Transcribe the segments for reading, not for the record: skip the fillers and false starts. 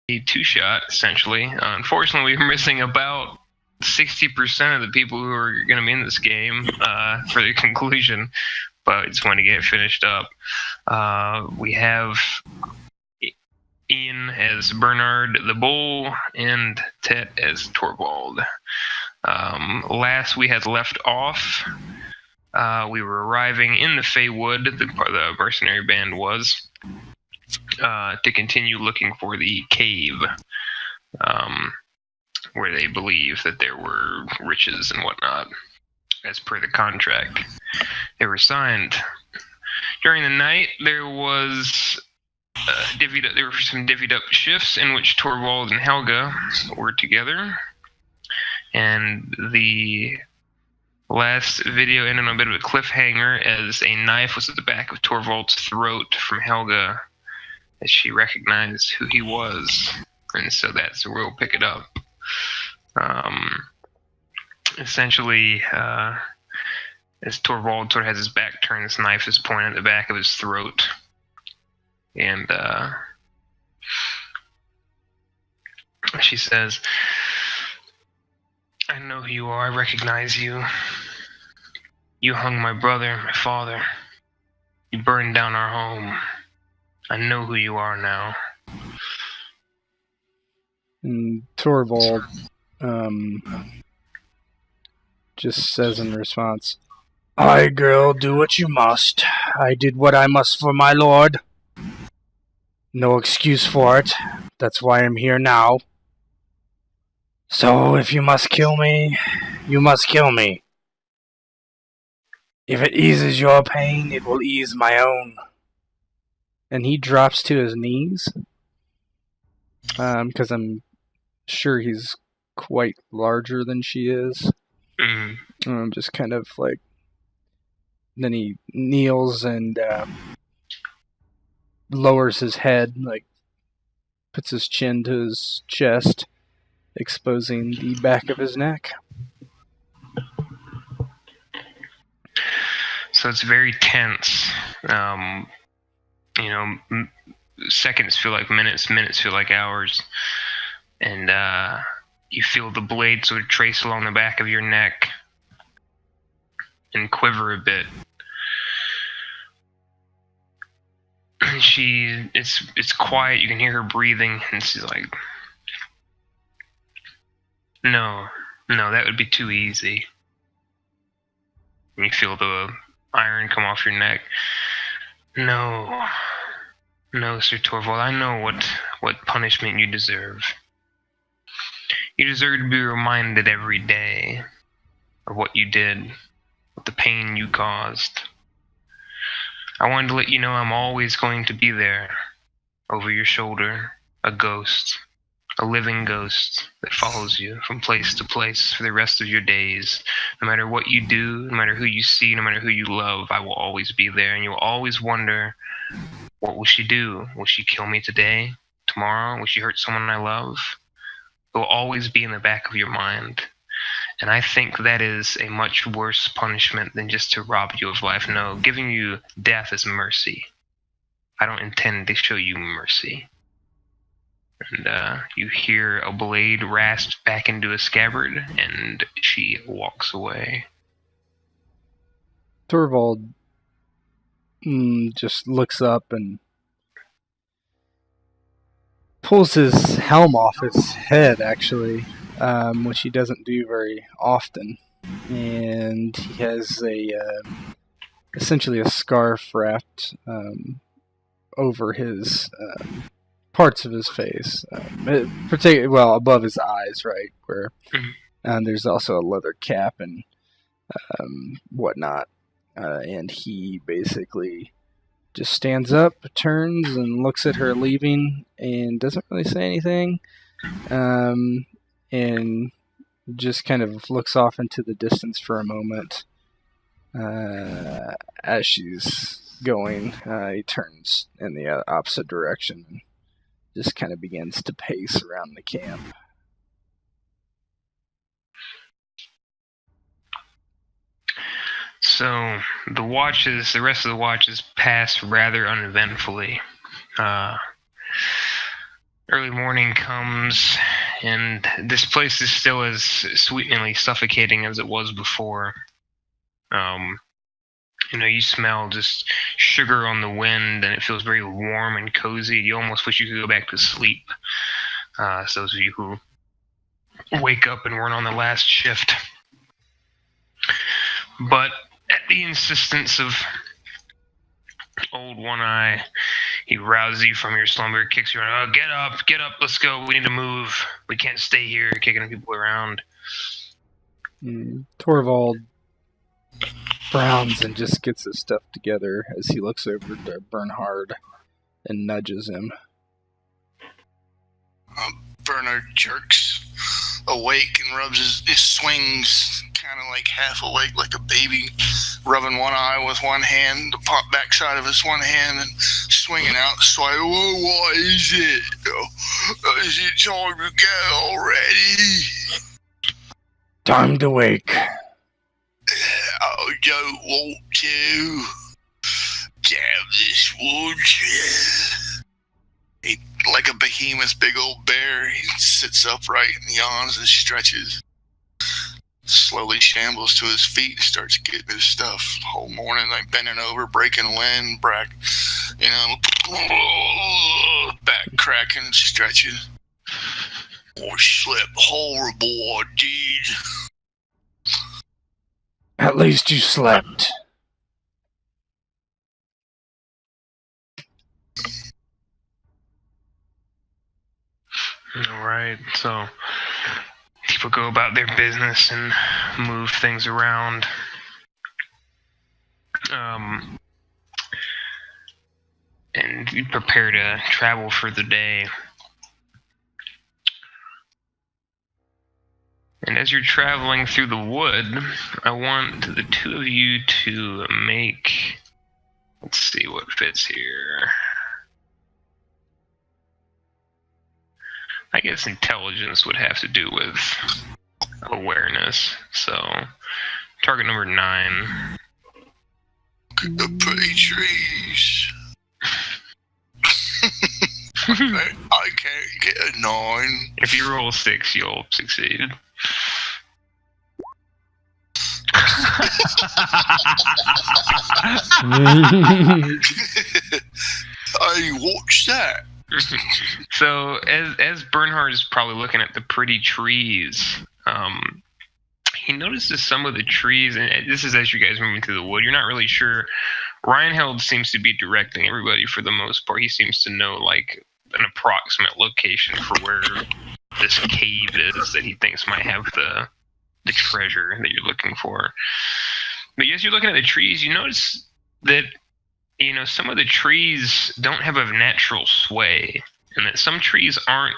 a two-shot, essentially. Unfortunately, we're missing about 60% of the people who are going to be in this game for the conclusion, but I just want to get it finished up. We have Ian as Bernhard the Bull and Tet as Torvald. Last we had left off, we were arriving in the Faewood, the mercenary band was, to continue looking for the cave, where they believe that there were riches and whatnot, as per the contract they were signed. During the night, there was there were some divvied up shifts in which Torvald and Helga were together, and the last video ended on a bit of a cliffhanger as a knife was at the back of Torvald's throat from Helga as she recognized who he was, and so that's where we'll pick it up. Essentially, as Torvald sort of has his back turned, this knife is pointed at the back of his throat. And she says, "I know who you are. I recognize you. You hung my brother, my father. You burned down our home. I know who you are now." And Torvald just says in response, "Aye, girl, do what you must. I did what I must for my lord. No excuse for it. That's why I'm here now. So if you must kill me, you must kill me. If it eases your pain, it will ease my own." And he drops to his knees, because I'm sure he's quite larger than she is. Just kind of like, then he kneels and lowers his head, like puts his chin to his chest, exposing the back of his neck. So it's very tense. Seconds feel like minutes, minutes feel like hours. And you feel the blade sort of trace along the back of your neck and quiver a bit. It's quiet, you can hear her breathing, and she's like, no, that would be too easy. And you feel the iron come off your neck. No, Sir Torvald, I know what punishment you deserve. You deserve to be reminded every day of what you did, of the pain you caused. I wanted to let you know I'm always going to be there, over your shoulder, a ghost, a living ghost that follows you from place to place for the rest of your days. No matter what you do, no matter who you see, no matter who you love, I will always be there, and you'll always wonder, what will she do? Will she kill me today? Tomorrow? Will she hurt someone I love? It will always be in the back of your mind. And I think that is a much worse punishment than just to rob you of life. No, giving you death is mercy. I don't intend to show you mercy. And you hear a blade rasped back into a scabbard, and she walks away. Torvald just looks up and pulls his helm off his head, actually, which he doesn't do very often. And he has essentially a scarf wrapped over his parts of his face, above his eyes, right, where there's also a leather cap and whatnot. And he basically just stands up, turns, and looks at her leaving, and doesn't really say anything, and just kind of looks off into the distance for a moment. As she's going, he turns in the opposite direction and just kind of begins to pace around the camp. So the rest of the watches pass rather uneventfully. Early morning comes, and this place is still as sweeteningly suffocating as it was before. You smell just sugar on the wind, and it feels very warm and cozy. You almost wish you could go back to sleep. So those of you who wake up and weren't on the last shift. But at the insistence of old One Eye, he rouses you from your slumber, kicks you around. Oh, get up, let's go. We need to move. We can't stay here kicking people around. Torvald frowns and just gets his stuff together as he looks over to Bernhard and nudges him. Bernhard jerks awake and rubs his swings kind of like half awake like a baby, rubbing one eye with one hand, the pop backside of his one hand, and swinging out. So what is it? Is it time to go already? Time to wake. I don't want to. Damn this wood. He, like a behemoth big old bear, he sits upright and yawns and stretches. Slowly shambles to his feet and starts getting his stuff. The whole morning, like bending over, breaking wind, back cracking, stretching. I slept horrible, I did. At least you slept. Alright, so people go about their business and move things around. And you prepare to travel for the day. And as you're traveling through the wood, I want the two of you to make... Let's see what fits here. I guess intelligence would have to do with awareness. So, target number 9. The pretty trees. I can't get a 9. If you roll 6, you'll succeed. Hey, what's that? So as Bernhard is probably looking at the pretty trees, he notices some of the trees, and this is as you guys are moving through the wood. You're not really sure. Reinheld seems to be directing everybody for the most part. He seems to know like an approximate location for where this cave is that he thinks might have the treasure that you're looking for. But as you're looking at the trees, you notice that some of the trees don't have a natural sway, and that some trees aren't.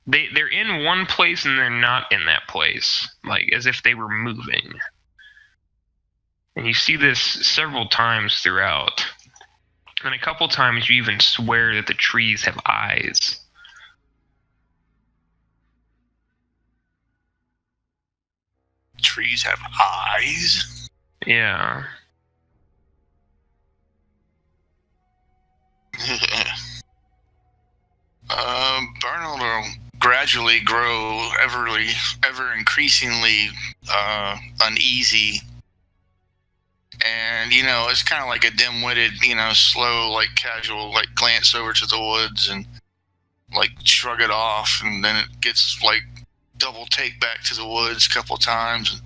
They're in one place and they're not in that place, like as if they were moving. And you see this several times throughout. And a couple times you even swear that the trees have eyes. Trees have eyes? Yeah. Bernhard will gradually grow ever increasingly uneasy. And, it's kind of like a dim-witted, slow, like casual, like glance over to the woods and like shrug it off. And then it gets like double take back to the woods a couple times. And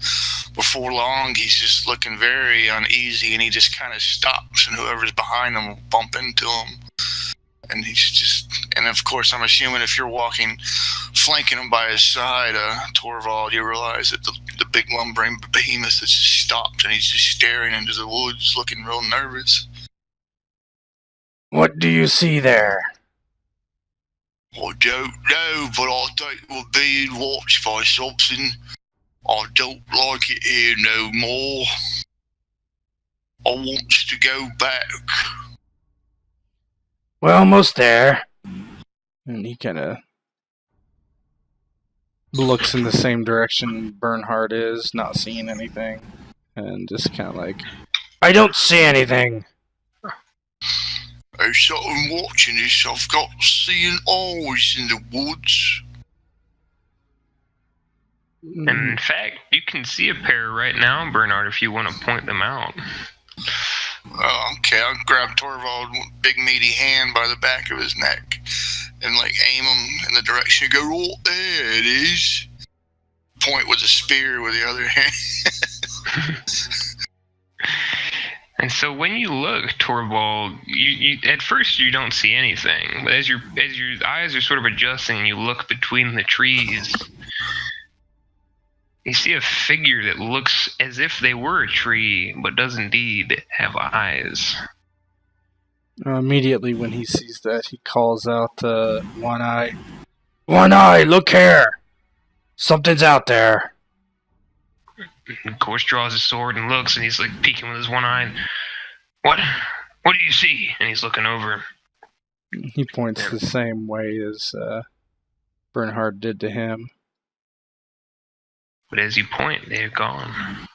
before long, he's just looking very uneasy and he just kind of stops and whoever's behind him will bump into him. And and of course, I'm assuming if you're flanking him by his side, Torvald, you realize that the big lumbering behemoth has just stopped and he's just staring into the woods, looking real nervous. What do you see there? I don't know, but I think we're being watched by something. I don't like it here no more. I want to go back. We're almost there. And he kind of looks in the same direction Bernhard is, not seeing anything. And just kind of like, I don't see anything. There's something watching this. I've got seeing eyes in the woods. And in fact, you can see a pair right now, Bernhard, if you want to point them out. Okay, I'll grab Torvald, big meaty hand by the back of his neck, and aim him in the direction. Go, oh, there it is. Point with a spear with the other hand. And so when you look, Torvald, you at first you don't see anything, but as your eyes are sort of adjusting and you look between the trees, you see a figure that looks as if they were a tree, but does indeed have eyes. Immediately when he sees that, he calls out, One Eye. One Eye, look here! Something's out there. Of course, draws his sword and looks, and he's peeking with his one eye. What do you see? And he's looking over. He points the same way as Bernhard did to him. But as you point, they're gone.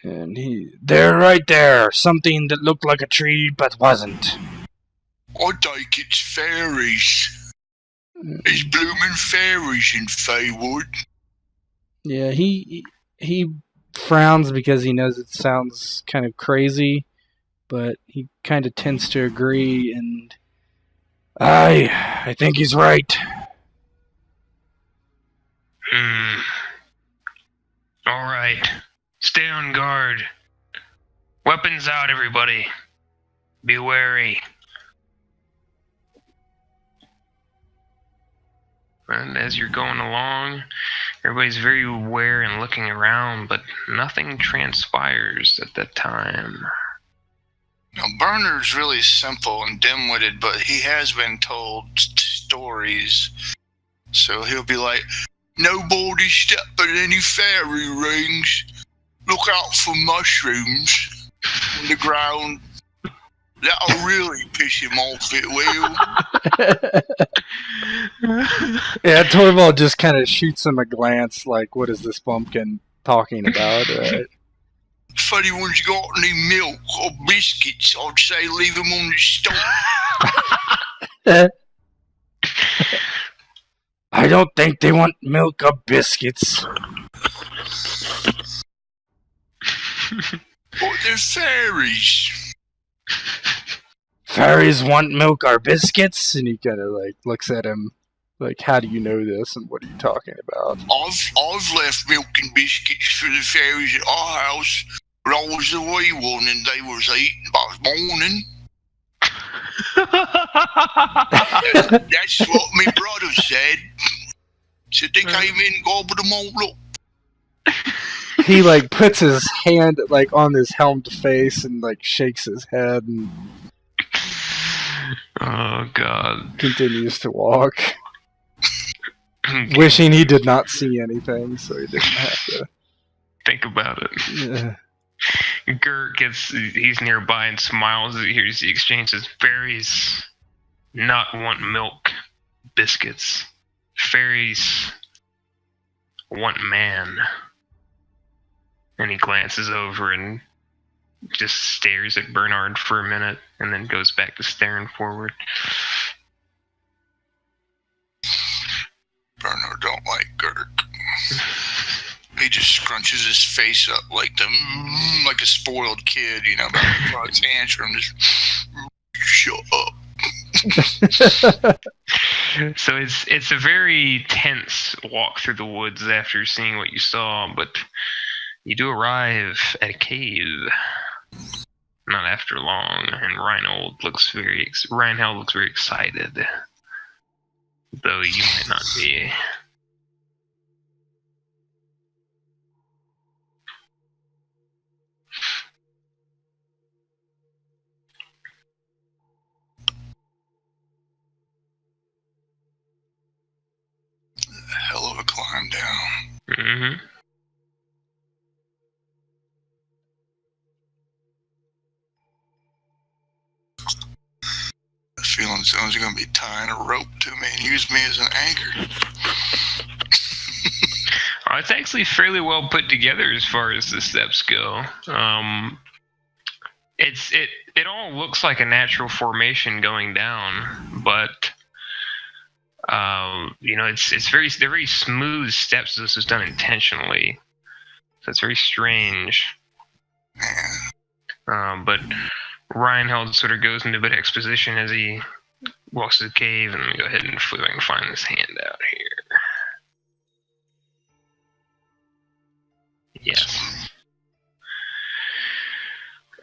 And they're right there. Something that looked like a tree, but wasn't. I think it's fairies. It's blooming fairies in Faewood. Yeah, he frowns because he knows it sounds kind of crazy, but he kind of tends to agree, and I think he's right. All right. Stay on guard. Weapons out, everybody. Be wary. And as you're going along, everybody's very aware and looking around, but nothing transpires at that time. Now, Bernhard's really simple and dim-witted, but he has been told stories. So he'll be like, nobody step at any fairy rings. Look out for mushrooms on the ground. That'll really piss him off, it will. Yeah, Torvald just kind of shoots him a glance like, what is this bumpkin talking about? Right? If anyone's got any milk or biscuits, I'd say leave them on the stove. I don't think they want milk or biscuits. But they're fairies. Fairies want milk or biscuits? And he kind of looks at him like, how do you know this and what are you talking about? I've left milk and biscuits for the fairies at our house, but I was the wee one and they was eating by morning. That's what my brother said. Said they came in and gobbled them all up. He puts his hand on his helmed face and shakes his head and oh God. Continues to walk. Wishing he did not see anything so he didn't have to think about it. Yeah. Gert he's nearby and smiles as he hears the exchange. Says, fairies not want milk, biscuits. Fairies want man. And he glances over and just stares at Bernhard for a minute and then goes back to staring forward. Bernhard don't like Gert. He just scrunches his face up like a spoiled kid, about to throw a tantrum. Just shut up. So it's a very tense walk through the woods after seeing what you saw, but you do arrive at a cave. Not after long, and Reinhold looks very excited, though you might not be. Hell of a climb down. Mm-hmm. Feeling someone's going to be tying a rope to me and use me as an anchor. It's actually fairly well put together as far as the steps go. It all looks like a natural formation going down, but they're very smooth steps. This was done intentionally, so it's very strange. But Reinhold sort of goes into a bit of exposition as he walks to the cave, and let me go ahead and see if I can find this handout here. Yes.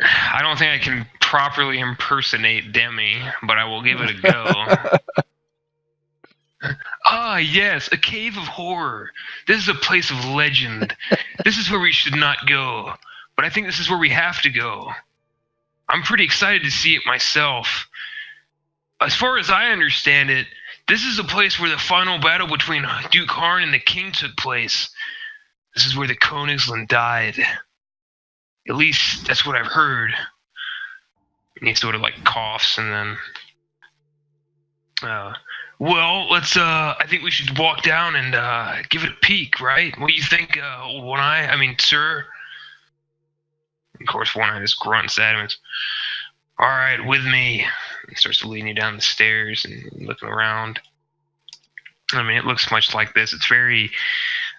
I don't think I can properly impersonate Demi, but I will give it a go. Ah, yes, a cave of horror. This is a place of legend. This is where we should not go, but I think this is where we have to go. I'm pretty excited to see it myself. As far as I understand it, this is a place where the final battle between Duke Harn and the king took place. This is where the Königsland died. At least, that's what I've heard. And he sort of like coughs and then... well, let's, I think we should walk down and give it a peek, right? What do you think, old One-Eye? I mean, sir? Of course, One-Eye just grunts at him. All right, with me. He starts leading you down the stairs and looking around. I mean, it looks much like this. It's very,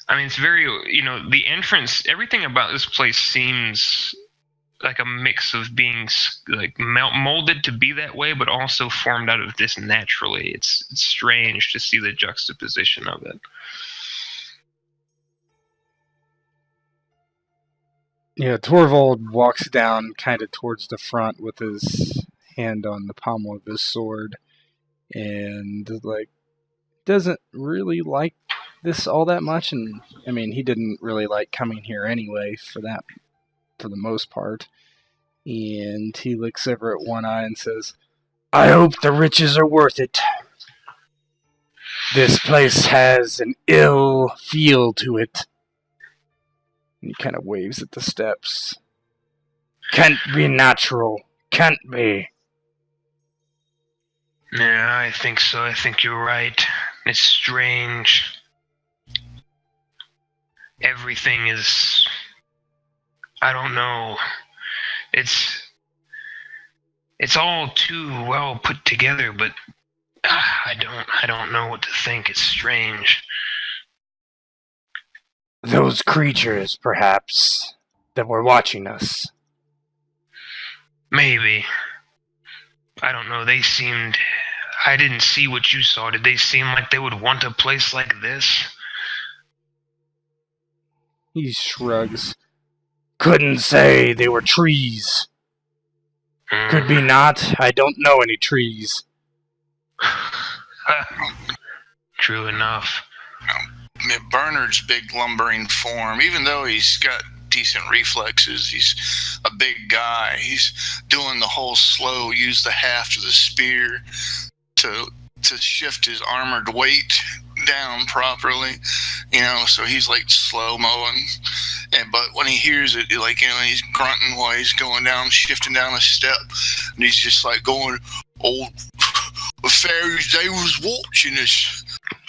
the entrance, everything about this place seems like a mix of being like molded to be that way, but also formed out of this naturally. It's strange to see the juxtaposition of it. Yeah, Torvald walks down kind of towards the front with his hand on the pommel of his sword, and like doesn't really like this all that much. And I mean, he didn't really like coming here anyway for the most part. And he looks over at One-Eye and says, I hope the riches are worth it. This place has an ill feel to it. And he kind of waves at the steps. Can't be natural. Can't be. Yeah, I think so. I think you're right. It's strange. Everything is... I don't know. It's all too well put together, but I don't know what to think. It's strange. Those creatures, perhaps, that were watching us. Maybe. I don't know. I didn't see what you saw. Did they seem like they would want a place like this? He shrugs. Couldn't say they were trees. Could be not. I don't know any trees. True enough. Bernhard's big lumbering form, even though he's got decent reflexes, he's a big guy. He's doing the whole slow, use the haft of the spear to shift his armored weight down properly, so he's like slow-mowing. But when he hears it, he's grunting while he's going down, shifting down a step, and he's just like going, "Oh, the fairies, they was watching us.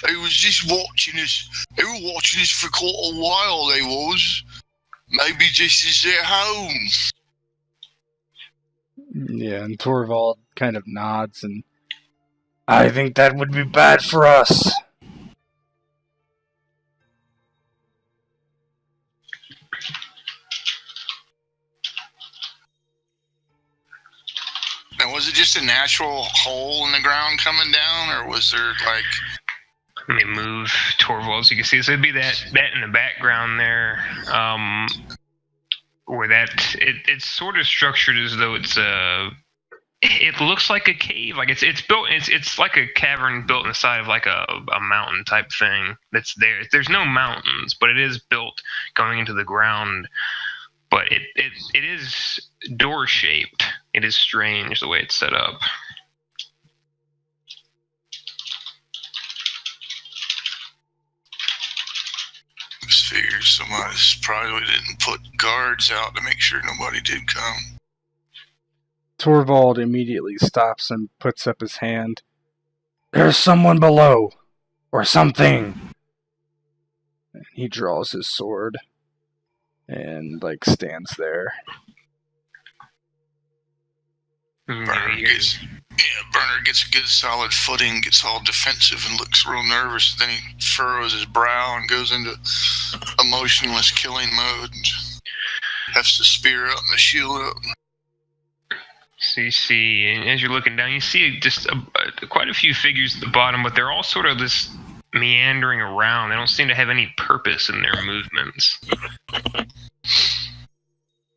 They was just watching us. They were watching us for quite a while, they was. Maybe this is their home." Yeah, and Torvald kind of nods, and I think that would be bad for us. And was it just a natural hole in the ground coming down, or was there like... Let me move Torvald so you can see. So it'd be that in the background there, where it's sort of structured as though it looks like a cave. Like it's built. It's like a cavern built in the side of like a mountain type thing that's there. There's no mountains, but it is built going into the ground. But it is door shaped. It is strange the way it's set up. Just figures somebody probably didn't put guards out to make sure nobody did come. Torvald immediately stops and puts up his hand. There's someone below, or something. And he draws his sword and stands there. Bernhard gets a good solid footing, gets all defensive and looks real nervous. Then he furrows his brow and goes into emotionless killing mode. Hefts the spear up and the shield up. So you see, and as you're looking down, you see just quite a few figures at the bottom, but they're all sort of this meandering around. They don't seem to have any purpose in their movements.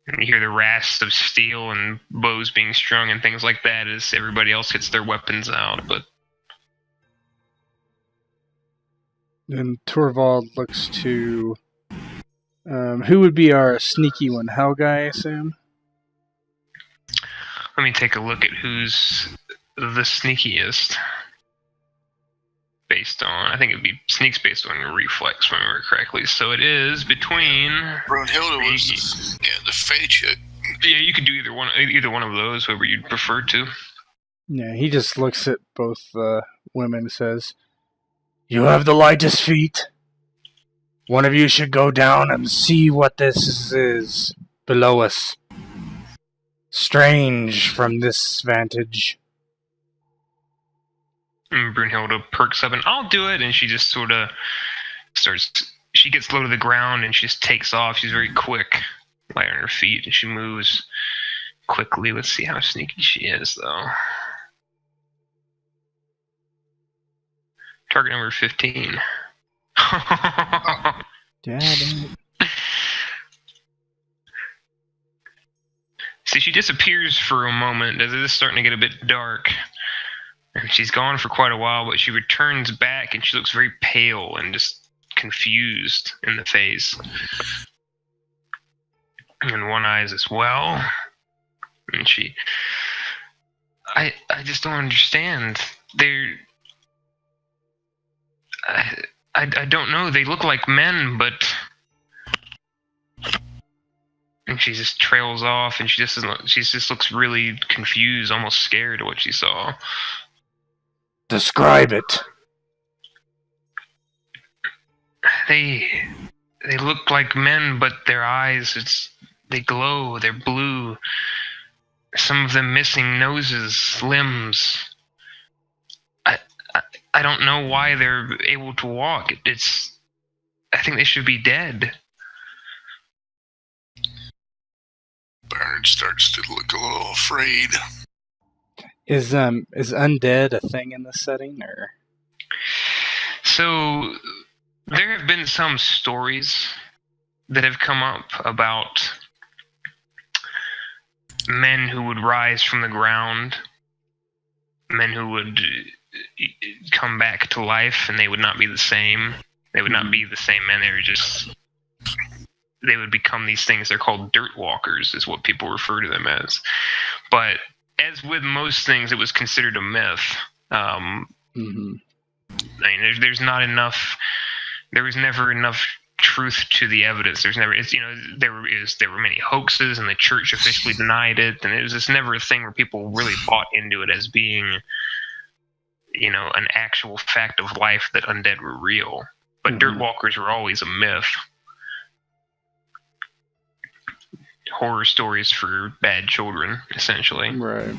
And you hear the rasp of steel and bows being strung and things like that as everybody else gets their weapons out. But then Torvald looks to who would be our sneaky one? Helga, I assume. let me take a look at who's the sneakiest. Based on, I think it'd be sneaks based on reflex, if I remember correctly. So it is between. Brunhilde was the Fae chick. Yeah, you could do either one of those, whoever you'd prefer to. Yeah, he just looks at both women and says, "You have the lightest feet. One of you should go down and see what this is below us. Strange from this vantage." And Brunhilde perks up and I'll do it, and she just sort of starts. She gets low to the ground and she just takes off. She's very quick, light on her feet, and she moves quickly. Let's see how sneaky she is, though. Target number 15. Damn it. See, she disappears for a moment as it is starting to get a bit dark. And she's gone for quite a while, but she returns back and she looks very pale and just confused in the face. And one eye as well. And I just don't understand. I don't know. They look like men, but. And she just trails off, and she just looks really confused, almost scared at what she saw. Describe it. They look like men, but their eyes, they glow, they're blue. Some of them missing noses, limbs. I don't know why they're able to walk. I think they should be dead. Bernhard starts to look a little afraid. Is undead a thing in this setting, or? So there have been some stories that have come up about men who would rise from the ground, men who would come back to life, and they would not be the same. They would not be the same men. They would become these things. They're called dirt walkers, is what people refer to them as. But as with most things, it was considered a myth. I mean, there's not enough. There was never enough truth to the evidence. There were many hoaxes, and the church officially denied it, and it was just never a thing where people really bought into it as being, an actual fact of life that undead were real. But dirt walkers were always a myth. Horror stories for bad children, essentially. Right.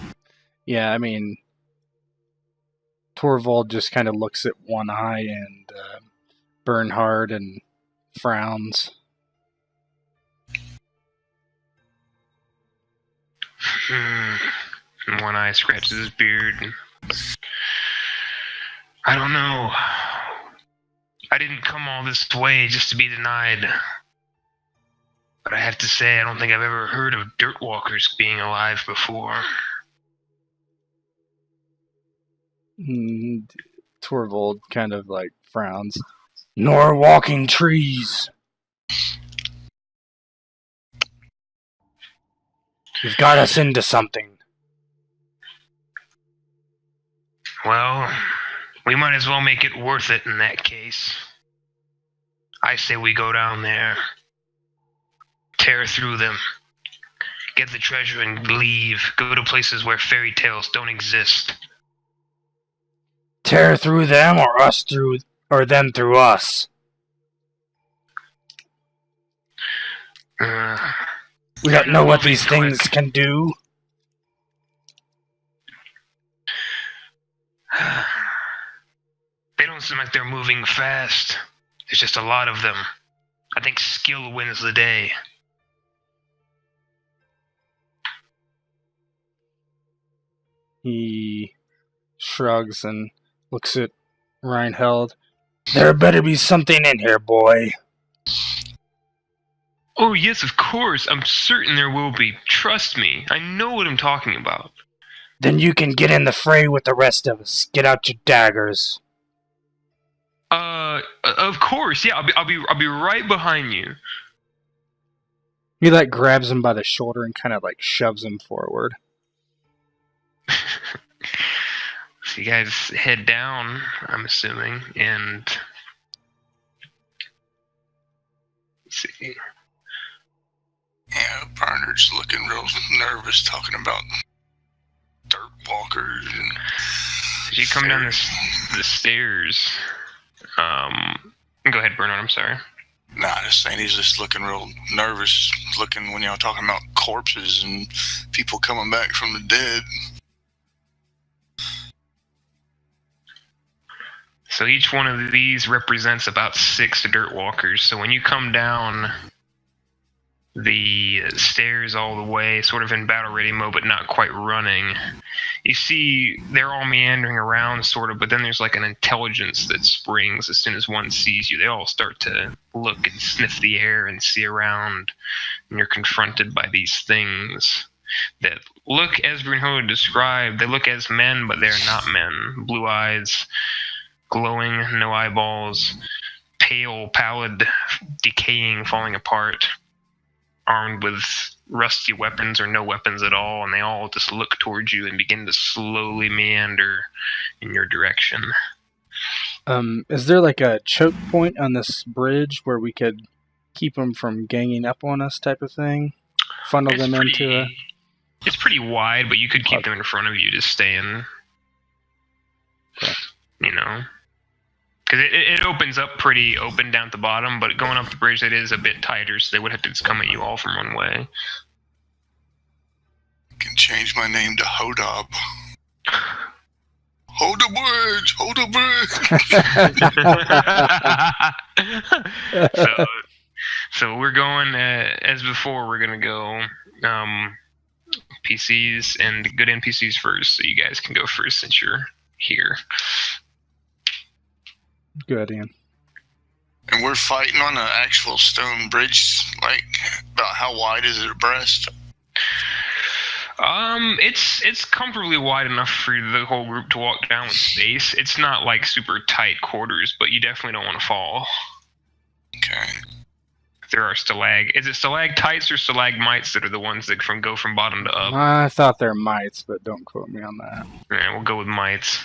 Yeah, I mean, Torvald just kind of looks at one eye and Bernhard and frowns. And one eye scratches his beard. I don't know. I didn't come all this way just to be denied. But I have to say, I don't think I've ever heard of dirt walkers being alive before. Torvald kind of frowns. Nor walking trees. You've got us into something. Well, we might as well make it worth it in that case. I say we go down there. Tear through them. Get the treasure and leave. Go to places where fairy tales don't exist. Tear through them or them through us? We don't know what these things can do. They don't seem like they're moving fast. There's just a lot of them. I think skill wins the day. He shrugs and looks at Reinheld. There better be something in here, boy. Oh, yes, of course. I'm certain there will be. Trust me. I know what I'm talking about. Then you can get in the fray with the rest of us. Get out your daggers. Of course. Yeah, I'll be right behind you. He grabs him by the shoulder and kind of shoves him forward. So you guys head down, I'm assuming, and let's see. Yeah, Bernhard's looking real nervous, talking about dirt walkers. And so you come down the stairs. Go ahead, Bernhard. I'm sorry. Nah, just saying he's just looking real nervous, looking when y'all talking about corpses and people coming back from the dead. So each one of these represents about 6 dirt walkers. So when you come down the stairs all the way, sort of in battle ready mode, but not quite running, you see they're all meandering around, sort of, but then there's an intelligence that springs as soon as one sees you. They all start to look and sniff the air and see around, and you're confronted by these things that look, as Bernhard described, they look as men, but they're not men. Blue eyes, glowing, no eyeballs, pale, pallid, decaying, falling apart, armed with rusty weapons or no weapons at all, and they all just look towards you and begin to slowly meander in your direction. Is there a choke point on this bridge where we could keep them from ganging up on us type of thing? Funnel them into a... It's pretty wide, but you could keep them in front of you, just staying, okay. Because it opens up pretty open down at the bottom, but going up the bridge, it is a bit tighter, so they would have to just come at you all from one way. I can change my name to Hodob. Hold the bridge! Hold the bridge! So we're going, as before, we're going to go PCs and good NPCs first, so you guys can go first since you're here. Good, Ian. And we're fighting on an actual stone bridge, about how wide is it abreast? It's comfortably wide enough for the whole group to walk down with space. It's not super tight quarters, but you definitely don't want to fall. Okay. There are is it stalactites or stalagmites that are the ones that go from bottom to up? I thought they're mites, but don't quote me on that. Yeah, we'll go with mites.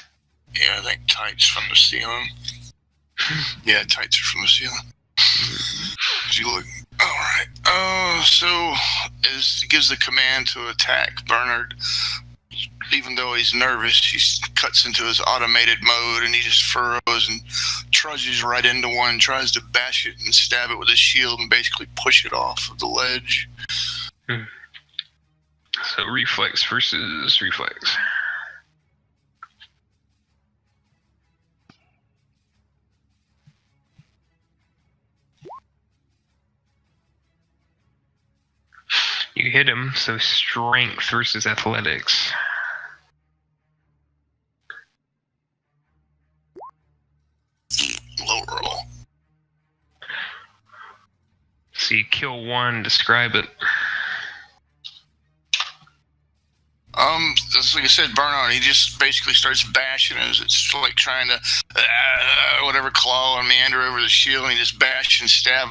Yeah, I think tights from the ceiling. Yeah, tights are from the ceiling. You look... Alright. So, as he gives the command to attack, Bernhard, even though he's nervous, he cuts into his automated mode and he just furrows and trudges right into one, tries to bash it and stab it with his shield and basically push it off of the ledge. So reflex versus reflex. You hit him, so strength versus athletics. Low roll. So you kill one, describe it. Just like I said, Bernhard, he just basically starts bashing as it's trying to, whatever, claw and meander over the shield, and he just bash, stab,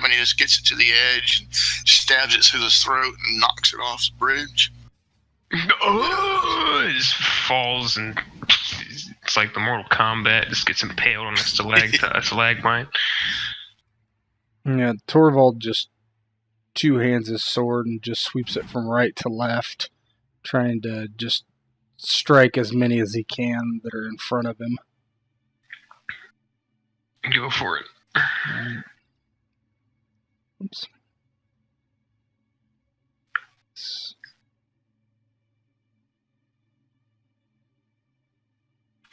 and he just gets it to the edge and stabs it through the throat and knocks it off the bridge. Oh, it just falls, and it's like the Mortal Kombat, just gets impaled on a stalagmite. Yeah, Torvald just two hands his sword and just sweeps it from right to left, trying to just strike as many as he can that are in front of him. Go for it. Right. Oops.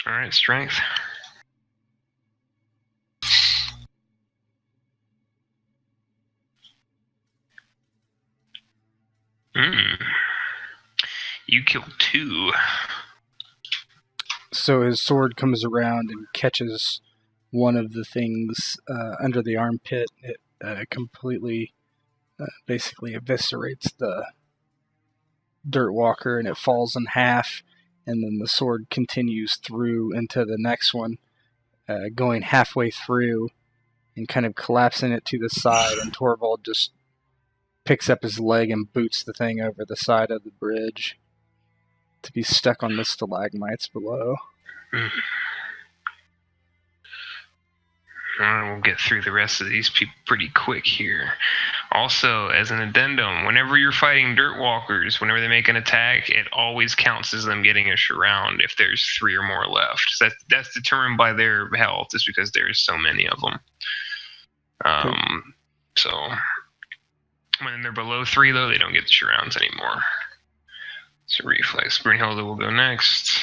Alright, strength. You killed 2. So his sword comes around and catches one of the things under the armpit. It completely, basically eviscerates the dirt walker, and it falls in half. And then the sword continues through into the next one, going halfway through and kind of collapsing it to the side. And Torvald just picks up his leg and boots the thing over the side of the bridge to be stuck on the stalagmites below. We'll get through the rest of these people pretty quick here. Also, as an addendum, whenever you're fighting dirt walkers, whenever they make an attack, it always counts as them getting a surround if there's 3 or more left. So that's determined by their health, just because there's so many of them. So when they're below 3, though, they don't get the surrounds anymore. So reflex. Brynhilde will go next.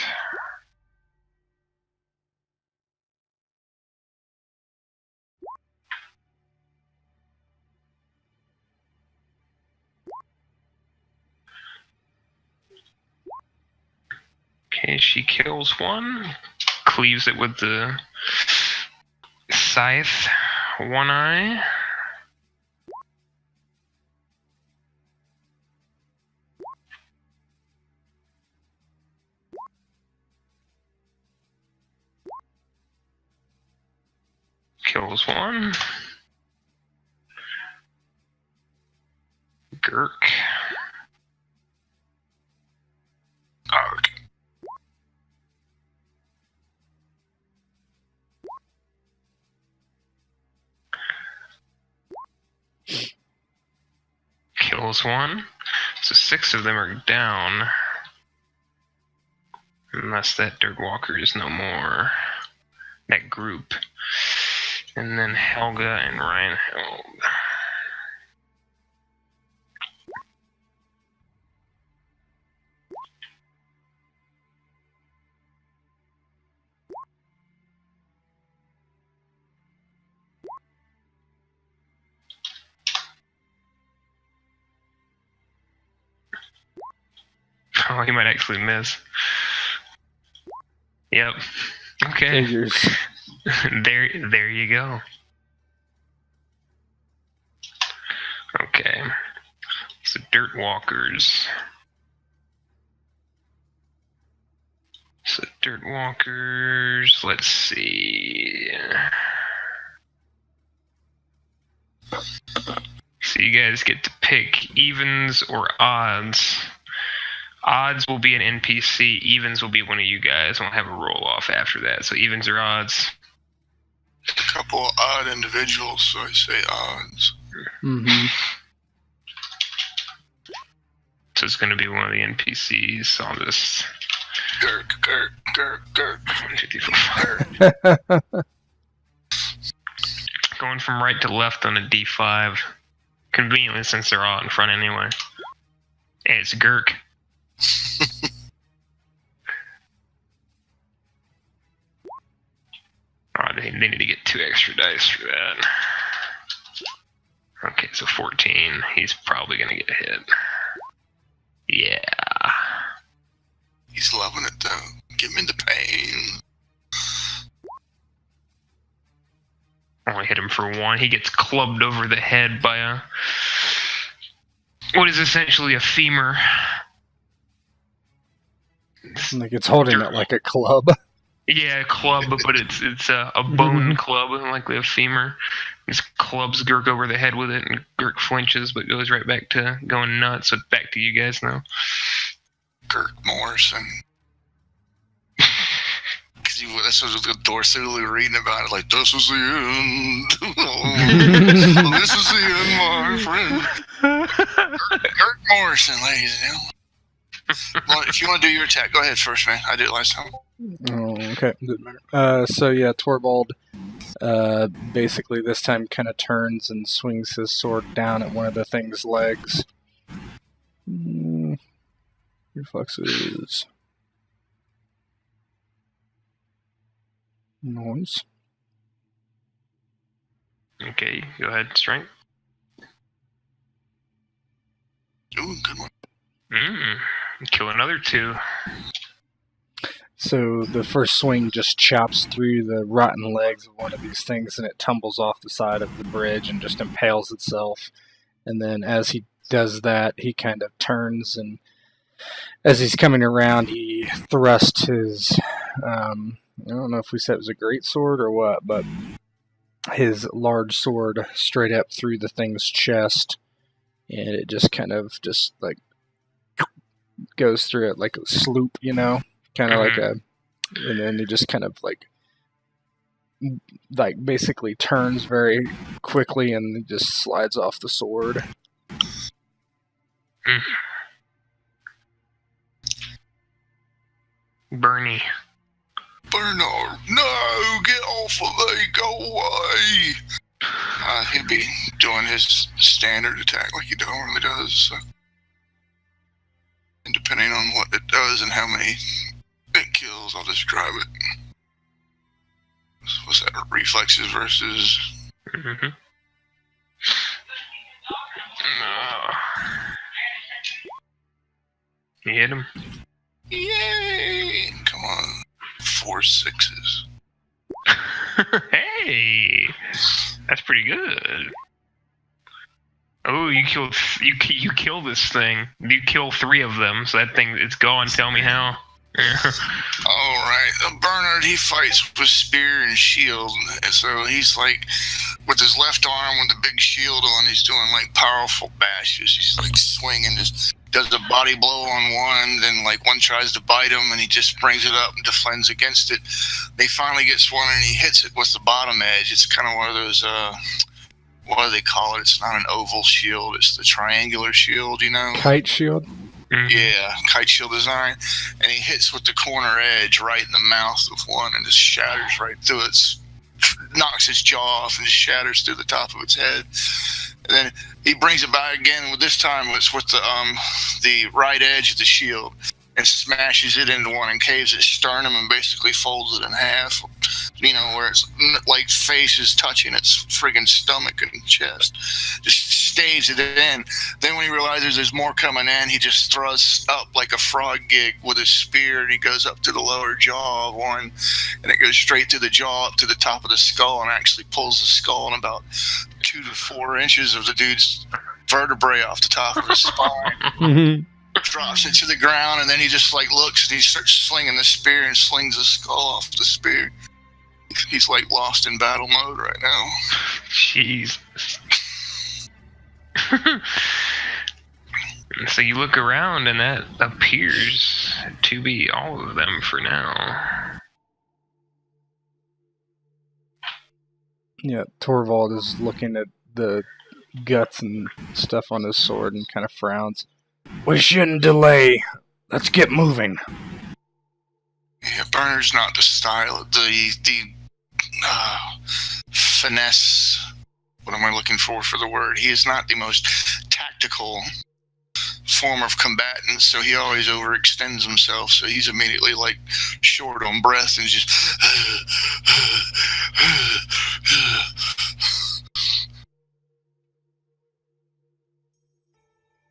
Okay, she kills 1, cleaves it with the scythe, 1 eye. Kills 1. Gurk. Kills 1. So 6 of them are down. Unless that dirt walker is no more. That group. And then Helga and Reinhold. Oh, he might actually miss. Yep. Okay. Figures. There you go. Okay. So dirt walkers. Let's see. So you guys get to pick evens or odds. Odds will be an NPC. Evens will be one of you guys. We'll have a roll-off after that. So evens or odds? A couple of odd individuals, so I say odds. Mm-hmm. So it's going to be one of the NPCs. So I'll just... Gurk. 1, 2, 3, 4, 5. Going from right to left on a D5. Conveniently, since they're all in front anyway. Hey, it's Gurk. Oh, they need to get 2 extra dice for that. Okay, so 14. He's probably gonna get hit. Yeah. He's loving it though. Give me the pain. Only hit him for 1. He gets clubbed over the head by what is essentially a femur. Like it's holding it like a club. Yeah, a club, but it's a bone club, likely a femur. Just clubs Gurk over the head with it, and Gurk flinches, but goes right back to going nuts. So back to you guys now. Gurk Morrison. Because that's what the dorsally reading about it. Like, this is the end. This is the end, my friend. Gurk Morrison, ladies and gentlemen. Well, if you want to do your attack, go ahead first, man. I did it last time. Oh, okay. So yeah, Torvald basically this time kind of turns and swings his sword down at one of the thing's legs. Reflexes. noise. Okay, go ahead, strength. Ooh, good one. Kill another 2. So the first swing just chops through the rotten legs of one of these things, and it tumbles off the side of the bridge and just impales itself. And then as he does that, he kind of turns, and as he's coming around, he thrusts his, I don't know if we said it was a great sword or what, but his large sword straight up through the thing's chest, and it just kind of just like goes through it like a sloop, you know, kind of like a, and then he just kind of like basically turns very quickly and just slides off the sword. Bernie. Bernhard, no, get off of me, go away. He'd be doing his standard attack like he normally does. So. And depending on what it does and how many it kills, I'll describe it. What's that? Reflexes versus. No. You hit him. Yay! Come on, 4 6s. Hey, that's pretty good. Oh, you killed you kill this thing. You kill 3 of them, so that thing it's gone. Tell me how. All right, Bernhard, he fights with spear and shield, and so he's like with his left arm with the big shield on. He's doing like powerful bashes. He's like swinging, just does a body blow on one, then like one tries to bite him, and he just brings it up and defends against it. He finally gets one, and he hits it with the bottom edge. It's kind of one of those what do they call it? It's not an oval shield. It's the triangular shield, you know? Kite shield? Yeah, kite shield design. And he hits with the corner edge right in the mouth of one and just shatters right through it. Knocks its jaw off and just shatters through the top of its head. And then he brings it back again. This time it's with the right edge of the shield and smashes it into one and caves its sternum and basically folds it in half. You know, where it's like face is touching its friggin' stomach and chest. Just staves it in. Then when he realizes there's more coming in, he just thrusts up like a frog gig with his spear, and he goes up to the lower jaw of one, and it goes straight through the jaw up to the top of the skull and actually pulls the skull in about 2 to 4 inches of the dude's vertebrae off the top of his spine. Drops it to the ground, and then he just like looks and he starts slinging the spear and slings the skull off the spear. He's like lost in battle mode right now. Jeez. So you look around, and that appears to be all of them for now. Yeah, Torvald is looking at the guts and stuff on his sword and kind of frowns. We shouldn't delay. Let's get moving. Yeah, Bernhard's not the style, the finesse. What am I looking for the word? He is not the most tactical form of combatant, so he always overextends himself. So he's immediately like short on breath and just.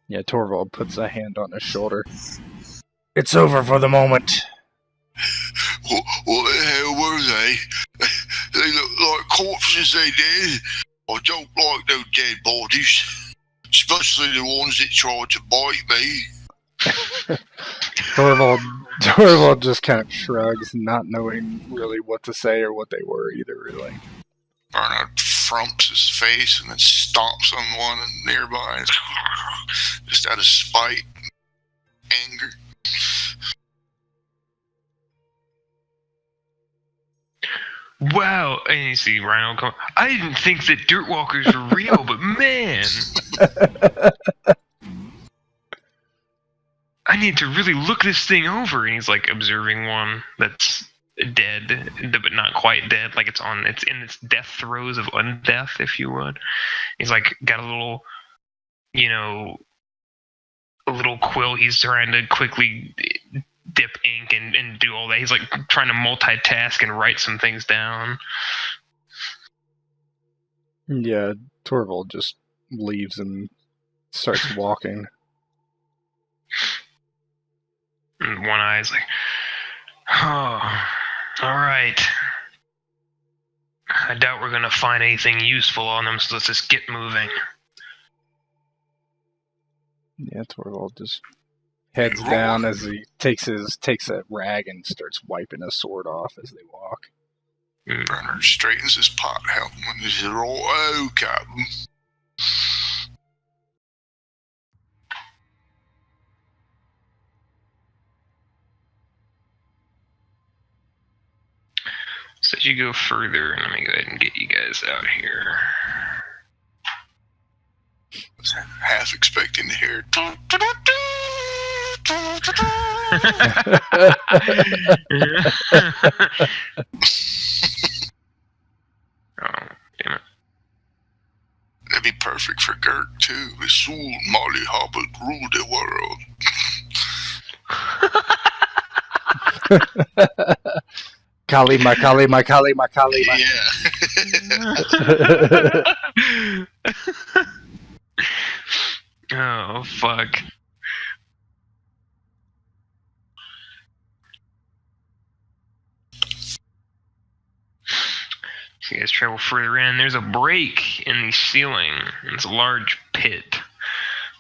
Yeah, Torvald puts a hand on his shoulder. It's over for the moment. What the hell were they? They look like corpses, they did. I don't like those dead bodies. Especially the ones that tried to bite me. Torvald just kind of shrugs, not knowing really what to say or what they were either, really. Bernhard frumps his face and then stomps on one nearby, just out of spite, anger. Wow, and you see Rhino come. I didn't think that dirt walkers were real, but man, I need to really look this thing over. And he's like observing one that's dead, but not quite dead. Like it's in its death throes of undeath, if you would. He's like got a little, a little quill he's trying to quickly dip ink and do all that. He's like trying to multitask and write some things down. Yeah, Torvald just leaves and starts walking. And one eye's like, oh, all right. I doubt we're gonna find anything useful on them, so let's just get moving. Yeah, Torvald just heads down as he takes that rag and starts wiping his sword off as they walk. Bernhard straightens his pot helmet and he says, "Oh, Captain." So as you go further, let me go ahead and get you guys out here. I was half expecting to hear. Oh, damn it. That'd be perfect for Gert, too. The soul Molly Hobbit rule the world. Kali, my Kali, my Kali, my Kali, my... Yeah. Oh, fuck. So you guys travel further in. There's a break in the ceiling. It's a large pit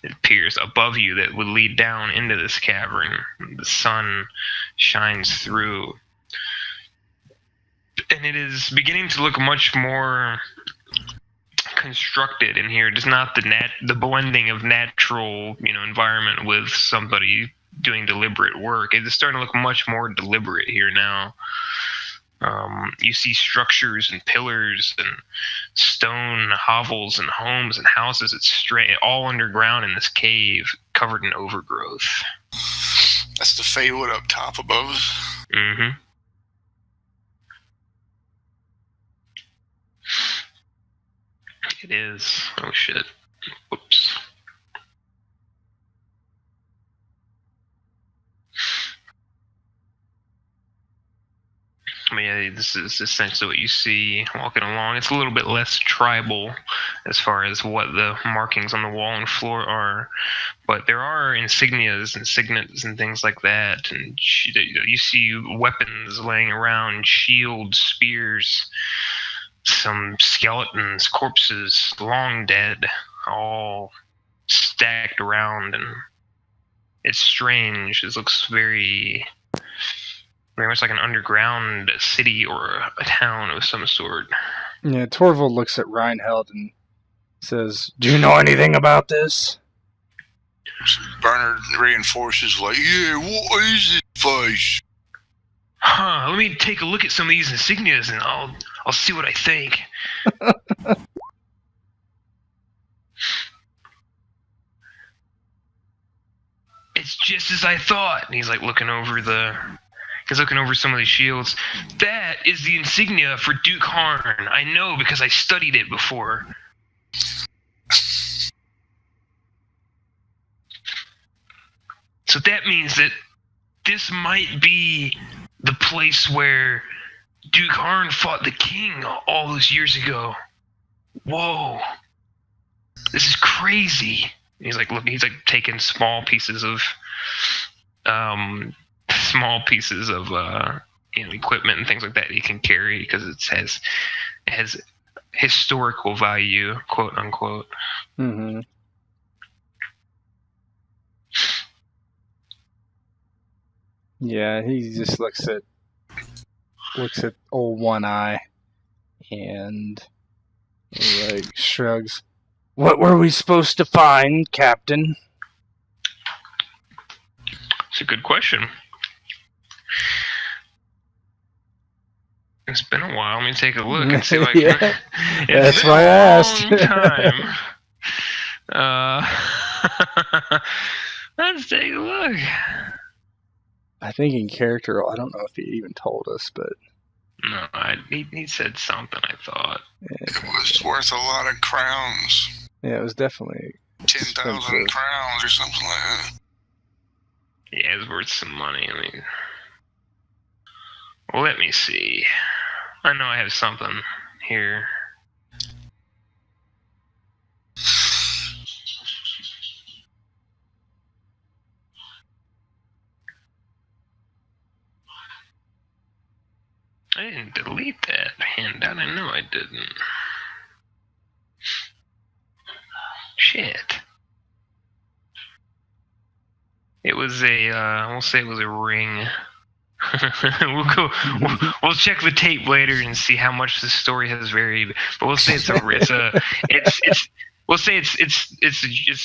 that appears above you that would lead down into this cavern. The sun shines through. And it is beginning to look much more constructed in here. Just not the blending of natural, environment with somebody doing deliberate work. It is starting to look much more deliberate here now. You see structures and pillars and stone hovels and homes and houses. It's all underground in this cave, covered in overgrowth. That's the Faewood up top above us. Mm-hmm. It is. Oh shit. Whoops. I mean, yeah, this is essentially what you see walking along. It's a little bit less tribal as far as what the markings on the wall and floor are, but there are insignias and signets and things like that. And you see weapons laying around, shields, spears, some skeletons, corpses, long dead, all stacked around, and it's strange. It looks very much like an underground city or a town of some sort. Yeah, Torvald looks at Reinheld and says, "Do you know anything about this?" Bernhard reinforces, like, "Yeah, what is this place?" Let me take a look at some of these insignias and I'll see what I think. It's just as I thought. And he's like looking over some of these shields. That is the insignia for Duke Harn. I know because I studied it before. So that means that this might be the place where Duke Harn fought the king all those years ago. Whoa. This is crazy. He's like taking small pieces of equipment and things like that he can carry because it has historical value, quote unquote. Mm-hmm. Yeah, he just looks at old One Eye and he like shrugs. "What were we supposed to find, Captain?" It's a good question. It's been a while. Let me take a look and see if I can. Yeah, It's that's been why I asked. Time. Let's take a look. I think in character, I don't know if he even told us, but No, he said something, I thought. It was worth a lot of crowns. Yeah, it was definitely 10,000 crowns or something like that. Yeah, it's worth some money. Well, let me see. I know I have something here. I didn't delete that handout. I know I didn't. Shit. It was we'll say it was a ring. We'll check the tape later and see how much the story has varied. But we'll say it's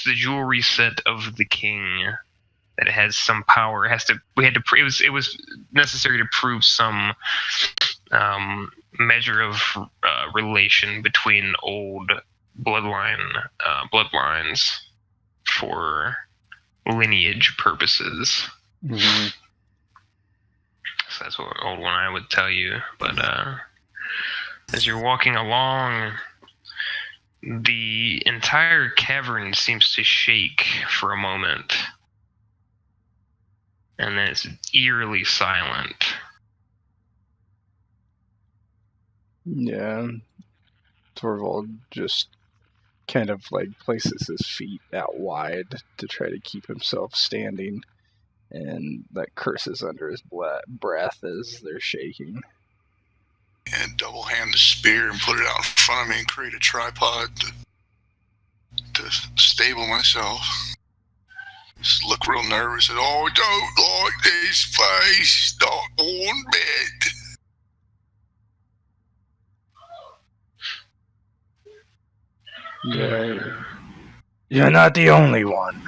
the jewelry set of the king that it has some power. It was necessary to prove some measure of relation between old bloodlines for lineage purposes. Mm-hmm. So that's what Old One Eye would tell you. But as you're walking along, the entire cavern seems to shake for a moment. And then it's eerily silent. Yeah. Torvald just kind of like places his feet out wide to try to keep himself standing, and like curses under his breath as they're shaking. And double hand the spear and put it out in front of me and create a tripod to stable myself. Just look real nervous and, oh, don't like this face, not one bit. Yeah. You're not the only one.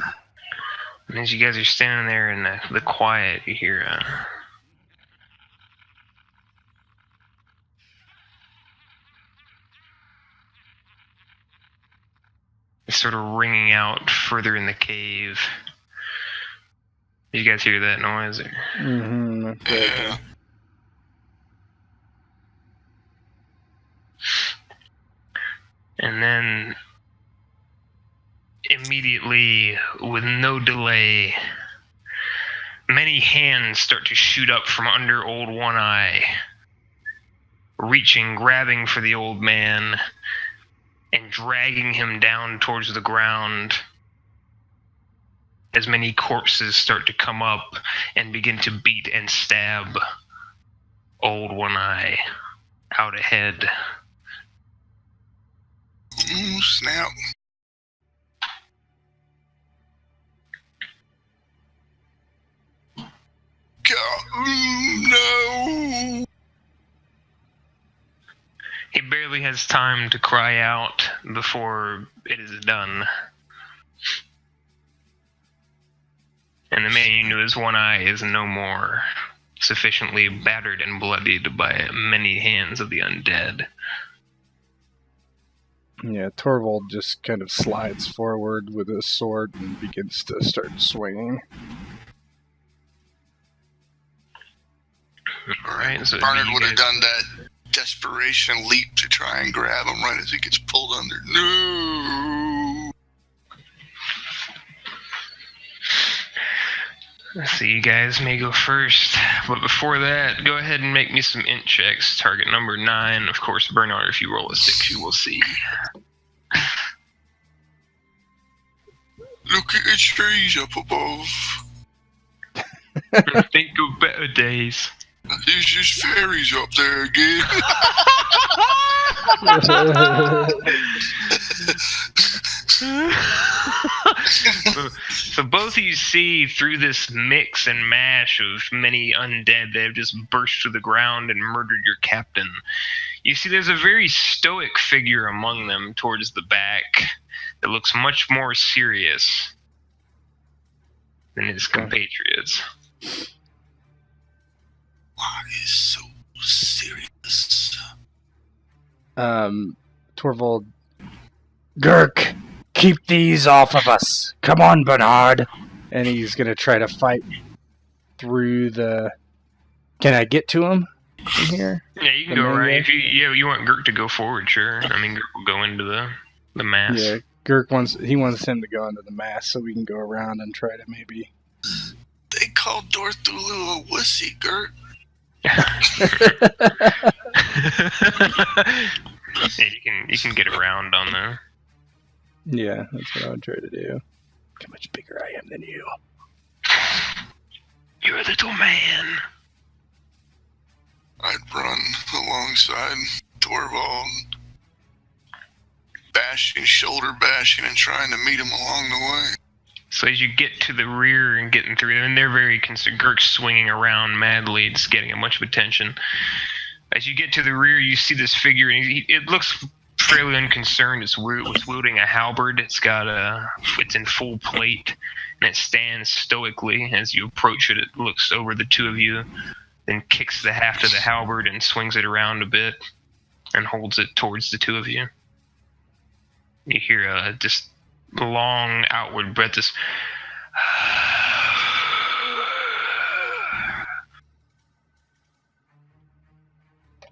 And as you guys are standing there in the quiet, you hear it's sort of ringing out further in the cave. Did you guys hear that noise? Or? Mm-hmm. Yeah. And then immediately, with no delay, many hands start to shoot up from under Old One Eye, reaching, grabbing for the old man, and dragging him down towards the ground. As many corpses start to come up and begin to beat and stab Old One Eye out ahead. Snap. No. He barely has time to cry out before it is done. And the man you knew as One Eye is no more, sufficiently battered and bloodied by many hands of the undead. Yeah, Torvald just kind of slides forward with his sword and begins to start swinging. Alright, so Bernhard would have done that desperation leap to try and grab him right as he gets pulled under. No! So you guys may go first, but before that, go ahead and make me some int checks. Target number 9. Of course, Bernhard, if you roll a 6, you will see. Look at the trees up above. Think of better days. There's just fairies up there again. So both of you see through this mix and mash of many undead that have just burst to the ground and murdered your captain. You see there's a very stoic figure among them towards the back that looks much more serious than his compatriots. Why is so serious? Torvald, Gurk, keep these off of us. Come on, Bernhard. And he's going to try to fight through the... Can I get to him from here? Yeah, you can go right. If you want Gurk to go forward, sure. I mean, Gurk will go into the mass. Yeah, Gurk wants him to go into the mass so we can go around and try to maybe... They call Dorthulu a wussy, Gert. Yeah, you can get around on the. Yeah, that's what I would try to do. Look how much bigger I am than you. You're a little man. I'd run alongside Torvald, shoulder bashing, and trying to meet him along the way. So as you get to the rear and getting through, and they're very concerned, Girk's swinging around madly, it's getting a bunch of attention. As you get to the rear, you see this figure, and it looks fairly unconcerned. It's wielding a halberd. It's in full plate, and it stands stoically. As you approach it, it looks over the two of you, then kicks the haft of the halberd and swings it around a bit, and holds it towards the two of you. You hear just long outward breath, this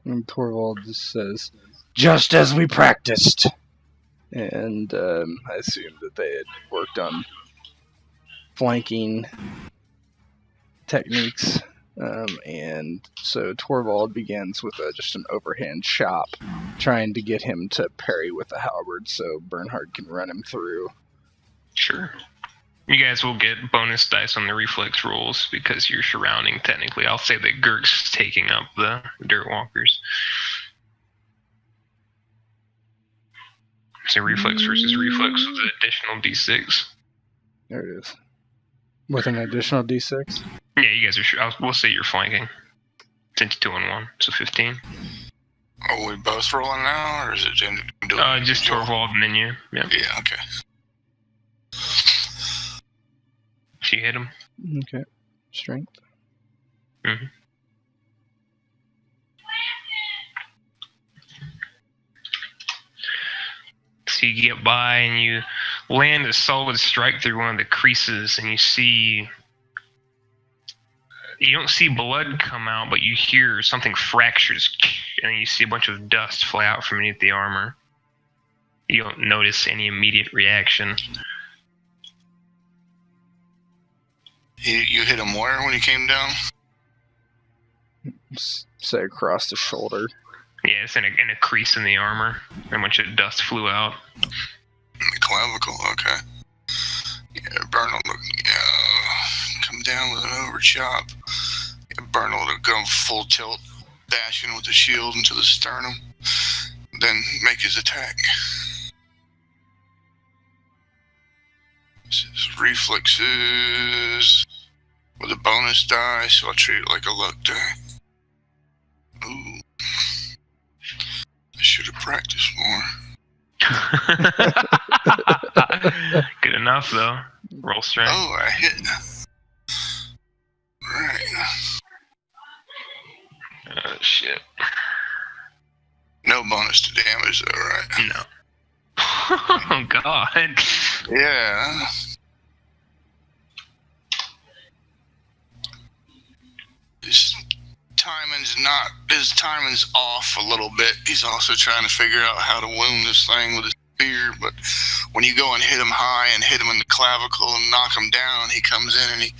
and Torvald just says, "Just as we practiced." And I assumed that they had worked on flanking techniques. And so Torvald begins with just an overhand chop, trying to get him to parry with the halberd so Bernhard can run him through. Sure. You guys will get bonus dice on the reflex rolls because you're surrounding, technically. I'll say that Girk's taking up the dirt walkers. So reflex versus reflex with an additional d6. There it is. With an additional d6? Yeah, you guys are. We'll say you're flanking. Since 2 and 1, so 15. Are we both rolling now, or is it just Torvald and then you? Yeah. Yeah. Okay. So you hit him. Okay. Strength. Mm-hmm. So you get by and you land a solid strike through one of the creases, and you don't see blood come out, but you hear something fractures, and you see a bunch of dust fly out from beneath the armor. You don't notice any immediate reaction. You hit him where when he came down? Say across the shoulder. Yeah, it's in a crease in the armor. A bunch of dust flew out. In the clavicle, okay. Yeah, Bernhard will come down with an over chop. Yeah, Bernhard will go full tilt, dashing with the shield into the sternum, then make his attack. This is reflexes with a bonus die, so I'll treat it like a luck die. Ooh. I should have practiced more. Good enough, though. Roll strength. Oh, I hit. Right. Oh, shit. No bonus to damage, though, right? No. Oh, God. Yeah. His timing's off a little bit. He's also trying to figure out how to wound this thing with his spear, but when you go and hit him high and hit him in the clavicle and knock him down, he comes in and he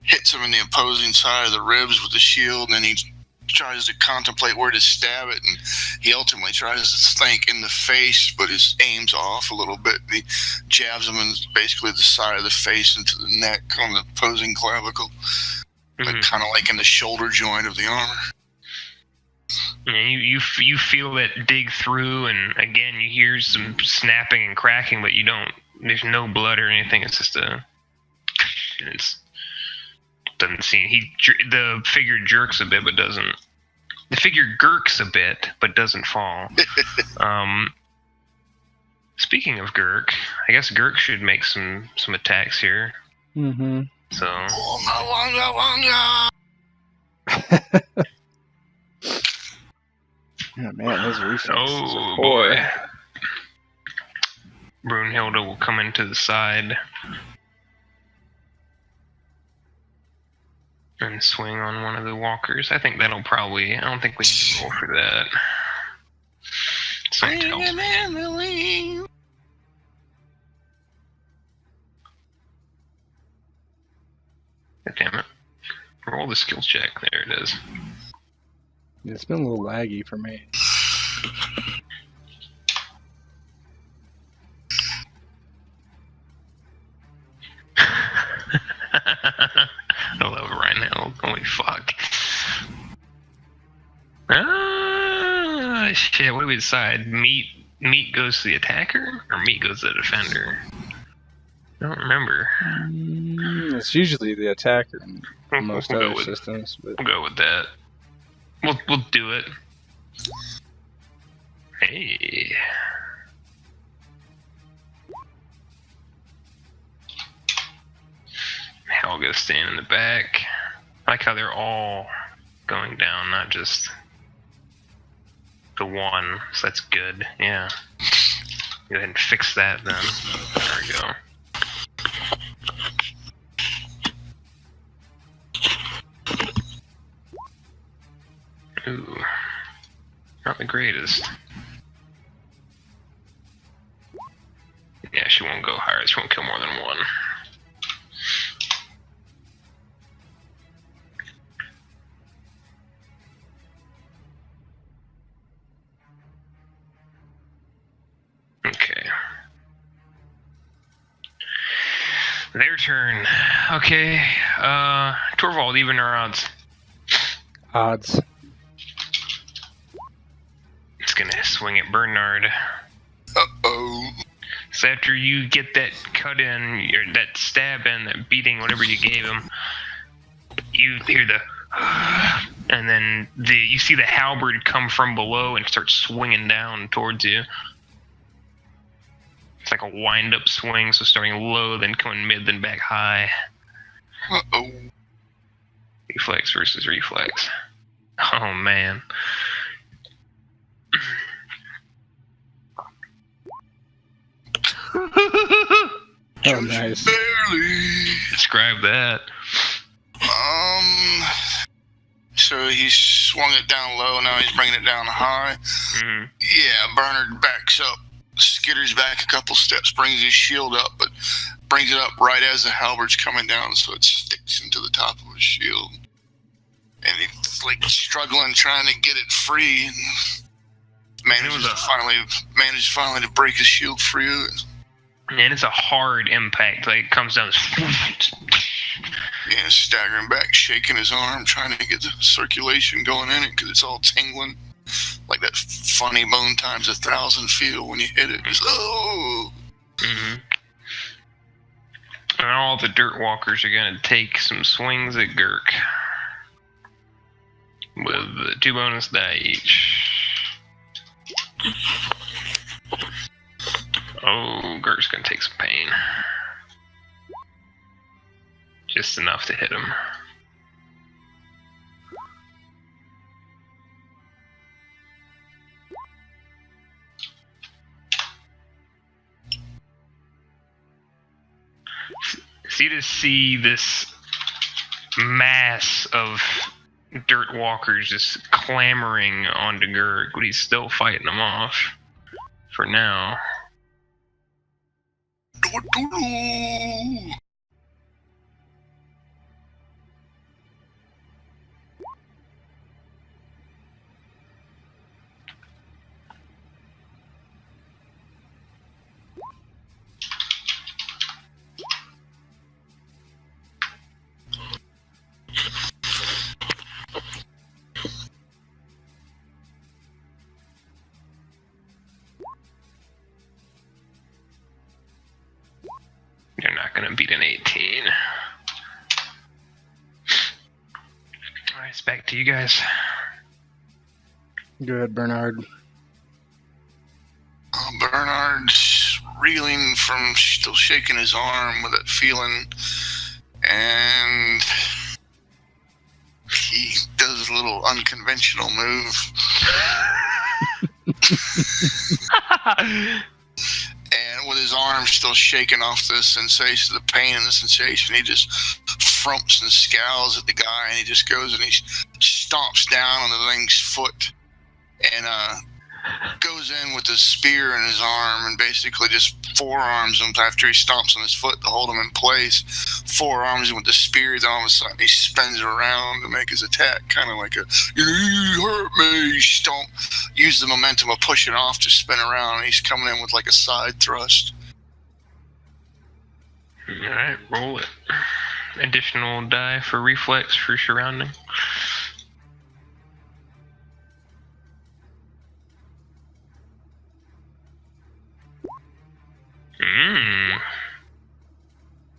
hits him in the opposing side of the ribs with the shield, and he tries to contemplate where to stab it, and he ultimately tries to think in the face, but his aim's off a little bit. He jabs him in basically the side of the face into the neck on the opposing clavicle, like, kind of like in the shoulder joint of the armor. And you feel that dig through, and again you hear some snapping and cracking, but there's no blood or anything. It's just doesn't seem, the figure jerks a bit, but doesn't. The figure gurks a bit, but doesn't fall. Speaking of Gurk, I guess Gurk should make some attacks here. Mm-hmm. So. Oh man, his reflexes Oh boy. Brunhilde will come into the side and swing on one of the walkers. I think that'll probably. I don't think we need to roll for that. Something tells me. God damn it. Roll the skill check. There it is. It's been a little laggy for me. I love it right now. Holy fuck. Shit, what do we decide? Meat goes to the attacker, or meat goes to the defender? I don't remember. It's usually the attacker in most We'll other go with, systems. But We'll go with that. We'll do it. Hey. Helga's standing in the back. I like how they're all going down, not just the one. So that's good. Yeah. Go ahead and fix that then. There we go. Ooh. Not the greatest. Yeah, she won't go higher. She won't kill more than one. Okay. Their turn. Okay. Torvald, even or odds? odds. It's gonna swing at Bernhard. Uh-oh. So after you get that cut in, or that stab in, that beating, whatever you gave him, you hear the and then you see the halberd come from below and start swinging down towards you. It's like a wind-up swing, so starting low, then coming mid, then back high. Uh-oh. Reflex versus reflex. Oh, man. Oh, nice. Barely. Describe that. So he swung it down low, now he's bringing it down high. Mm-hmm. Yeah, Bernhard backs up, skitters back a couple steps, brings his shield up, but brings it up right as the halberd's coming down, so it sticks into the top of his shield. And he's like struggling, trying to get it free, and manages finally to break his shield free of it. And it's a hard impact. Like, it comes down. Yeah, staggering back, shaking his arm, trying to get the circulation going in it because it's all tingling. Like that funny bone times 1,000 feel when you hit it. Just, oh! Mm-hmm. And all the dirt walkers are going to take some swings at Gurk. With 2 bonus die each. Oh, Gurk's going to take some pain. Just enough to hit him. So you just see this mass of dirt walkers just clamoring onto Gurk, but he's still fighting them off for now. You're not going to beat an 18. Alright, it's back to you guys. Go ahead, Bernhard. Bernhard's reeling from still shaking his arm with that feeling, and he does a little unconventional move. And with his arm still shaking off the sensation, the pain and the sensation, he just frumps and scowls at the guy, and he just goes and he stomps down on the thing's foot and goes in with his spear in his arm and basically just forearms him after he stomps on his foot to hold him in place. Forearms him with the spear. Then all of a sudden he spins around to make his attack, kind of like a, you hurt me, stomp. Use the momentum of pushing off to spin around. He's coming in with like a side thrust. Alright, roll it. Additional die for reflex for surrounding.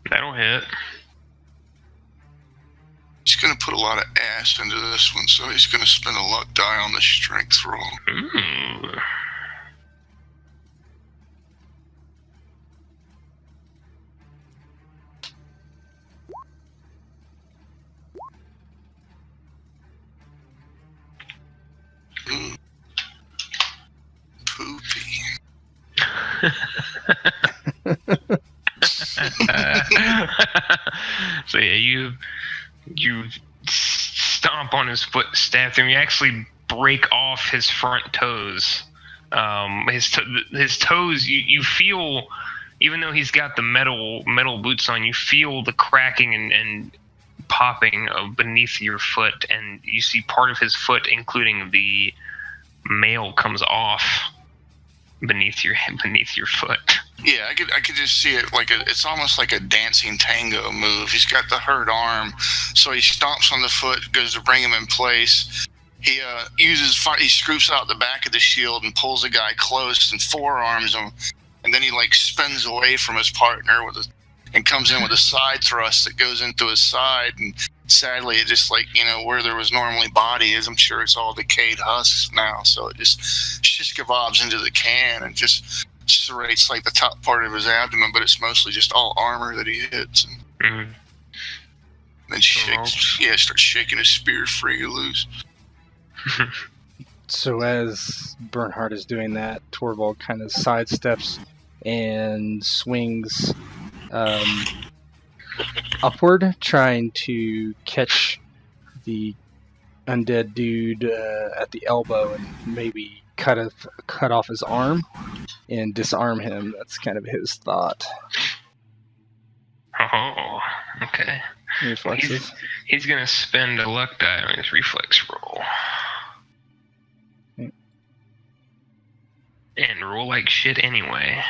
That'll hit. He's going to put a lot of ass into this one, so he's going to spend a luck die on the strength roll. Ooh. Poopy. So yeah, you stomp on his foot, stab him. You actually break off his front toes. His toes. You feel, even though he's got the metal boots on, you feel the cracking and popping beneath your foot, and you see part of his foot, including the mail, comes off beneath your foot. Yeah, I could just see it like it's almost like a dancing tango move. He's got the hurt arm, so he stomps on the foot, goes to bring him in place. He he scoops out the back of the shield and pulls the guy close and forearms him, and then he like spins away from his partner and comes in with a side thrust that goes into his side. And sadly, it just like, where there was normally body is, I'm sure it's all decayed husks now, so it just shish kebabs into the can and just serrates like the top part of his abdomen, but it's mostly just all armor that he hits. And then starts shaking his spear free or loose. So as Bernhard is doing that, Torvald kind of sidesteps and swings upward, trying to catch the undead dude at the elbow and maybe cut off his arm and disarm him. That's kind of his thought. Oh, okay. Reflexes. He's gonna spend a luck die on his reflex roll. Okay. And roll like shit anyway.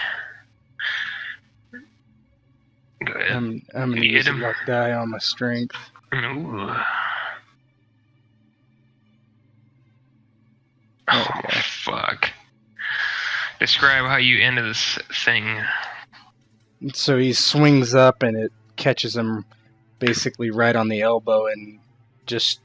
Go ahead. I'm gonna use a luck die on my strength. Ooh. Oh, yeah. Fuck. Describe how you ended this thing. So he swings up and it catches him basically right on the elbow, and just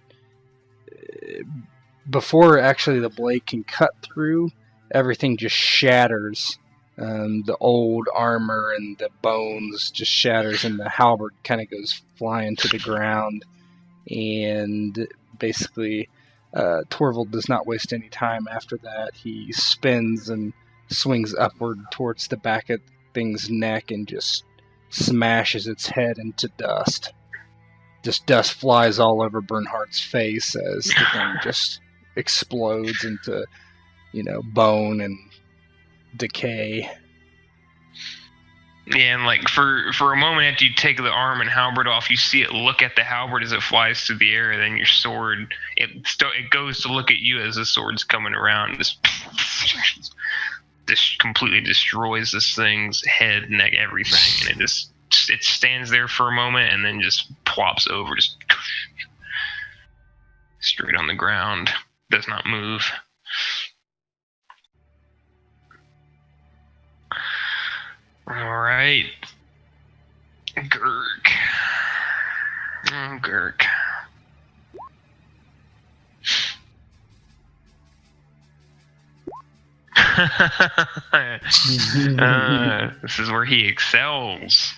before actually the blade can cut through, everything just shatters. The old armor and the bones just shatters, and the halberd kind of goes flying to the ground. And basically, Torvald does not waste any time after that. He spins and swings upward towards the back of thing's neck and just smashes its head into dust. Just dust flies all over Bernhard's face as the thing just explodes into, bone and decay. Yeah, and like for a moment after you take the arm and halberd off, you see it look at the halberd as it flies through the air, and then your sword, it goes to look at you as the sword's coming around. This completely destroys this thing's head, neck, everything, and it stands there for a moment and then just plops over, just straight on the ground. Does not move. Alright. Gurk. Oh, Gurk. This is where he excels.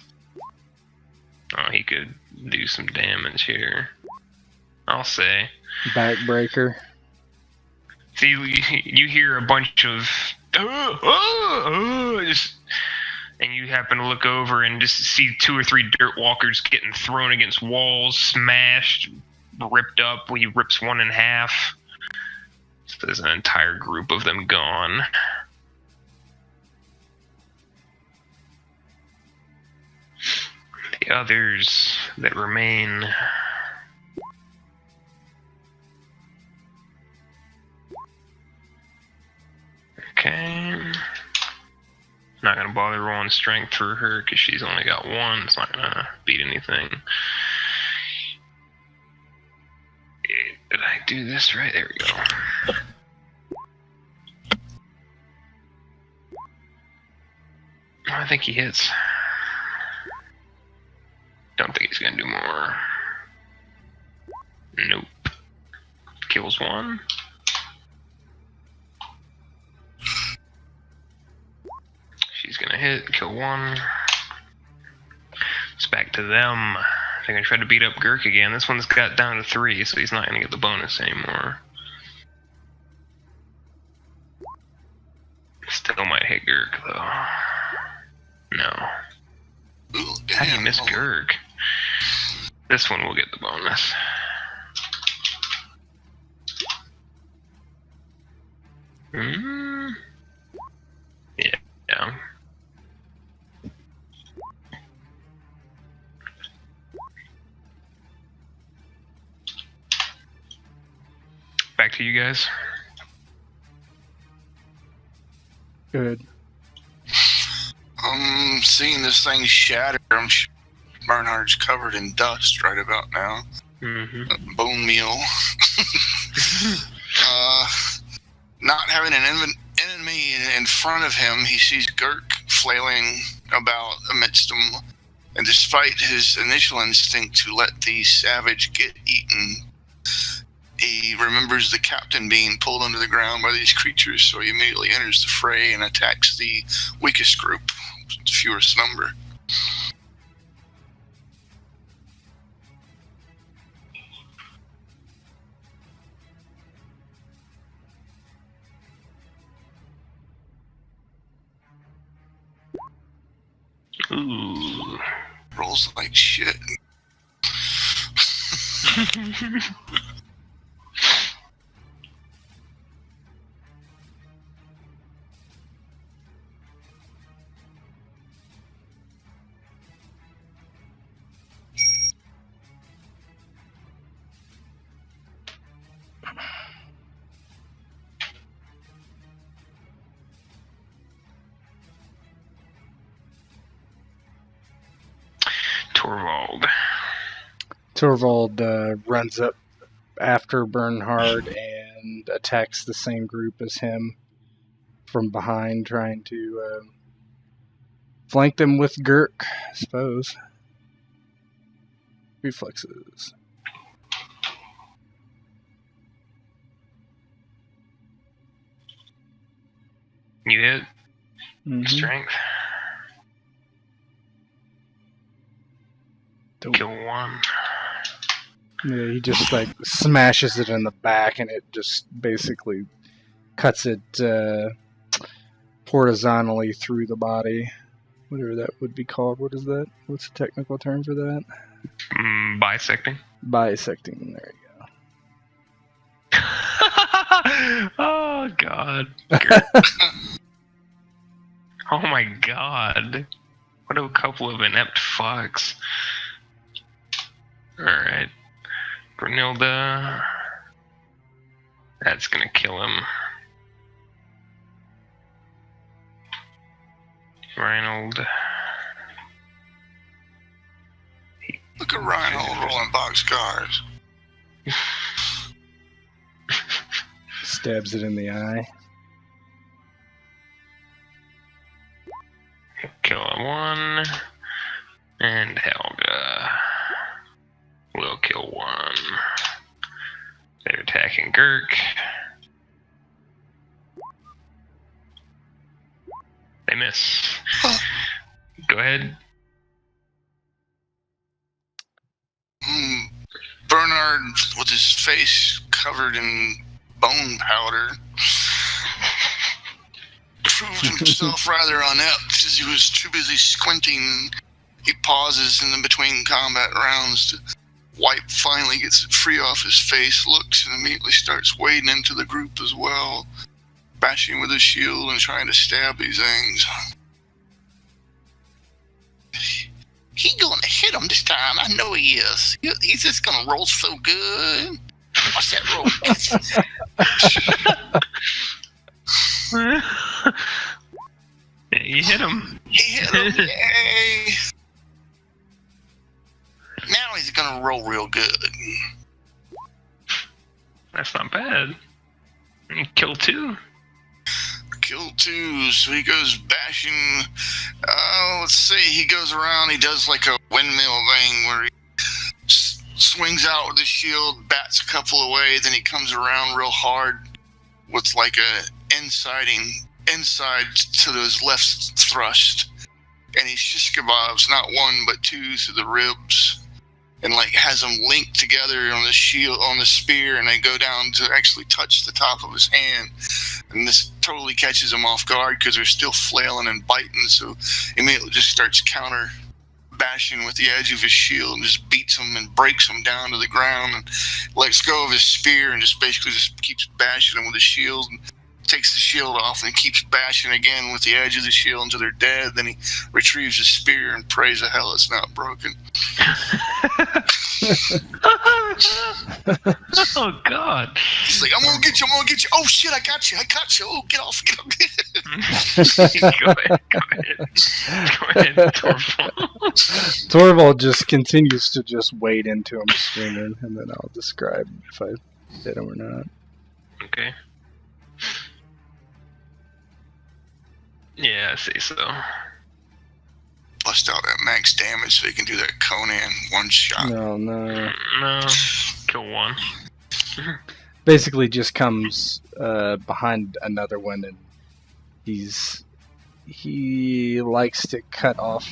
Oh, he could do some damage here, I'll say. Backbreaker. See, you hear a bunch of and you happen to look over and just see 2 or 3 dirt walkers getting thrown against walls, smashed, ripped up. He rips one in half. So there's an entire group of them gone. The others that remain. Okay. Not gonna bother rolling strength for her because she's only got one. It's not gonna beat anything. Did I do this right? There we go. I think he hits. Don't think he's gonna do more. Nope. Kills one. She's gonna hit, kill one. It's back to them. They're gonna try to beat up Gurk again. This one's got down to 3, so he's not gonna get the bonus anymore. Still might hit Gurk though. No. How do you miss Gurk? This one will get the bonus. Yeah. Back to you guys. Good. Seeing this thing shatter, I'm sure Bernhard's covered in dust right about now. Mm-hmm. Bone meal. Not having an enemy in front of him, he sees Gurk flailing about amidst them, and despite his initial instinct to let the savage get eaten, he remembers the captain being pulled under the ground by these creatures, so he immediately enters the fray and attacks the weakest group, fewest number. Ooh. Rolls like shit. Torvald runs up after Bernhard and attacks the same group as him from behind, trying to flank them with Gurk, I suppose. Reflexes. You hit. Mm-hmm. Strength. Kill one. Yeah, he just smashes it in the back, and it just basically cuts it horizontally through the body. Whatever that would be called. What is that? What's the technical term for that? Bisecting. Bisecting. There you go. Oh God. Oh my God. What a couple of inept fucks. Alright. Brunilda. That's gonna kill him. Reinhold. Look at Reinhold rolling boxcars. Stabs it in the eye. Kill one. And Helga will kill one. They're attacking Gurk. They miss. Go ahead. Bernhard, with his face covered in bone powder, proved himself rather inept as he was too busy squinting. He pauses in between combat rounds to wipe, finally gets it free off his face, looks, and immediately starts wading into the group as well, bashing with his shield and trying to stab these things. He gonna hit him this time. I know he is. He's just gonna roll so good. Watch that roll. You hit him. He hit him. Yay. Now he's gonna roll real good. That's not bad. You kill 2. Kill 2, so he goes bashing. Let's see, he goes around, he does like a windmill thing where he swings out with his shield, bats a couple away, then he comes around real hard with like a inside to his left thrust, and he shish kebabs not 1 but 2 to the ribs, and like has them linked together on the shield, on the spear, and they go down to actually touch the top of his hand. And this totally catches him off guard because they're still flailing and biting, so immediately just starts counter bashing with the edge of his shield and just beats him and breaks him down to the ground and lets go of his spear and just basically just keeps bashing him with his shield and takes the shield off and keeps bashing again with the edge of the shield until they're dead. Then he retrieves his spear and prays to hell it's not broken. Oh God! He's like, I'm gonna get you. Oh shit, I got you. Oh, get off. Go ahead, Torvald. Torvald just continues to just wade into him swinging, and then I'll describe if I hit him or not. Okay. Yeah, I see so. Bust out that max damage so he can do that Conan one shot. No. Kill 1. Basically just comes behind another one, and he likes to cut off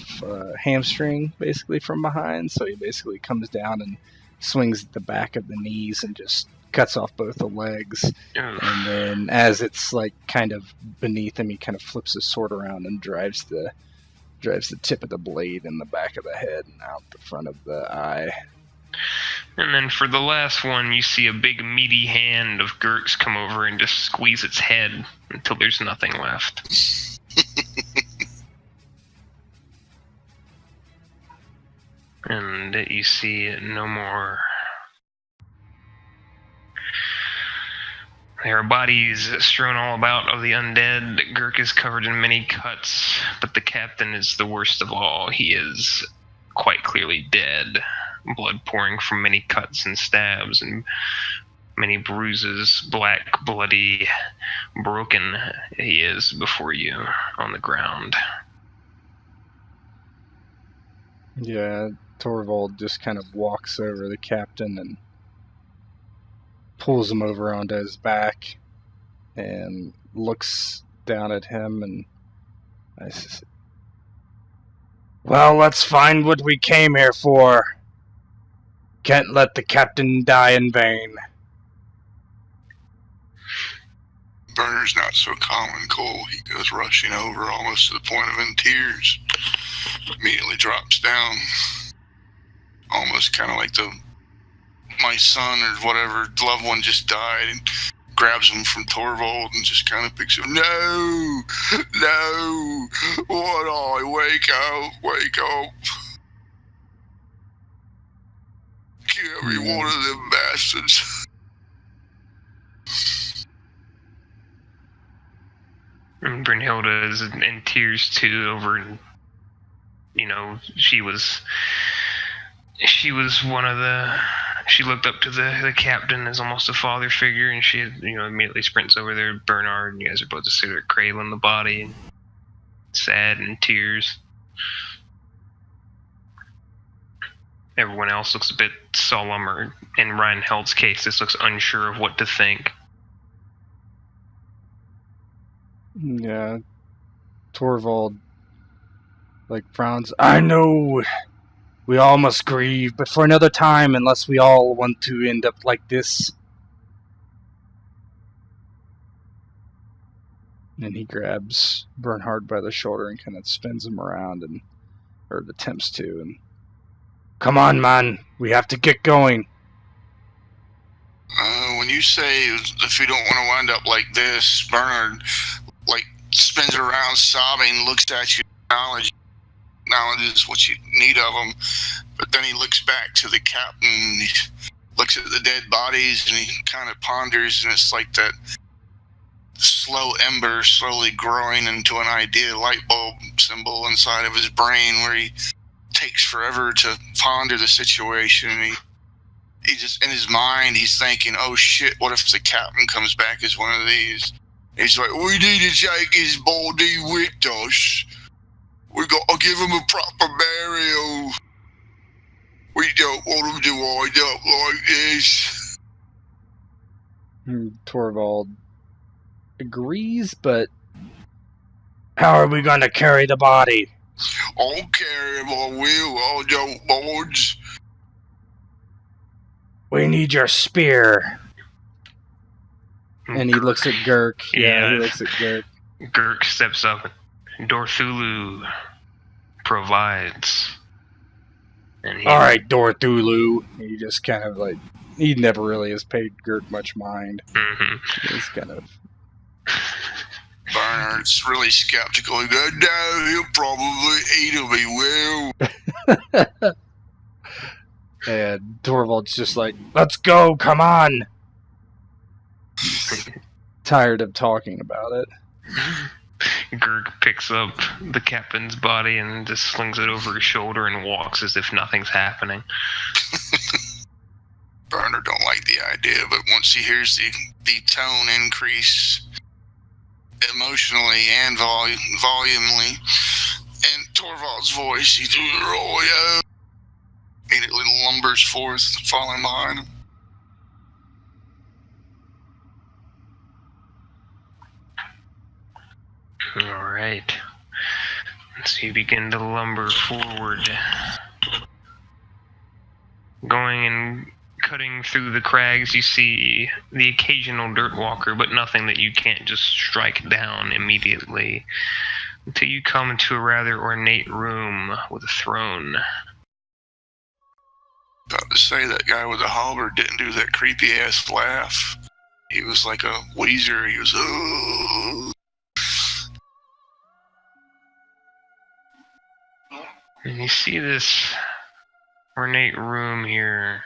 hamstring basically from behind, so he basically comes down and swings at the back of the knees and just cuts off both the legs. And then as it's like kind of beneath him, he kind of flips his sword around and drives the tip of the blade in the back of the head and out the front of the eye. And then for the last one, you see a big meaty hand of Gert's come over and just squeeze its head until there's nothing left. And you see no more. There are bodies strewn all about of the undead. Gurk is covered in many cuts, but the captain is the worst of all. He is quite clearly dead, blood pouring from many cuts and stabs and many bruises. Black, bloody, broken he is before you on the ground. Yeah, Torvald just kind of walks over the captain and pulls him over onto his back and looks down at him, and I says, well, let's find what we came here for. Can't let the captain die in vain. Bernhard's not so calm and cool. He goes rushing over almost to the point of in tears. Immediately drops down. Almost kind of like my son or whatever loved one just died, and grabs him from Torvald and just kind of picks him. No, what I wake up. Kill every one of them bastards. And Brynhilde is in tears too over, she was one of the, she looked up to the captain as almost a father figure, and she immediately sprints over there. Bernhard, and you guys are both just sitting there cradling the body and sad and tears. Everyone else looks a bit solemn, or in Reinheld's case, this looks unsure of what to think. Yeah, Torvald frowns. I know we all must grieve, but for another time, unless we all want to end up like this. And he grabs Bernhard by the shoulder and kind of spins him around, or attempts to. And come on, man, we have to get going. When you say if you don't want to wind up like this, Bernhard spins around sobbing, looks at you, acknowledges. acknowledges what you need of him. But then he looks back to the captain, and he looks at the dead bodies, and he kind of ponders, and it's like that slow ember slowly growing into an idea light bulb symbol inside of his brain, where he takes forever to ponder the situation. And he just, in his mind, he's thinking, oh shit, what if the captain comes back as one of these? He's like, we need to take his body with us. We got to give him a proper burial. We don't want him to wind up like this. Torvald agrees, but how are we going to carry the body? I'll carry him, I will. I don't mind. We need your spear. And he looks at Gurk. Yeah, he looks at Gurk. Gurk steps up. Dorthulu provides. And all right, Dorthulu. He just kind of like, he never really has paid Gurk much mind. Mm-hmm. He's kind of... Bernhard's really skeptical. He goes, no, he'll probably eat him, he will. And Torvald's just like, let's go, come on! Tired of talking about it. Gurk picks up the captain's body and just slings it over his shoulder and walks as if nothing's happening. Bernhard don't like the idea, but once he hears the tone increase emotionally and volumely, and Torvald's voice, he immediately lumbers forth, falling behind him. Alright. So you begin to lumber forward. Going and cutting through the crags, you see the occasional dirt walker, but nothing that you can't just strike down immediately. Until you come to a rather ornate room with a throne. About to say, that guy with the halberd didn't do that creepy ass laugh. He was like a Weezer. He was, oh. And you see this ornate room here.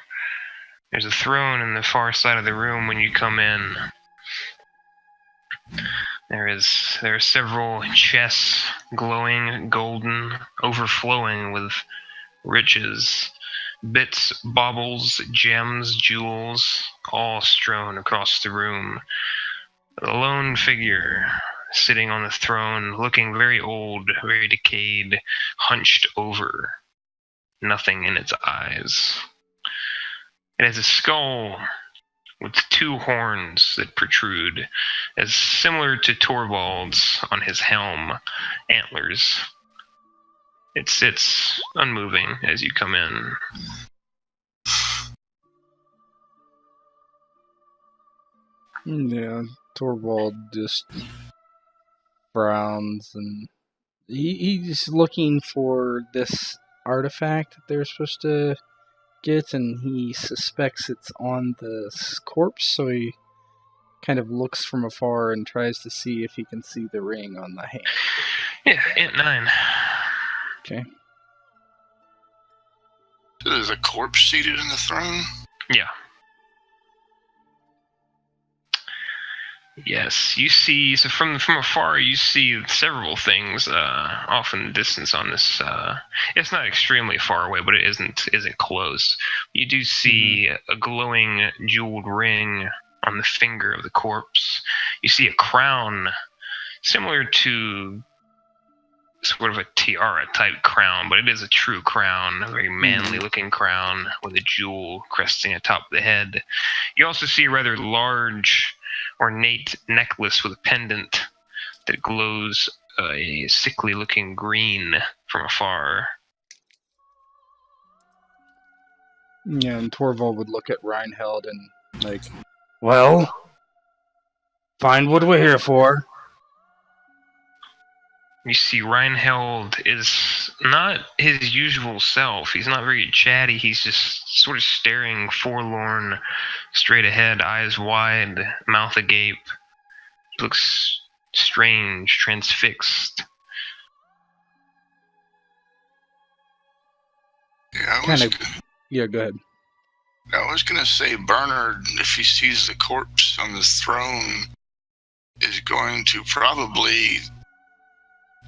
There's a throne in the far side of the room when you come in. There are several chests, glowing, golden, overflowing with riches. Bits, baubles, gems, jewels, all strewn across the room. A lone figure sitting on the throne, looking very old, very decayed, hunched over. Nothing in its eyes. It has a skull with two horns that protrude, as similar to Torvald's on his helm, antlers. It sits unmoving as you come in. Yeah, Torvald just frowns, and he's looking for this artifact that they're supposed to get, and he suspects it's on the corpse, so he kind of looks from afar and tries to see if he can see the ring on the hand. Yeah, Int 9. Okay. There's a corpse seated in the throne? Yeah. Yes, you see, so from afar you see several things off in the distance on this, it's not extremely far away, but it isn't close. You do see a glowing jeweled ring on the finger of the corpse. You see a crown similar to sort of a tiara type crown, but it is a true crown, a very manly looking crown with a jewel cresting atop the head. You also see a rather large, ornate necklace with a pendant that glows a sickly looking green from afar. Yeah, and Torvald would look at Reinheld and like, well, find what we're here for. You see Reinheld is not his usual self. He's not very chatty. He's just sort of staring forlorn straight ahead, eyes wide, mouth agape. He looks strange, transfixed. Yeah, go ahead. I was gonna say Bernhard, if he sees the corpse on the throne, is going to probably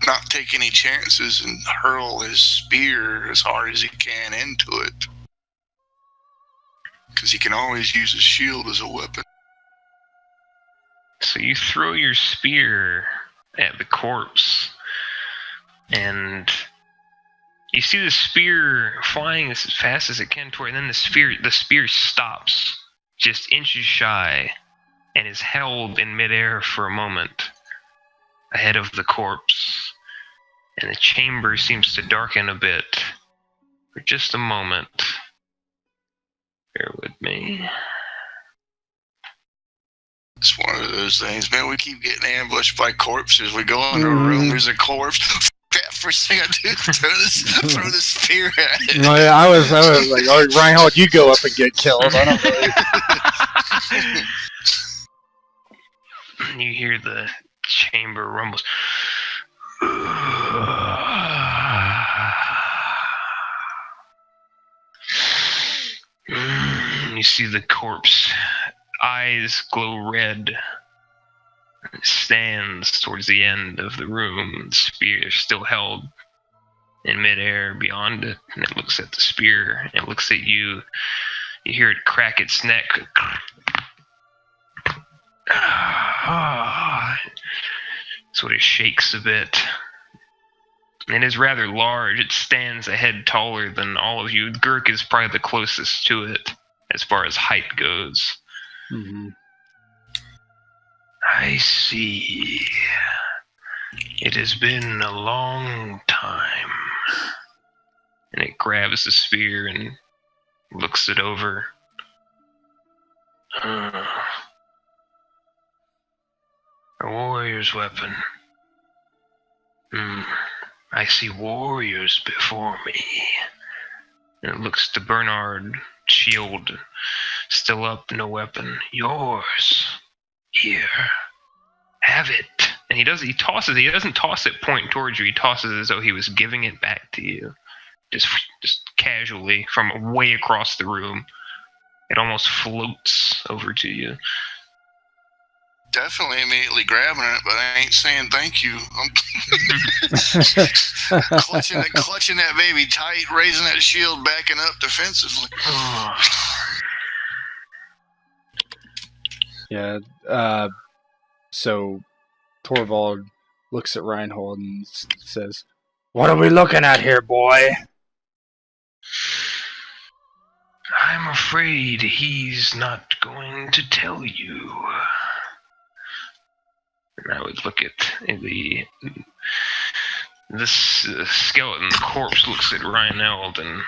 not take any chances and hurl his spear as hard as he can into it. Because he can always use his shield as a weapon. So you throw your spear at the corpse, and you see the spear flying as fast as it can toward, and then the spear stops just inches shy and is held in midair for a moment ahead of the corpse, and the chamber seems to darken a bit for just a moment. Bear with me. It's one of those things, man. We keep getting ambushed by corpses. We go into a room, there's a corpse. That first thing I do is throw the spear at it. No, yeah, I was like, oh, Reinhold, you go up and get killed. I don't really. You hear the chamber rumbles. You see the corpse. Eyes glow red. It stands towards the end of the room. The spear is still held in midair beyond it, and it looks at the spear. It looks at you. You hear it crack its neck. So it shakes a bit. It is rather large. It stands a head taller than all of you. Gurk is probably the closest to it as far as height goes. Mm-hmm. I see. It has been a long time. And it grabs the spear and looks it over. A warrior's weapon. I see warriors before me. And it looks to Bernhard, shield still up, no weapon. Yours. Here. Have it. And he doesn't toss it point towards you. He tosses it as though he was giving it back to you. Just casually from way across the room. It almost floats over to you. Definitely immediately grabbing it, but I ain't saying thank you. I'm clutching that baby tight, raising that shield, backing up defensively. Yeah. So Torvald looks at Reinhold and says, "What are we looking at here, boy?" I'm afraid he's not going to tell you. And I would look at this skeleton. The corpse looks at Reinhold and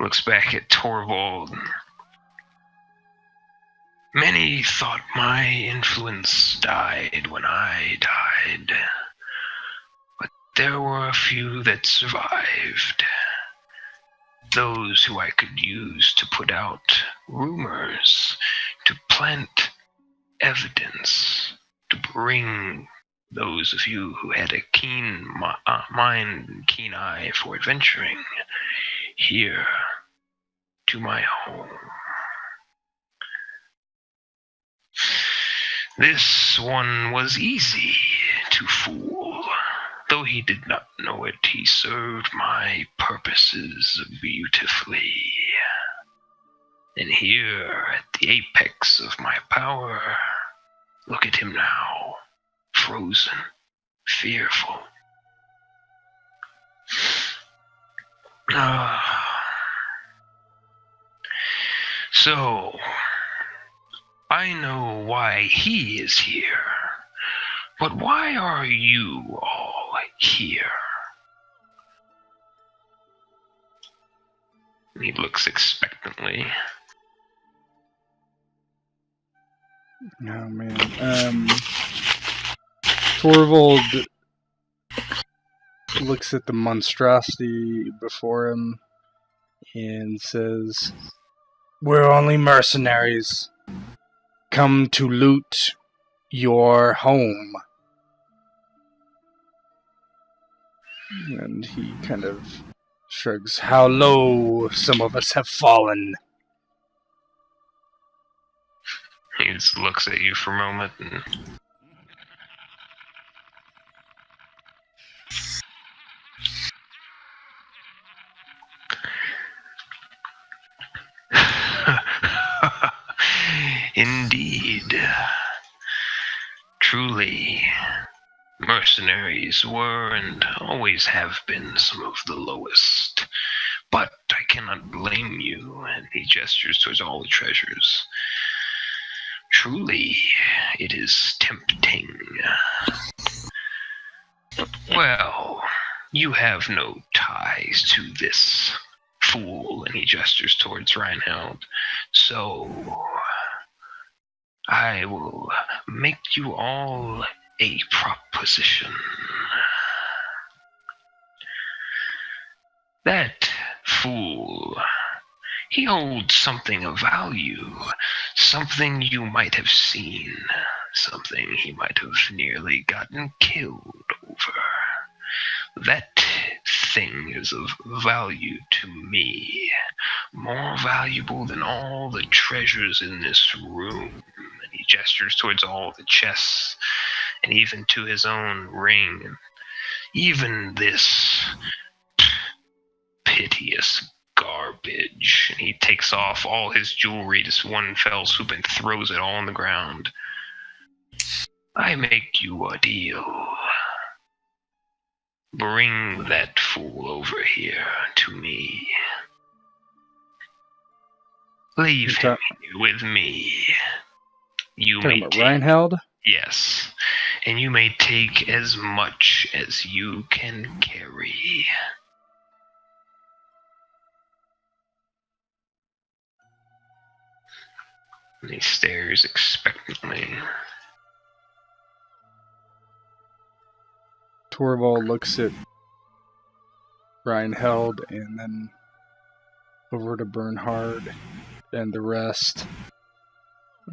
looks back at Torvald. Many thought my influence died when I died, but there were a few that survived. Those who I could use to put out rumors, to plant evidence, to bring those of you who had a keen mind and keen eye for adventuring here to my home. This one was easy to fool. Though he did not know it, he served my purposes beautifully. And here, at the apex of my power, look at him now, frozen, fearful. So, I know why he is here, but why are you all here? And he looks expectantly. Oh, man. Torvald looks at the monstrosity before him and says, "We're only mercenaries, come to loot your home." And he kind of shrugs. How low some of us have fallen. He just looks at you for a moment and... Indeed. Truly, mercenaries were and always have been some of the lowest. But I cannot blame you, and he gestures towards all the treasures. Truly, it is tempting. Well, you have no ties to this fool, and he gestures towards Reinheld. So, I will make you all a proposition. That fool, he holds something of value, something you might have seen, something he might have nearly gotten killed over. That thing is of value to me, more valuable than all the treasures in this room. And he gestures towards all the chests, and even to his own ring. Even this piteous garbage. And he takes off all his jewelry, just one fell swoop, and throws it all on the ground. I make you a deal. Bring that fool over here to me. Leave him here with me. You may Talking about Reinheld? Yes, and you may take as much as you can carry. And he stares expectantly. Torvald looks at Reinheld and then over to Bernhard and the rest.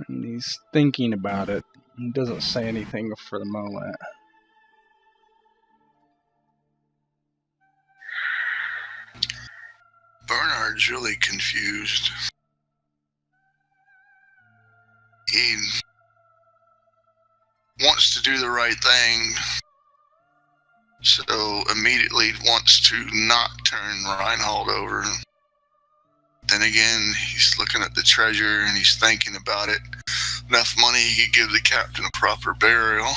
And he's thinking about it. He doesn't say anything for the moment. Bernhard's really confused. He wants to do the right thing, so immediately wants to not turn Reinhold over. Then again, he's looking at the treasure and he's thinking about it. Enough money, he could give the captain a proper burial.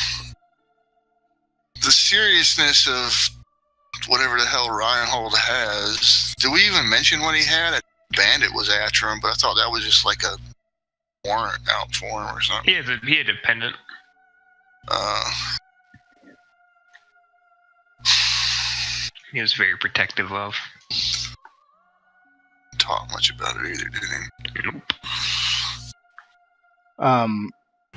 The seriousness of whatever the hell Reinhold has. Did we even mention what he had? A bandit was after him, but I thought that was just like a warrant out for him or something. He had a pendant. He was very protective of. Talk much about it either, did he? Nope.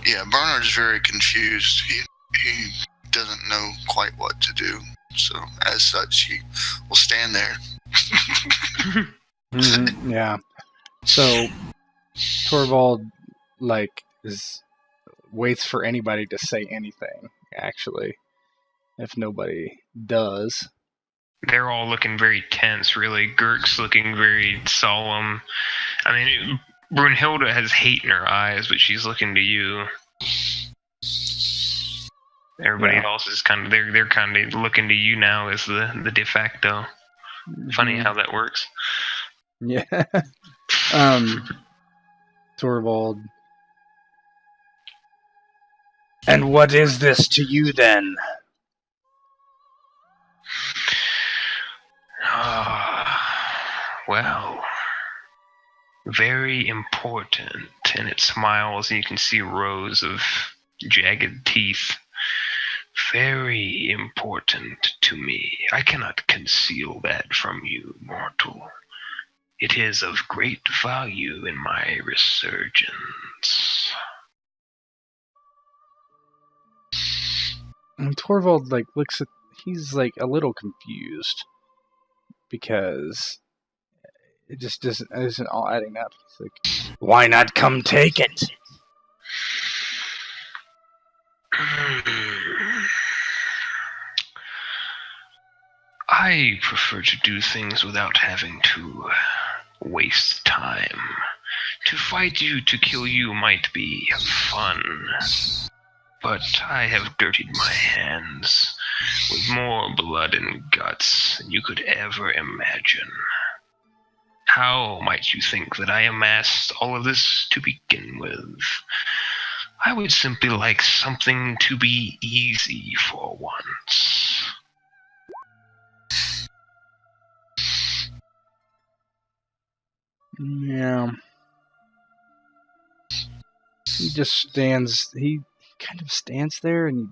Yeah, Bernhard's very confused. He doesn't know quite what to do. So, as such, he will stand there. Yeah. So, Torvald, waits for anybody to say anything, actually. If nobody does. They're all looking very tense, really. Girk's looking very solemn. I mean, Brunhilde has hate in her eyes, but she's looking to you. Everybody else is they're kind of looking to you now as the de facto. Funny how that works. Yeah. Torvald. And what is this to you then? Well, very important. And it smiles, and you can see rows of jagged teeth. Very important to me. I cannot conceal that from you, mortal. It is of great value in my resurgence. And Torvald looks at. He's a little confused because it just isn't all adding up. He's like, why not come take it? I I prefer to do things without having to waste time. To fight you, to kill you might be fun, but I have dirtied my hands with more blood and guts than you could ever imagine. How might you think that I amassed all of this to begin with? I would simply like something to be easy for once. Yeah. He kind of stands there and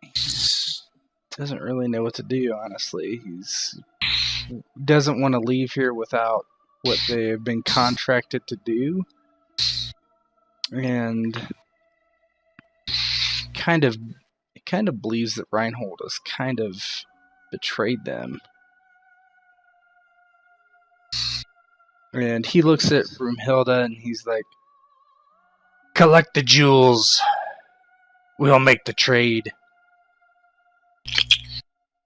he doesn't really know what to do, honestly. He doesn't want to leave here without what they have been contracted to do. And kind of believes that Reinhold has kind of betrayed them. And he looks at Broomhilda and he's like, collect the jewels. We'll make the trade.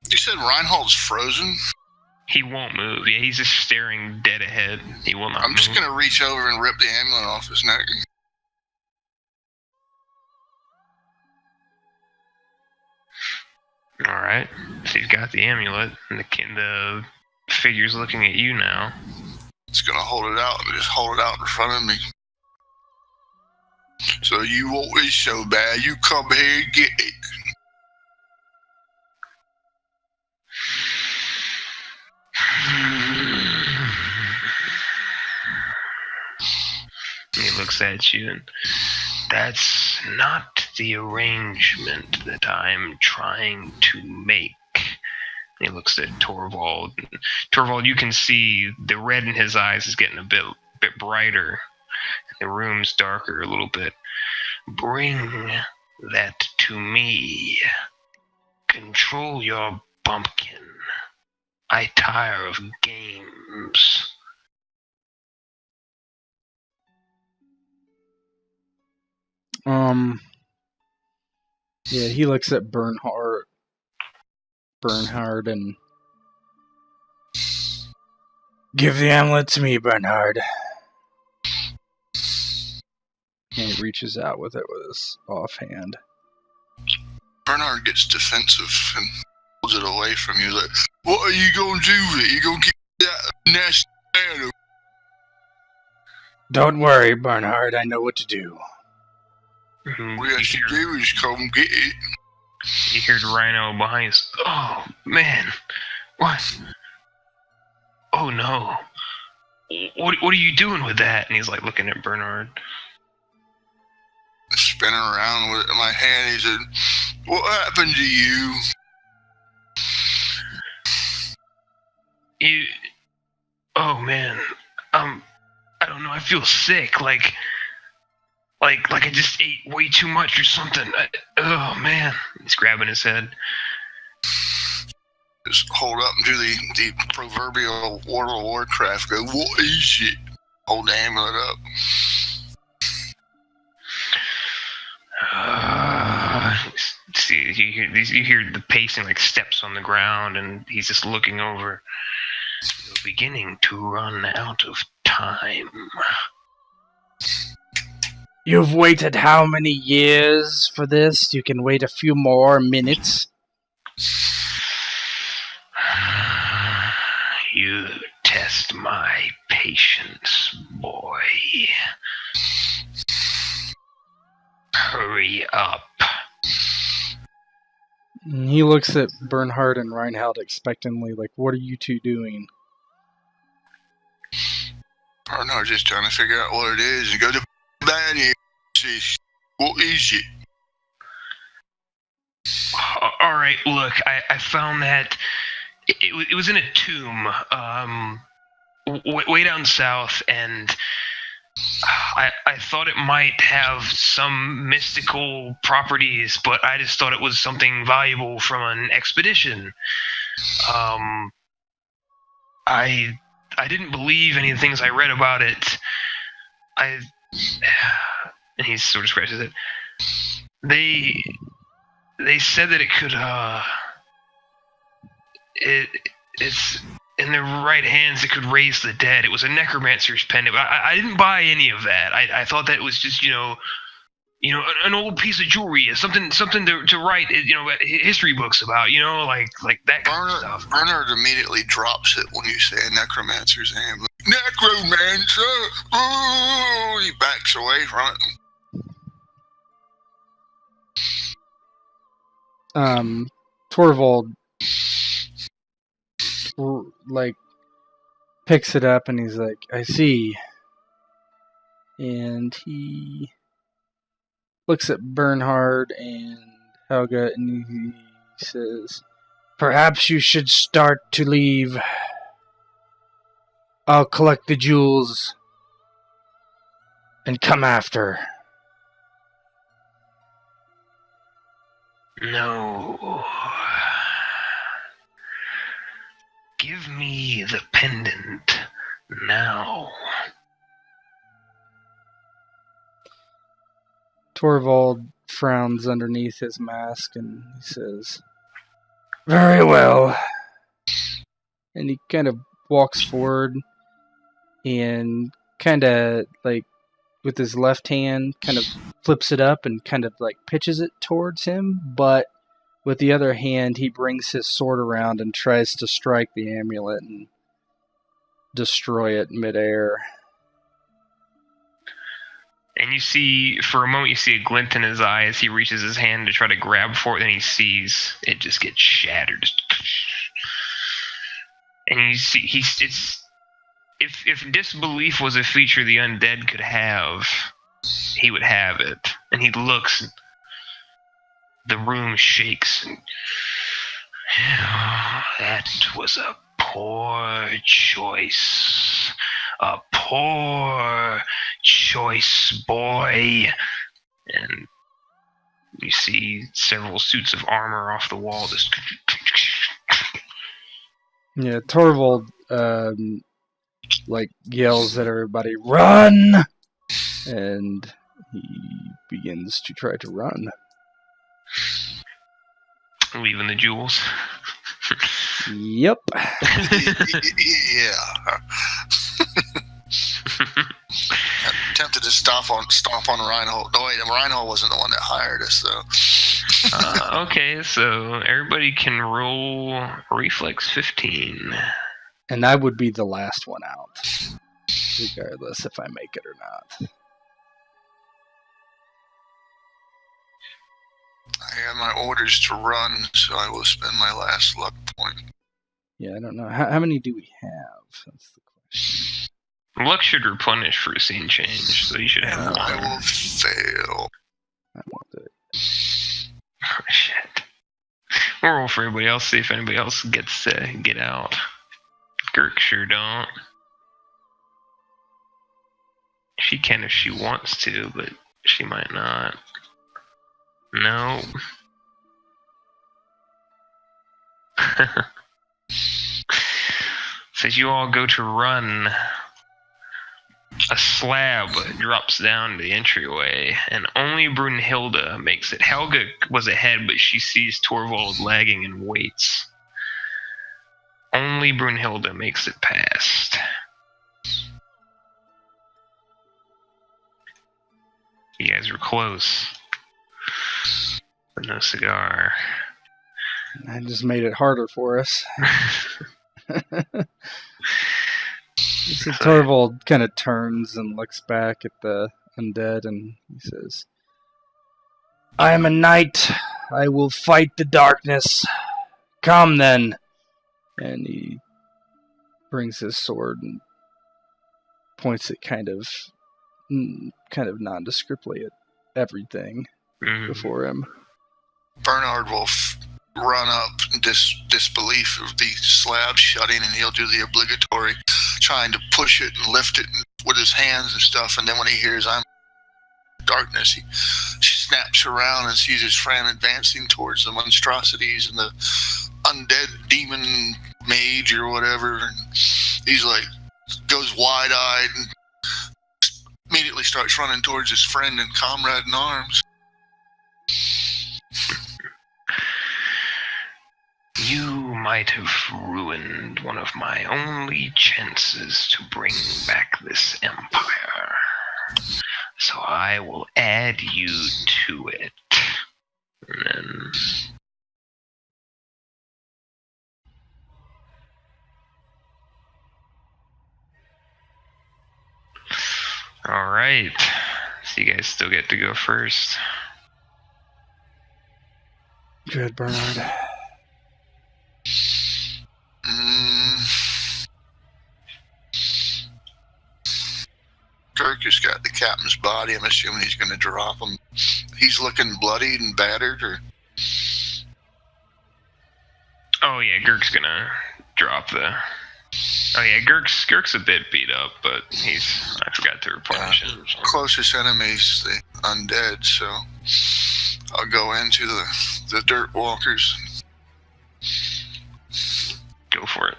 You said Reinhold's frozen? He won't move. Yeah, he's just staring dead ahead. He will not move. I'm just going to reach over and rip the amulet off his neck. Alright. So he's got the amulet, and the figure's looking at you now. It's going to hold it out and just hold it out in front of me. So you want it so bad, you come here and get it. He looks at you and, that's not the arrangement that I'm trying to make. He looks at Torvald. Torvald, you can see the red in his eyes is getting a bit brighter. The room's darker a little bit. Bring that to me. Control your bumpkin. I tire of games. Yeah, he looks at Bernhard and give the amulet to me, Bernhard. And he reaches out with it with his offhand. Bernhard gets defensive and pulls it away from you. Like, what are you gonna do with it? You gonna get that nasty animal? Don't worry, Bernhard. I know what to do. What you have to do is come get it. You hear the rhino behind you. Oh, man. What? Oh, no. What are you doing with that? And he's like looking at Bernhard. Spinning around with it in my hand. He said, what happened to you? Oh, man. I don't know. I feel sick. Like I just ate way too much or something. Oh, man. He's grabbing his head. Just hold up and do the proverbial World of Warcraft. Go, what is it? Hold the amulet up. See, you hear the pacing like steps on the ground, and he's just looking over. You're beginning to run out of time. You've waited how many years for this? You can wait a few more minutes. You test my patience, boy. Hurry up. He looks at Bernhard and Reinhold expectantly, like, what are you two doing? Bernhard's just trying to figure out what it is and go to bed and see what is it. All right, look, I found that it was in a tomb way down south, and I thought it might have some mystical properties, but I just thought it was something valuable from an expedition. I didn't believe any of the things I read about it. And he sort of scratches it. they said that it could, it's in their right hands it could raise the dead. It was a necromancer's pendant. But I didn't buy any of that. I thought that it was just, an old piece of jewelry, something to write, history books about, like that kind of stuff. Bernhard immediately drops it when you say a necromancer's name. Necromancer! Oh, he backs away from it. Torvald picks it up and he's like, I see. And he looks at Bernhard and Helga and he says, perhaps you should start to leave. I'll collect the jewels and come after. No. Give me the pendant now. Torvald frowns underneath his mask and he says, very well. And he kind of walks forward and kind of with his left hand kind of flips it up and kind of pitches it towards him, but with the other hand he brings his sword around and tries to strike the amulet and destroy it midair. And you see, for a moment, you see a glint in his eye as he reaches his hand to try to grab for it, and he sees it just get shattered. And you see, if disbelief was a feature the undead could have, he would have it. And he looks, and the room shakes. And, that was a poor choice. A poor choice, boy. And you see several suits of armor off the wall. Just yeah, Torvald yells at everybody, run! And he begins to try to run. Leaving the jewels. Yep. Yeah. Tempted to stomp on Reinhold. Oh wait, Reinhold wasn't the one that hired us, though. Okay, so everybody can roll reflex 15. And I would be the last one out, regardless if I make it or not. I have my orders to run, so I will spend my last luck point. Yeah, I don't know. How many do we have? That's the question. Luck should replenish for a scene change, so you should have I one. will fail. I won't do it. Oh, shit. We'll roll for everybody else, see if anybody else gets to get out. Girk sure don't. She can if she wants to, but she might not. No. Says you all go to run. A slab drops down the entryway, and only Brunhilde makes it. Helga was ahead, but she sees Torvald lagging and waits. Only Brunhilde makes it past. You guys were close. But no cigar. I just made it harder for us. So Torvald kind of turns and looks back at the undead and he says, I am a knight. I will fight the darkness. Come then. And he brings his sword and points it kind of nondescriptly at everything before him. Bernhard will run up in disbelief of the slab shutting, and he'll do the obligatory trying to push it and lift it with his hands and stuff. And then when he hears I'm in darkness, he snaps around and sees his friend advancing towards the monstrosities and the undead demon mage or whatever. And he's goes wide-eyed and immediately starts running towards his friend and comrade in arms. might have ruined one of my only chances to bring back this empire. So I will add you to it. And then... Alright. So you guys still get to go first. Good, Bernhard. Kirk has got the captain's body. I'm assuming he's going to drop him. He's looking bloodied and battered, or? Oh yeah, Girk's gonna drop the... Oh yeah, Girk's a bit beat up, but I forgot to replenish him. So. Closest enemy's the undead, so I'll go into the dirt walkers. Go for it.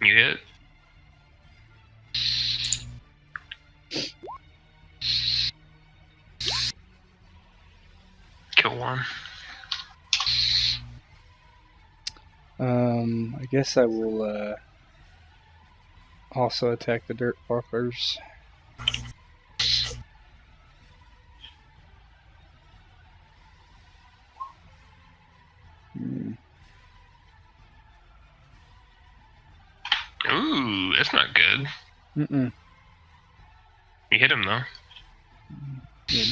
You hit. Kill one. I guess I will also attack the dirt walkers. Ooh, that's not good. Mm-mm. You hit him though. Good.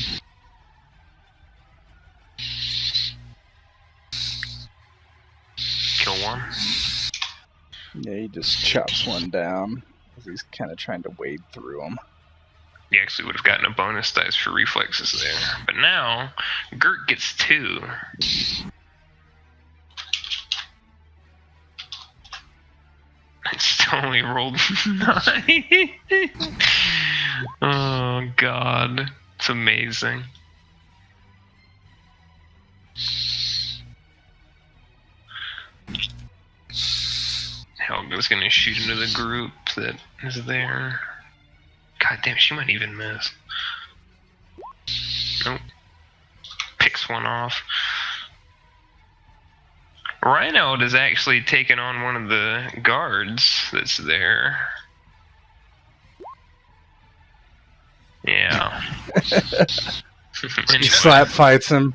Kill one. Yeah, he just chops one down as he's kind of trying to wade through them. You actually would have gotten a bonus dice for reflexes there. But now, Gert gets 2. It still only rolled 9. Oh, God. It's amazing. Helga's gonna shoot into the group that is there. God damn, she might even miss. Nope. Picks one off. Rhino has actually taken on one of the guards that's there. Yeah. He slap fights him.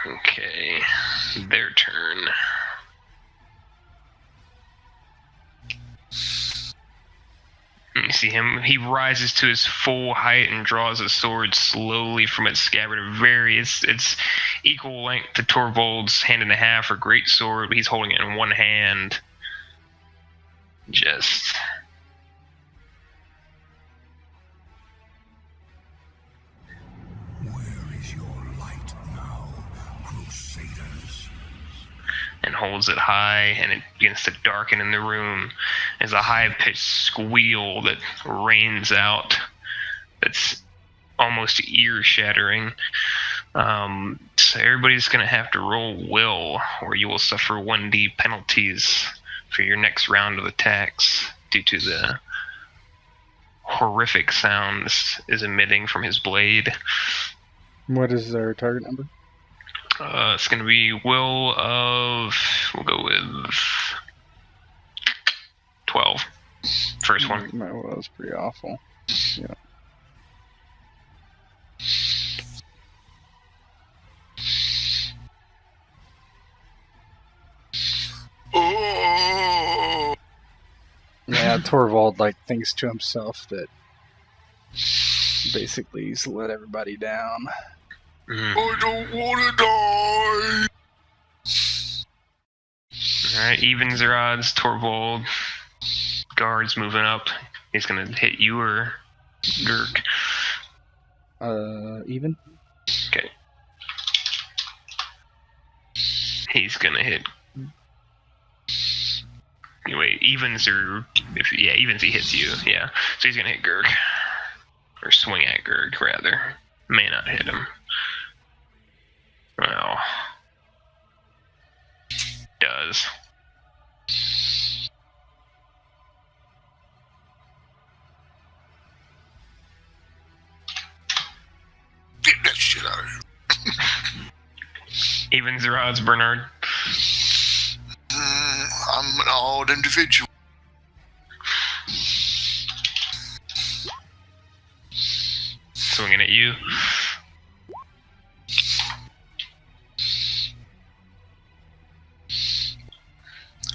Okay, their turn. You see him, he rises to his full height and draws a sword slowly from its scabbard. It's equal length to Torvald's hand and a half, or great sword, but he's holding it in one hand. Just... and holds it high, and it begins to darken in the room as a high-pitched squeal that rains out that's almost ear-shattering. So everybody's going to have to roll will, or you will suffer 1d penalties for your next round of attacks due to the horrific sound this is emitting from his blade. What is our target number? It's going to be will of... We'll go with 12. First one. My will is pretty awful. Yeah. Oh! Yeah, Torvald thinks to himself that basically he's let everybody down. I don't want to die! Alright, evens or odds, Torvald. Guard's moving up. He's gonna hit you or Gurk. Even? Okay. He's gonna hit... Wait, evens or... evens he hits you, yeah. So he's gonna hit Gurk. Or swing at Gurk, rather. May not hit him. Well, shit out of here. Evens your odds, Bernhard. I'm an odd individual. Swinging at you.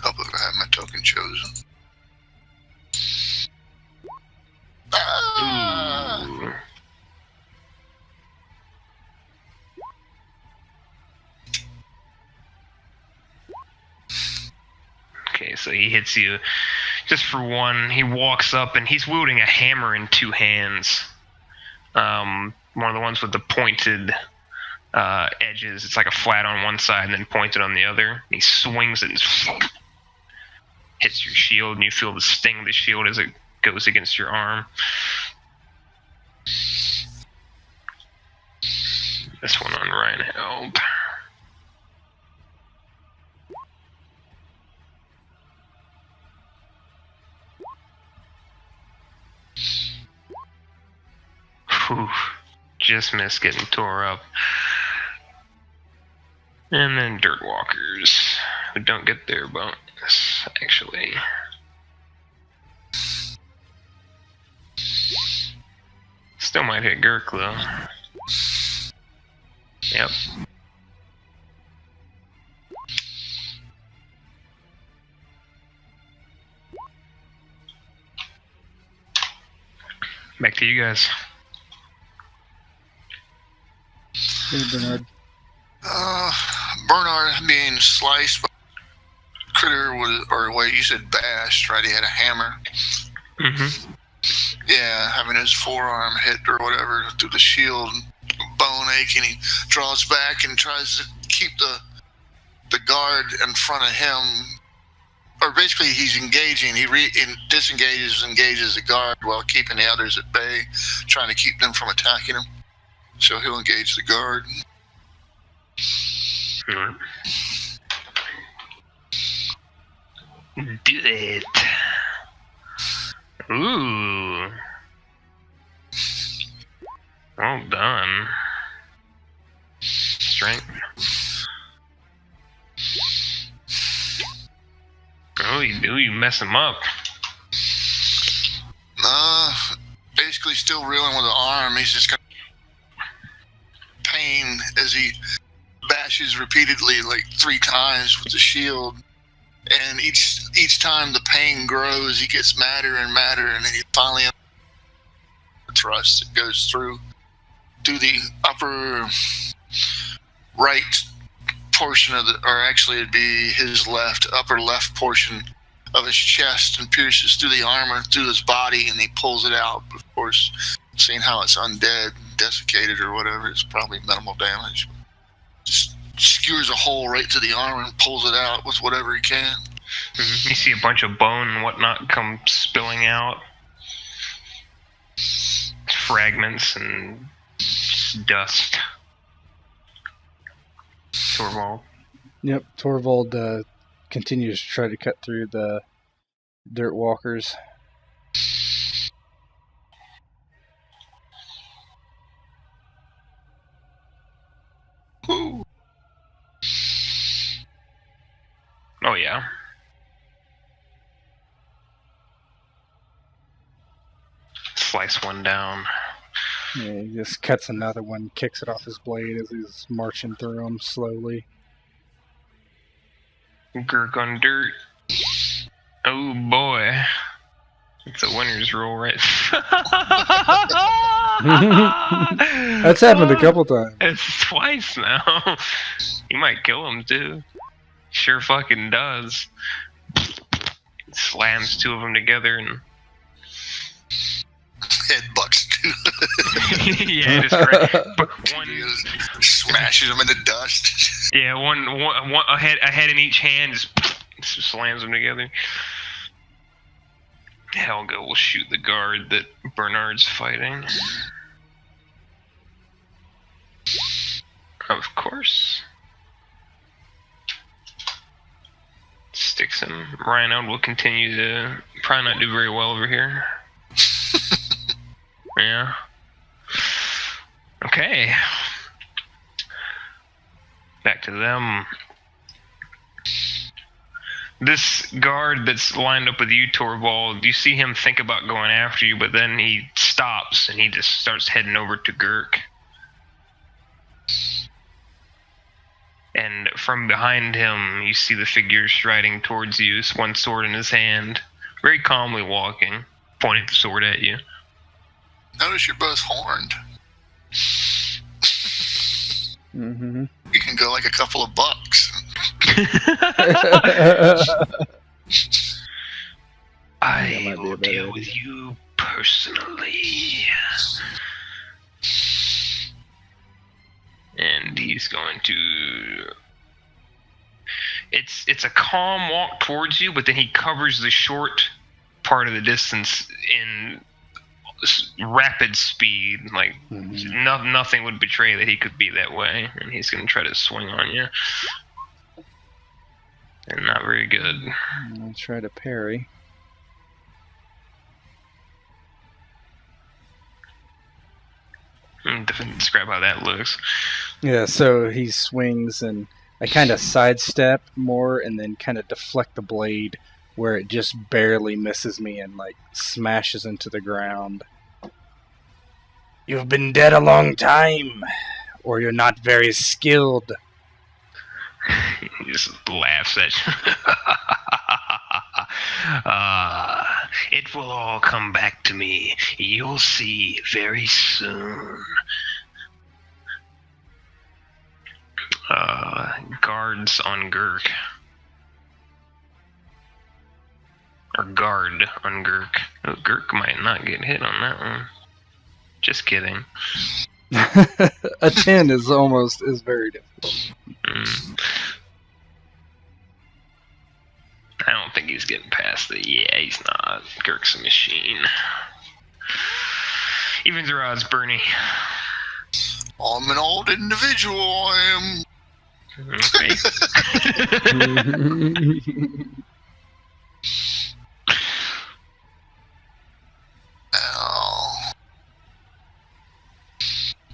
Hope I have my token chosen. Ah! Ooh. Okay, so he hits you just for one. He walks up and he's wielding a hammer in two hands. One of the ones with the pointed edges. It's like a flat on one side and then pointed on the other. He swings it and hits your shield, and you feel the sting of the shield as it goes against your arm. This one on Reinhold. Whew. Just missed getting tore up. And then dirt walkers, who don't get their bonus, actually. Still might hit Gurk, though. Yep. Back to you guys. Hey, Bernhard. Bernhard being sliced by critter was, or wait, you said bashed, right? He had a hammer. Mm-hmm. Yeah, having his forearm hit or whatever through the shield, bone aching. He draws back and tries to keep the guard in front of him. Or basically, he's engaging. He disengages, engages the guard while keeping the others at bay, trying to keep them from attacking him. So he'll engage the guard. Alright. Do it. Ooh. Well done. Strength. Oh, you mess him up. Basically still reeling with the arm. He's just got pain as he bashes repeatedly, like 3 times with the shield. And each time the pain grows, he gets madder and madder, and then he finally thrust that goes through the upper right portion of the, or actually it'd be his upper left portion of his chest, and pierces through the armor, through his body, and he pulls it out. Of course, seeing how it's undead, desiccated or whatever, it's probably minimal damage. Just skewers a hole right to the armor and pulls it out with whatever he can. Mm-hmm. You see a bunch of bone and whatnot come spilling out. Fragments and just dust. Torvald. Yep, Torvald continues to try to cut through the dirt walkers. Ooh. Oh yeah. Slice one down. Yeah, he just cuts another one, kicks it off his blade as he's marching through them slowly. Gurk on dirt. Oh boy. It's a winner's roll, right? That's happened a couple times. It's twice now. You might kill him too. Sure fucking does. Slams 2 of them together and Headbutts too. yeah, just right. But one smashes them into dust. Yeah, one a head in each hand, just slams them together. Helga will shoot the guard that Bernhard's fighting. Of course. Sticks him. Rhino will continue to probably not do very well over here. Yeah. Okay. Back to them. This guard that's lined up with you, Torvald, you see him think about going after you, but then he stops and he just starts heading over to Gurk. And from behind him, you see the figure striding towards you, one sword in his hand, very calmly walking, pointing the sword at you. Notice you're both horned. Mm-hmm. You can go like a couple of bucks. I will deal with you personally. And he's going to... It's a calm walk towards you, but then he covers the short part of the distance in rapid speed. Like, nothing would betray that he could be that way. And he's going to try to swing on you. And not very good. I'll try to parry. Describe how that looks. Yeah, so he swings and I kind of sidestep more and then kind of deflect the blade where it just barely misses me and like smashes into the ground. You've been dead a long time, or you're not very skilled. He just laughs at you. It will all come back to me. You'll see very soon. Guards on Gurk. Or guard on Gurk. Oh, Gurk might not get hit on that one. Just kidding. A 10 is very difficult. I don't think he's getting past it. Yeah, he's not. Gurk's a machine. Even the odds, Bernie. I'm an old individual, I am. Okay.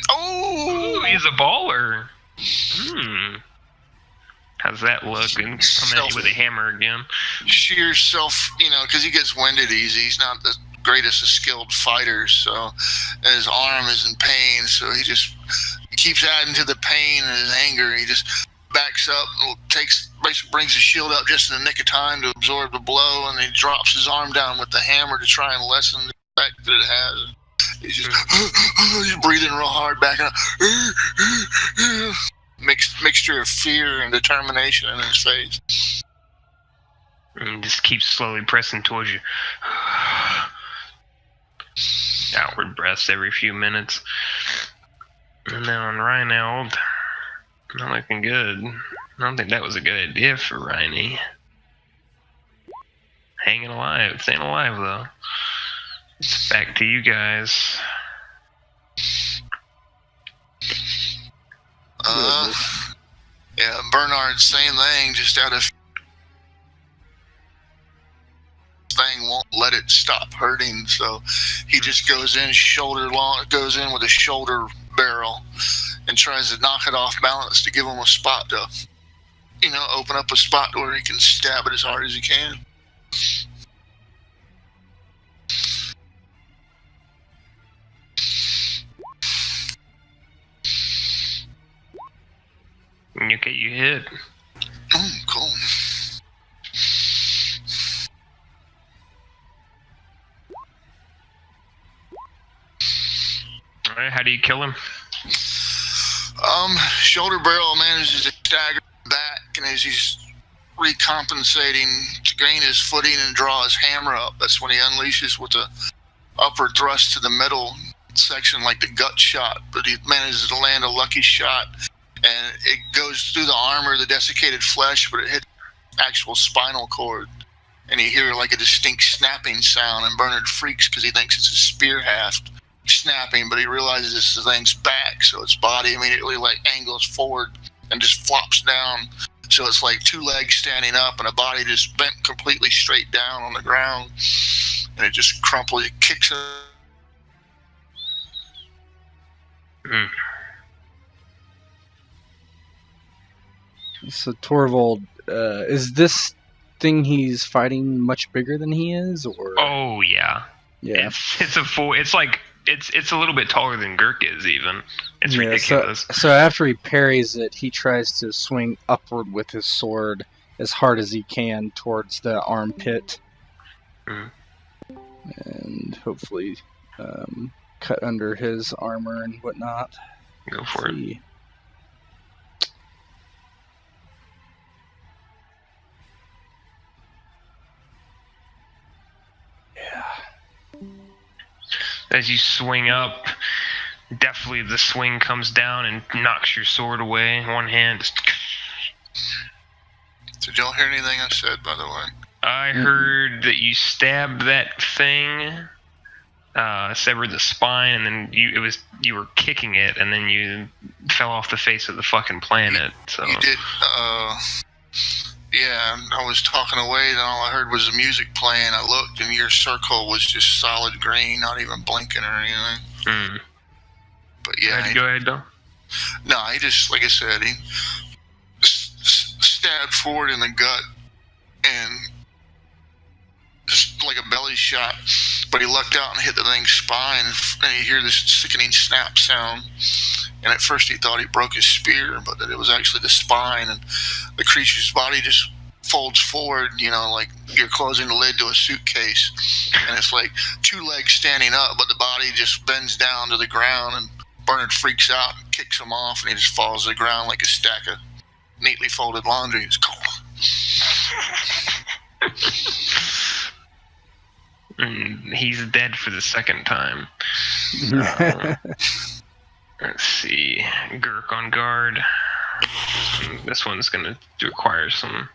Oh, he's a baller. How's that look? And come at you with a hammer again. Sheer self, because he gets winded easy. He's not the greatest of skilled fighters, so and his arm is in pain, so he keeps adding to the pain and his anger. He just backs up, brings his shield up just in the nick of time to absorb the blow, and he drops his arm down with the hammer to try and lessen the effect that it has. He's just he's breathing real hard, backing up. Mixture of fear and determination in his face. And just keeps slowly pressing towards you. Outward breaths every few minutes. And then on Reinald, not looking good. I don't think that was a good idea for Reiny. Hanging alive, staying alive though. It's back to you guys. Yeah, Bernhard, same thing, just out of thing won't let it stop hurting, so he just goes in with a shoulder barrel and tries to knock it off balance to give him a spot to, open up a spot where he can stab it as hard as he can. Okay, you hit. Oh, cool. Alright, how do you kill him? Shoulder barrel manages to stagger back, and as he's recompensating to gain his footing and draw his hammer up, that's when he unleashes with a upward thrust to the middle section like the gut shot, but he manages to land a lucky shot, and it goes through the armor, the desiccated flesh, but it hits actual spinal cord, and you hear like a distinct snapping sound, and Bernhard freaks because he thinks it's a spear haft snapping, but he realizes this thing's back, so its body immediately like angles forward and just flops down, so it's like two legs standing up and a body just bent completely straight down on the ground, and it just crumples, it kicks it. So Torvald, is this thing he's fighting much bigger than he is, or? Oh yeah. Yeah. It's a full. It's like it's a little bit taller than Gurk is even. It's ridiculous. So after he parries it, he tries to swing upward with his sword as hard as he can towards the armpit, and hopefully cut under his armor and whatnot. Go for it. Yeah. As you swing up, definitely the swing comes down and knocks your sword away. One hand. Did y'all hear anything I said, by the way? I heard that you stabbed that thing, severed the spine, and then you were kicking it, and then you fell off the face of the fucking planet. So you did. Yeah, I was talking away, and all I heard was the music playing. I looked, and your circle was just solid green, not even blinking or anything. But yeah, go ahead, though. No, he just, like I said, he stabbed forward in the gut, and just like a belly shot. But he lucked out and hit the thing's spine, and you hear this sickening snap sound. And at first he thought he broke his spear, but that it was actually the spine, and the creature's body just folds forward, like you're closing the lid to a suitcase. And it's like two legs standing up, but the body just bends down to the ground, and Bernhard freaks out and kicks him off, and he just falls to the ground like a stack of neatly folded laundry. He's dead for the second time. Let's see. Gurk on guard. This one's going to require some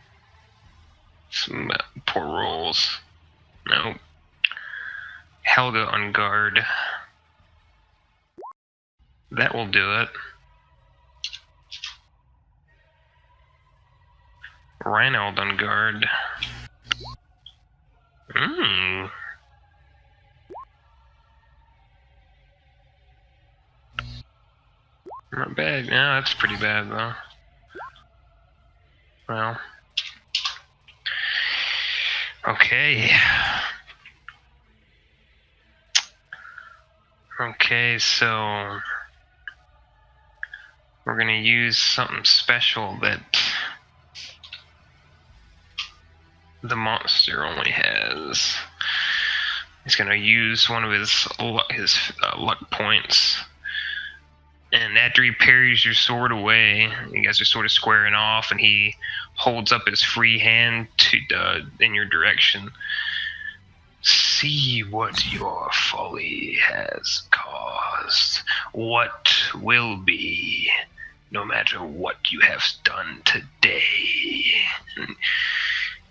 poor rolls. Nope. Helga on guard. That will do it. Reinald on guard. Not bad. Yeah, that's pretty bad, though. Well. Okay. Okay, so we're going to use something special that the monster only has. He's going to use one of his luck points. And after he parries your sword away, you guys are sort of squaring off, and he holds up his free hand in your direction. See what your folly has caused. What will be, no matter what you have done today.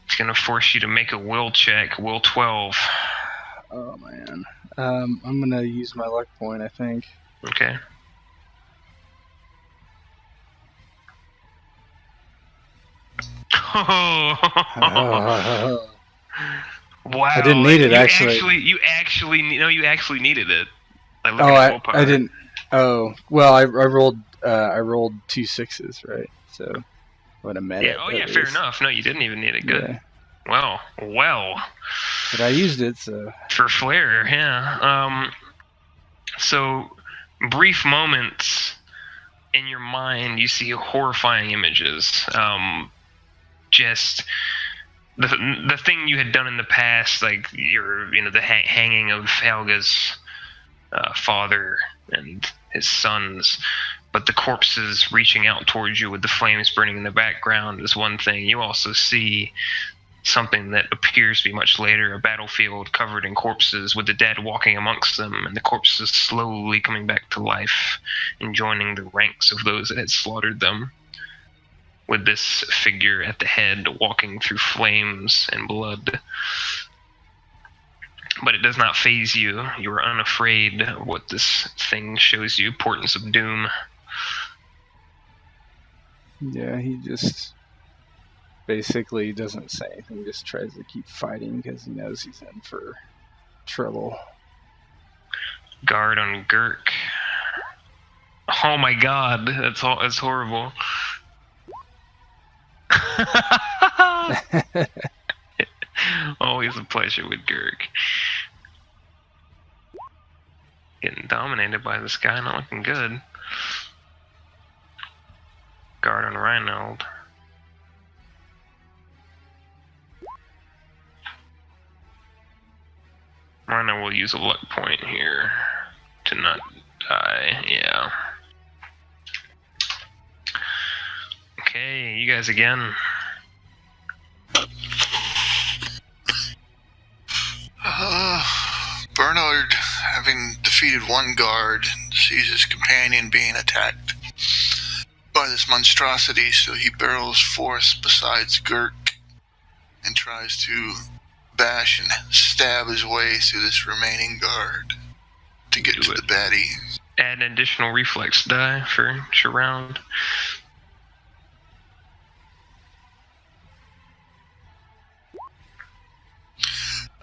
It's going to force you to make a will check, will 12. Oh, man. I'm going to use my luck point, I think. Okay. Oh. Wow! I didn't need it, actually. You actually needed it. I didn't. Oh, well, I rolled 2 6s, right? So would have met it. Oh yeah, fair enough. No, you didn't even need it. Good. Yeah. Well. But I used it, so for flair, yeah. So brief moments in your mind, you see horrifying images. Just the thing you had done in the past, like the hanging of Helga's father and his sons, but the corpses reaching out towards you with the flames burning in the background is one thing. You also see something that appears to be much later, a battlefield covered in corpses with the dead walking amongst them, and the corpses slowly coming back to life and joining the ranks of those that had slaughtered them, with this figure at the head walking through flames and blood. But it does not faze you. You are unafraid of what this thing shows you, portents of doom. Yeah, he just basically doesn't say anything, just tries to keep fighting because he knows he's in for trouble. Guard on Gurk. Oh my god, that's horrible. Always a pleasure with Gurk. Getting dominated by this guy, not looking good. Guard on Reinhold. Rhino will use a luck point here to not die, yeah. Okay, you guys again. Bernhard, having defeated one guard, sees his companion being attacked by this monstrosity, so he barrels forth besides Gurk and tries to bash and stab his way through this remaining guard to get to the baddie. Add an additional reflex die for each round.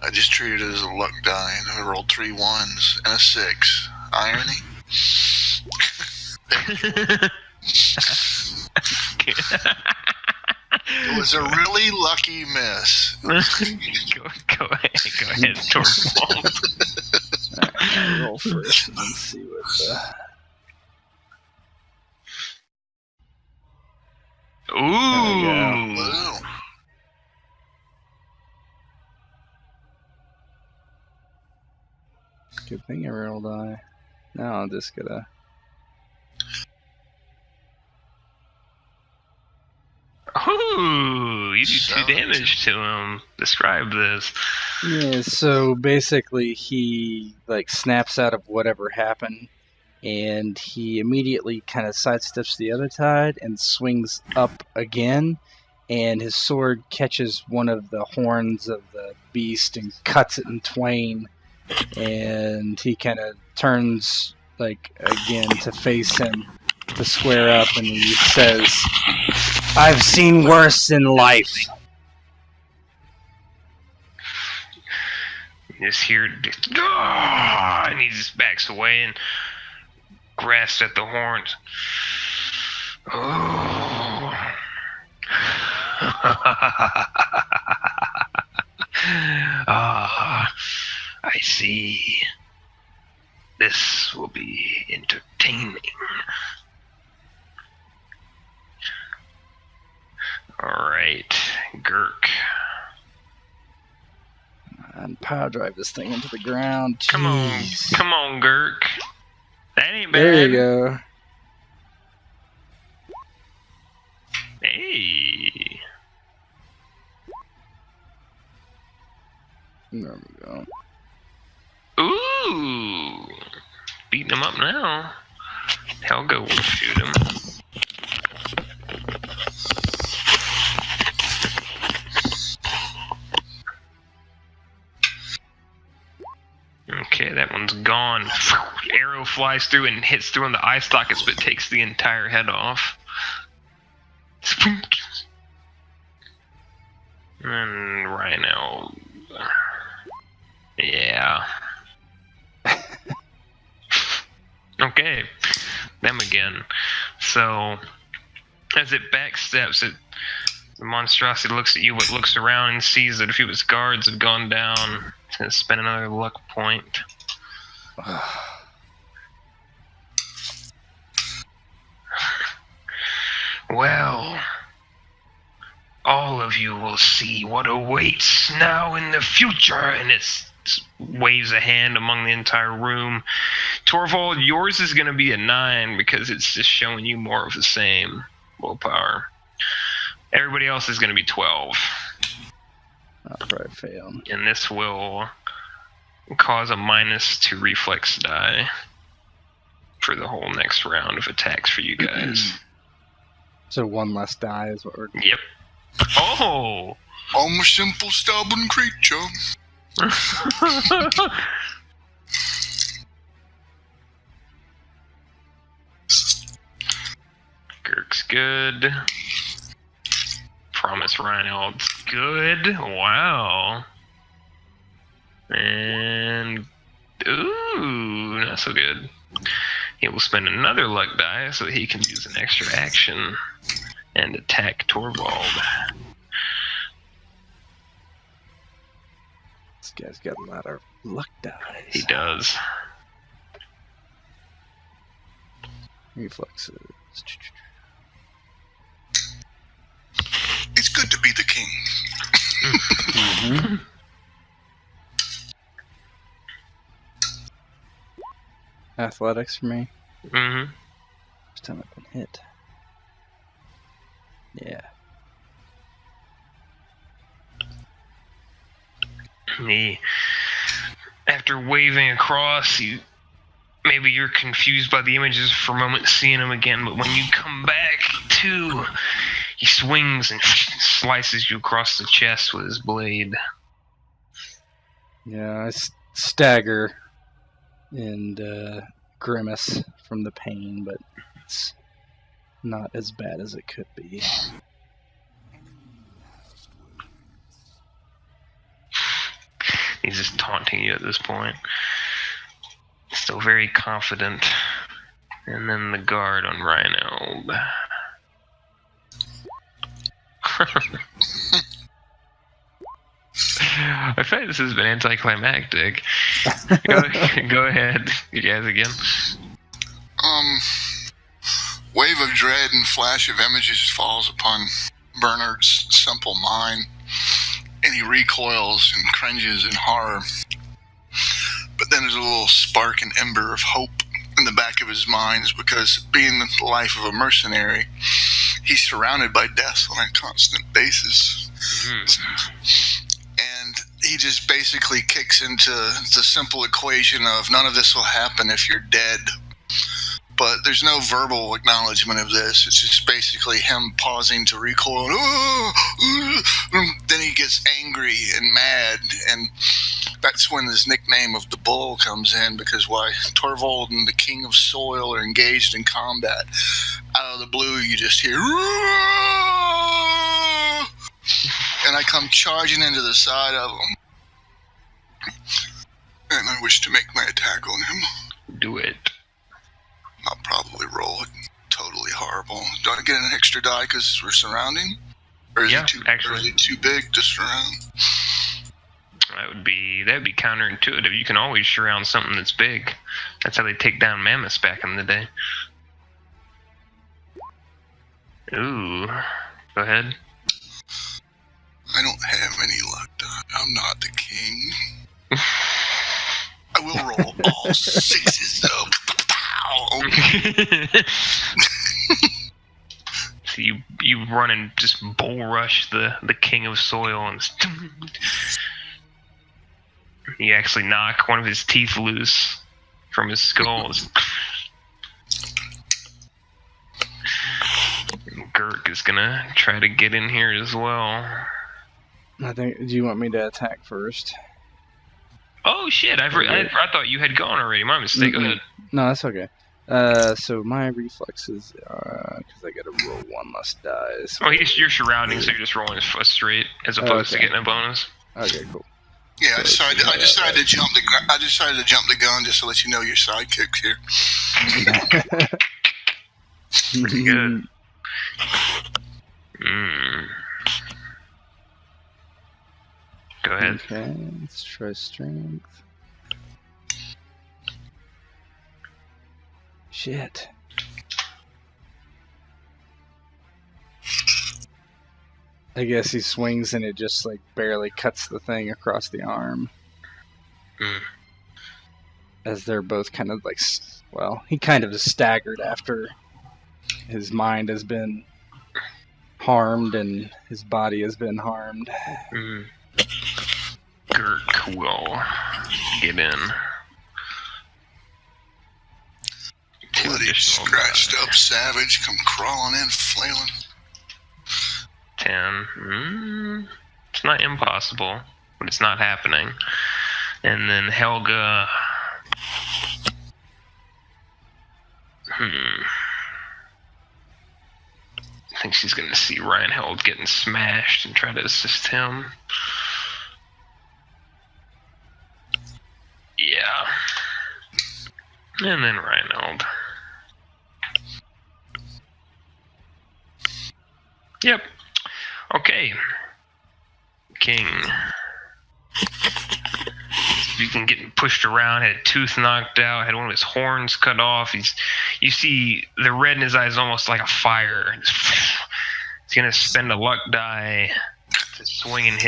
I just treated it as a luck die, and I rolled 3 1s and a 6. Irony? It was a really lucky miss. Go ahead, Torvald. Alright, I'll roll first and then see what Ooh. Wow. Good thing I rolled die. Now I'm just gonna. Ooh, you do 2 damage to him. Describe this. Yeah, so basically he like snaps out of whatever happened, and he immediately kind of sidesteps the other tide and swings up again, and his sword catches one of the horns of the beast and cuts it in twain, and he kind of turns like again to face him to square up, and he says, "I've seen worse in life." Just here, and he just backs away and grasps at the horns. Oh. Ah, I see. This will be entertaining. Alright, Gurk. And power drive this thing into the ground. Come Jeez. on, Gurk. That ain't bad. There you go. Hey. There we go. Ooh. Beating him up now. Helga will shoot him. Okay, that one's gone. Arrow flies through and hits through on the eye sockets, but takes the entire head off. And Rhino. Yeah. Okay, them again. So, as it backsteps, the monstrosity looks at you, but looks around and sees that a few of its guards have gone down. It's going to spend another luck point. Well, all of you will see what awaits now in the future. And it waves a hand among the entire room. Torvald, yours is going to be a 9 because it's just showing you more of the same willpower. Everybody else is going to be 12. I'll probably fail. And this will cause a -2 reflex die for the whole next round of attacks for you guys. So one less die is what we're... Yep. Oh! I'm a simple stubborn creature. Gurk's good. Promise Reinhold's good. Wow. And... ooh, not so good. He will spend another luck die so he can use an extra action and attack Torvald. guy's got a lot of luck dice. He does. Reflexes. It's good to be the king. Mm-hmm. Athletics for me. Mm-hmm. First time I've been hit. Yeah. After waving across, maybe you're confused by the images for a moment, seeing him again, but when you come back to, he swings and slices you across the chest with his blade. Yeah, I stagger and grimace from the pain, but it's not as bad as it could be. He's just taunting you at this point. Still very confident. And then the guard on Reinhold. I feel like this has been anticlimactic. Go ahead, you guys again. Wave of dread and flash of images falls upon Bernhard's simple mind, and he recoils and cringes in horror. But then there's a little spark and ember of hope in the back of his mind, because being the life of a mercenary, he's surrounded by death on a constant basis. And he just basically kicks into the simple equation of none of this will happen if you're dead. But there's no verbal acknowledgement of this. It's just basically him pausing to recoil. Then he gets angry and mad, and that's when his nickname of the Bull comes in, because why, Torvald and the King of Soil are engaged in combat. Out of the blue, you just hear, and I come charging into the side of him, and I wish to make my attack on him. Do it. I'll probably roll it totally horrible. Do I get an extra die because we're surrounding? Or is it too big to surround? That would be counterintuitive. You can always surround something that's big. That's how they take down mammoths back in the day. Ooh. Go ahead. I don't have any luck die. I'm not the king. I will roll all sixes though. So you run and just bull rush the King of Soil, and you actually knock one of his teeth loose from his skull. Gurk is gonna try to get in here as well. I think. Do you want me to attack first? Oh shit! I thought you had gone already. My mistake. Go ahead. No, that's okay. So my reflexes, because I gotta roll one less die. So you're surrounding, so you're just rolling a straight as opposed to getting a bonus. Okay, cool. Yeah, I decided to jump the gun just to let you know your sidekick's here. Pretty good. Go ahead. Okay, let's try strength. Shit. I guess he swings and it just like barely cuts the thing across the arm. As they're both kind of like, well, he kind of is staggered after his mind has been harmed and his body has been harmed. Gurk will get in. Bloody scratched up savage come crawling in, flailing. 10. It's not impossible, but it's not happening. And then Helga. I think she's going to see Reinhold getting smashed and try to assist him. Yeah. And then Reinhold. Yep. Okay. King. been getting pushed around, had a tooth knocked out, had one of his horns cut off. You see the red in his eyes almost like a fire. He's going to spend a luck die to swing and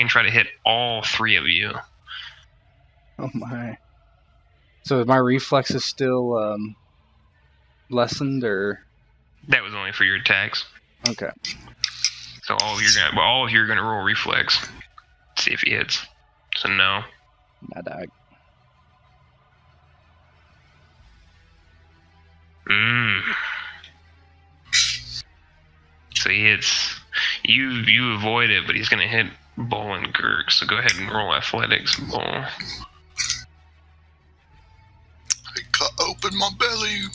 try to hit all three of you. Oh my. So my reflexes still lessened, or? That was only for your attacks. Okay. So all of you are gonna roll reflex. See if he hits. So no. Nah, dog. So he hits. You avoid it, but he's gonna hit Bull and Gurk. So go ahead and roll athletics, Bull. I cut open my belly.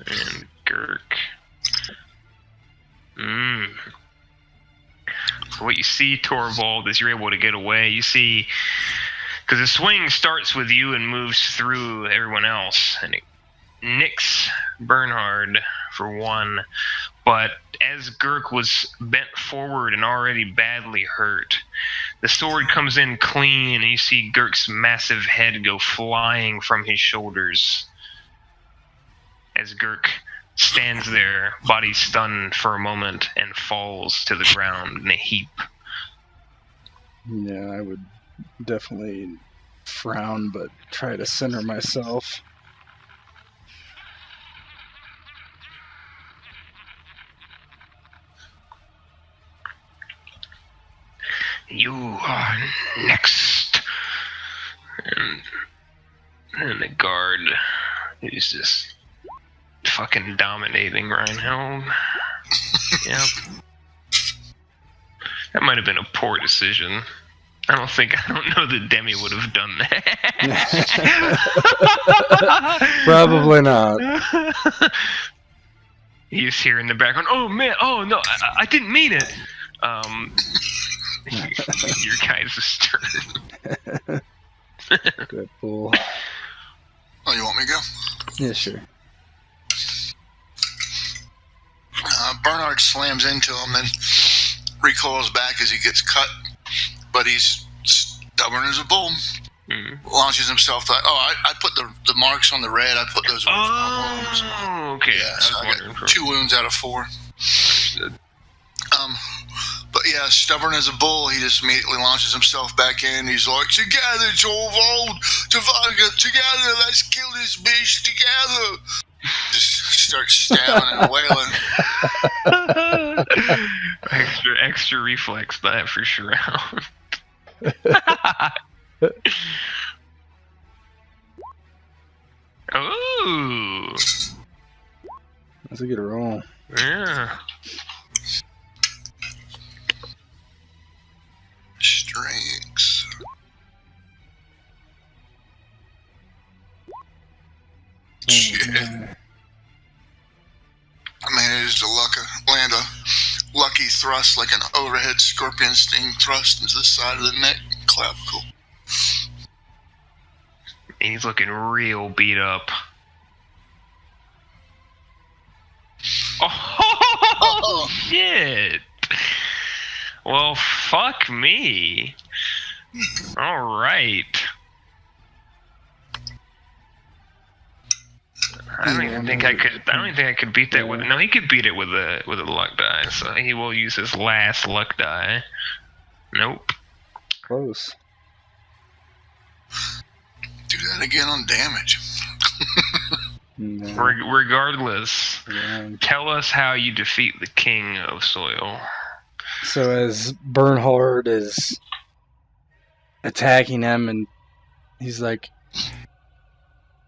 And Gurk. So what you see, Torvald, is you're able to get away. You see, because the swing starts with you and moves through everyone else, and it nicks Bernhard for one. But as Gurk was bent forward and already badly hurt, the sword comes in clean, and you see Gurk's massive head go flying from his shoulders. As Gurk stands there, body stunned for a moment, and falls to the ground in a heap. Yeah, I would definitely frown, but try to center myself. You are next. And the guard is just fucking dominating Reinhold. Yep. That might have been a poor decision. I don't know that Demi would have done that. Probably not. He's here in the background. Oh man, oh no, I didn't mean it. Your guys' turn. Good fool. Oh, you want me to go? Yeah, sure. Bernhard slams into him, then recoils back as he gets cut, but he's stubborn as a bull. Launches himself like, I put the marks on the red. I put those wounds on wounds. Oh, okay. Yeah, so I got 2 wounds out of 4. But yeah, stubborn as a bull, he just immediately launches himself back in. He's like, together, Torvald, together, let's kill this bitch together. Just starts stabbing and wailing. extra reflex that for sure. Ooh. That's a good roll. Yeah. Strengths. Shit. I managed to land a lucky thrust, like an overhead scorpion sting thrust into the side of the neck. Clavicle. He's looking real beat up. Oh, shit. Well, fuck me. All right. I don't even think I could beat that with. No, he could beat it with a luck die. So he will use his last luck die. Nope. Close. Do that again on damage. No. Regardless, Yeah. tell us how you defeat the King of Soil. So as Bernhard is attacking him, and he's like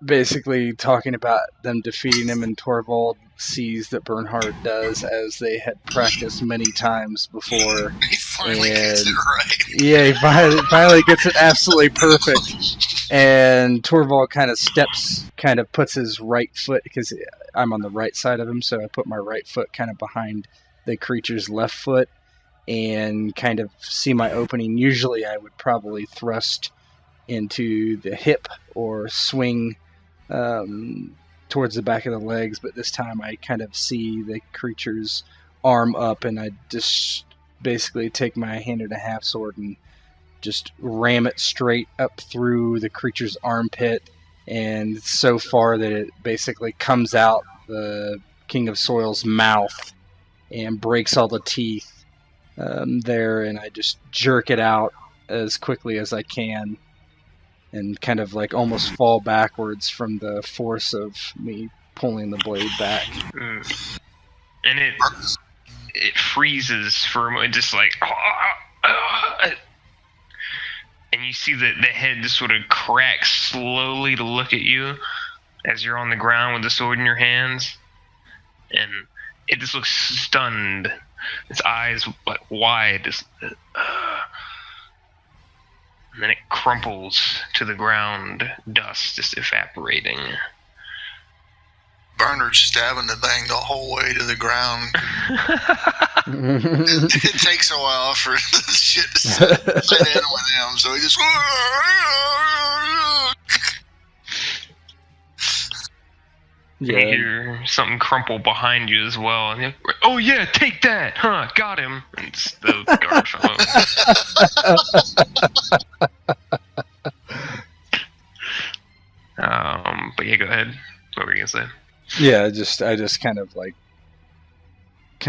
basically talking about them defeating him, and Torvald sees that Bernhard does, as they had practiced many times before. He finally gets it right. Yeah, he finally gets it absolutely perfect. And Torvald kind of puts his right foot, because I'm on the right side of him, so I put my right foot kind of behind the creature's left foot and kind of see my opening. Usually I would probably thrust into the hip or swing towards the back of the legs, but this time I kind of see the creature's arm up, and I just basically take my hand-and-a-half sword and just ram it straight up through the creature's armpit, and so far that it basically comes out the King of Soil's mouth and breaks all the teeth there, and I just jerk it out as quickly as I can and kind of like almost fall backwards from the force of me pulling the blade back. And it freezes for a moment, just like, and you see that the head just sort of cracks slowly to look at you as you're on the ground with the sword in your hands, and it just looks stunned. Its eyes like wide, and then it crumples to the ground, dust just evaporating. Bernhard's stabbing the thing the whole way to the ground. It takes a while for the shit to set in with him, so he just... You hear something crumple behind you as well. And oh yeah, take that! Huh, got him! And it's the guard fellow. But yeah, go ahead. What were you gonna say? Yeah, I just kind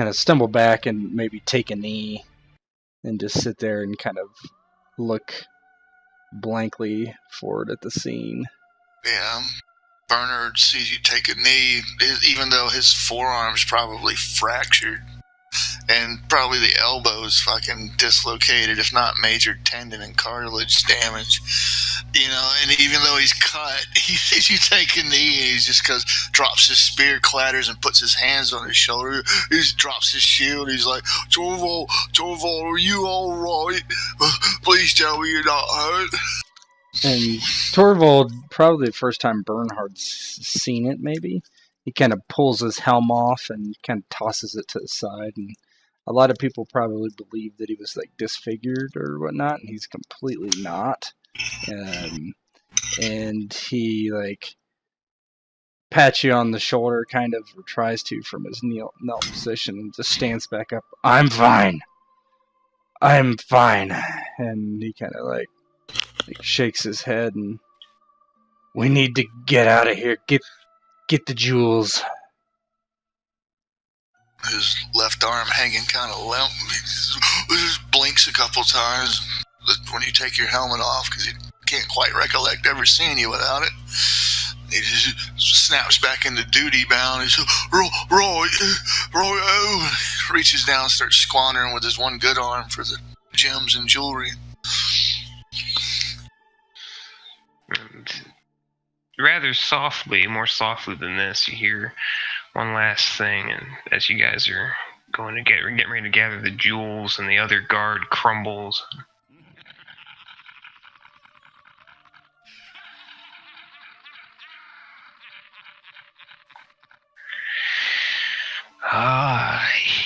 of stumble back and maybe take a knee and just sit there and kind of look blankly forward at the scene. Yeah. Bernhard sees you take a knee, even though his forearm's probably fractured and probably the elbow's fucking dislocated, if not major tendon and cartilage damage. You know, and even though he's cut, he sees you take a knee, and he's just drops his spear, clatters, and puts his hands on his shoulder. He just drops his shield. He's like, Torvald, are you all right? Please tell me you're not hurt. And Torvald, probably the first time Bernhard's seen it, maybe, he kind of pulls his helm off and kind of tosses it to the side. And a lot of people probably believe that he was like disfigured or whatnot, and he's completely not. And he like pats you on the shoulder, kind of, or tries to from his knelt position, and just stands back up. I'm fine. And he kind of like shakes his head, and we need to get out of here. Get the jewels. His left arm hanging kind of limp. He just blinks a couple times when you take your helmet off, because he can't quite recollect ever seeing you without it. He just snaps back into duty bound. He's Roy, reaches down and starts squandering with his one good arm for the gems and jewelry. And rather softly, more softly than this, you hear one last thing, and as you guys are getting ready to gather the jewels, and the other guard crumbles.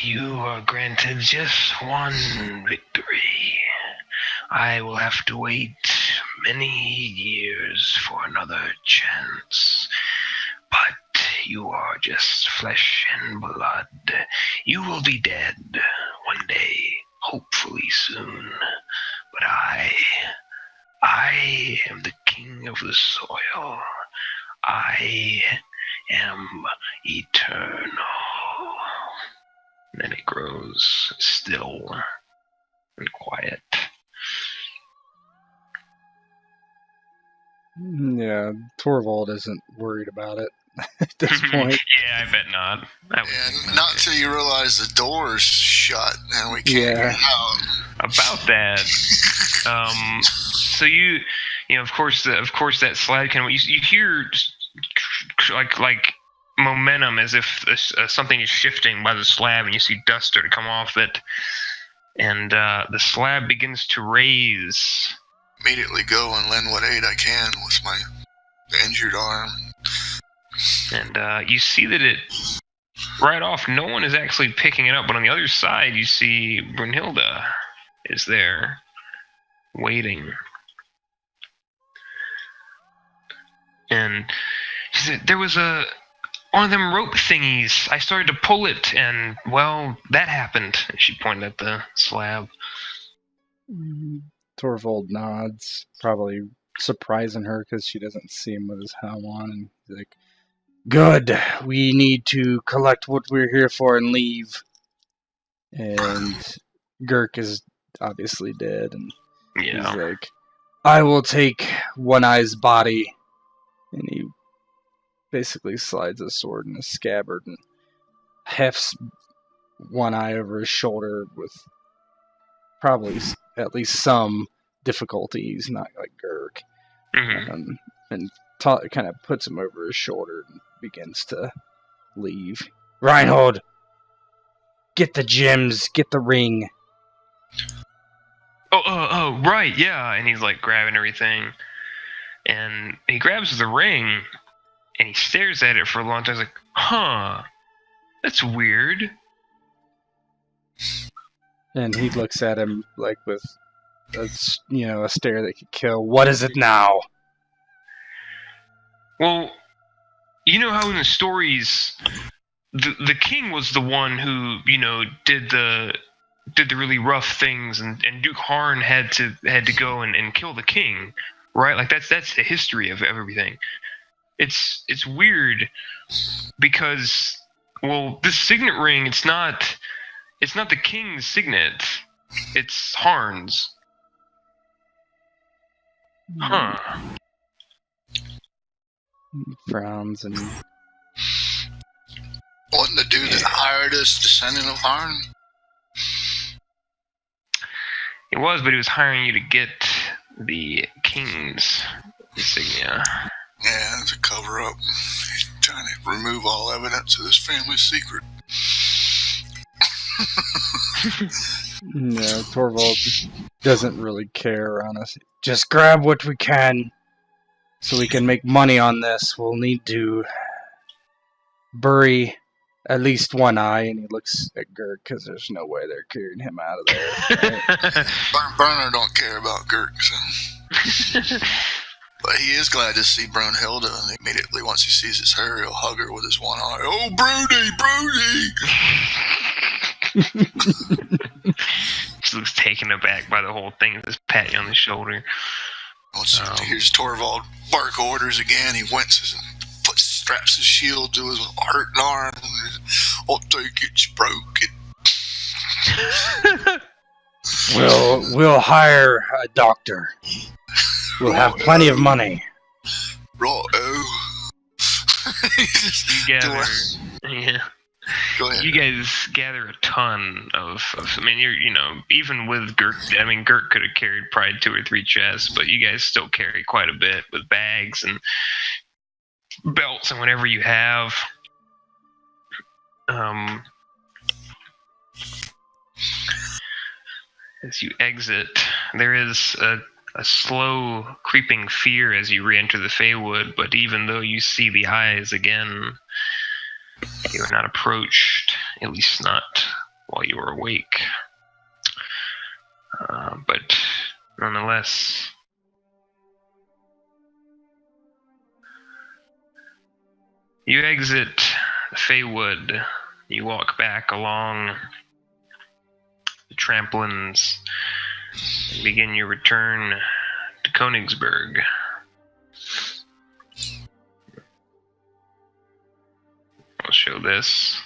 You are granted just one victory. I will have to wait many years for another chance. But you are just flesh and blood. You will be dead one day, hopefully soon. But I am the king of the soil. I am eternal. And then it grows still and quiet. Yeah, Torvald isn't worried about it at this point. Yeah, I bet not. Not until you realize the door's shut and we can't get out. About that. So you know, of course that slab can. You hear like momentum, as if something is shifting by the slab, and you see dust start to come off it, and the slab begins to raise. Immediately go and lend what aid I can with my injured arm. And you see that it, right off, no one is actually picking it up, but on the other side you see Brunhilde is there, waiting. And she said, there was a one of them rope thingies. I started to pull it, and, well, that happened. And she pointed at the slab. Torvald nods, probably surprising her because she doesn't see him with his helm on, and he's like, "Good, we need to collect what we're here for and leave." And Girk is obviously dead, and Yeah. he's like, "I will take One Eye's body," and he basically slides a sword in a scabbard and hefts One Eye over his shoulder with probably at least some difficulty. He's not like Girk. Mm-hmm. And kind of puts him over his shoulder and begins to leave. "Reinhold, get the gems, get the ring." Oh, right, yeah. And he's like grabbing everything. And he grabs the ring and he stares at it for a long time. He's like, huh, that's weird. And he looks at him like with a stare that could kill. "What is it now?" Well, you know how in the stories, the king was the one who, did the really rough things, and Duke Harn had to go and kill the king, right? Like that's the history of everything. It's weird because, well, this signet ring, it's not the king's signet, it's Harn's. Huh. He frowns and Wasn't the dude that hired us descendant of Harn? It was, but he was hiring you to get the king's insignia. Yeah, it's a cover-up. He's trying to remove all evidence of this family secret. no, Torvald doesn't really care on us. "Just grab what we can so we can make money on this. We'll need to bury at least One Eye," and he looks at Girk because there's no way they're carrying him out of there. Right? Bernhard don't care about Girk, so. But he is glad to see Brunhilde, and immediately once he sees it's her, he'll hug her with his one eye. "Oh, Brody! She looks taken aback by the whole thing, just patting on the shoulder. Once he hears Torvald bark orders again, he winces and straps his shield to his hurting arm. "I'll take it, you broke it." We'll hire a doctor. We'll have plenty of money. Right-o. Yeah. Go ahead. You guys gather a ton of I mean, you're, even with Girk, I mean, Girk could have carried probably 2 or 3 chests, but you guys still carry quite a bit with bags and belts and whatever you have. As you exit, there is a slow creeping fear as you re-enter the Faewood, but even though you see the eyes again, you are not approached, at least not while you are awake. But nonetheless, you exit the Faewood. You walk back along the trampolines and begin your return to Königsberg. I'll show this.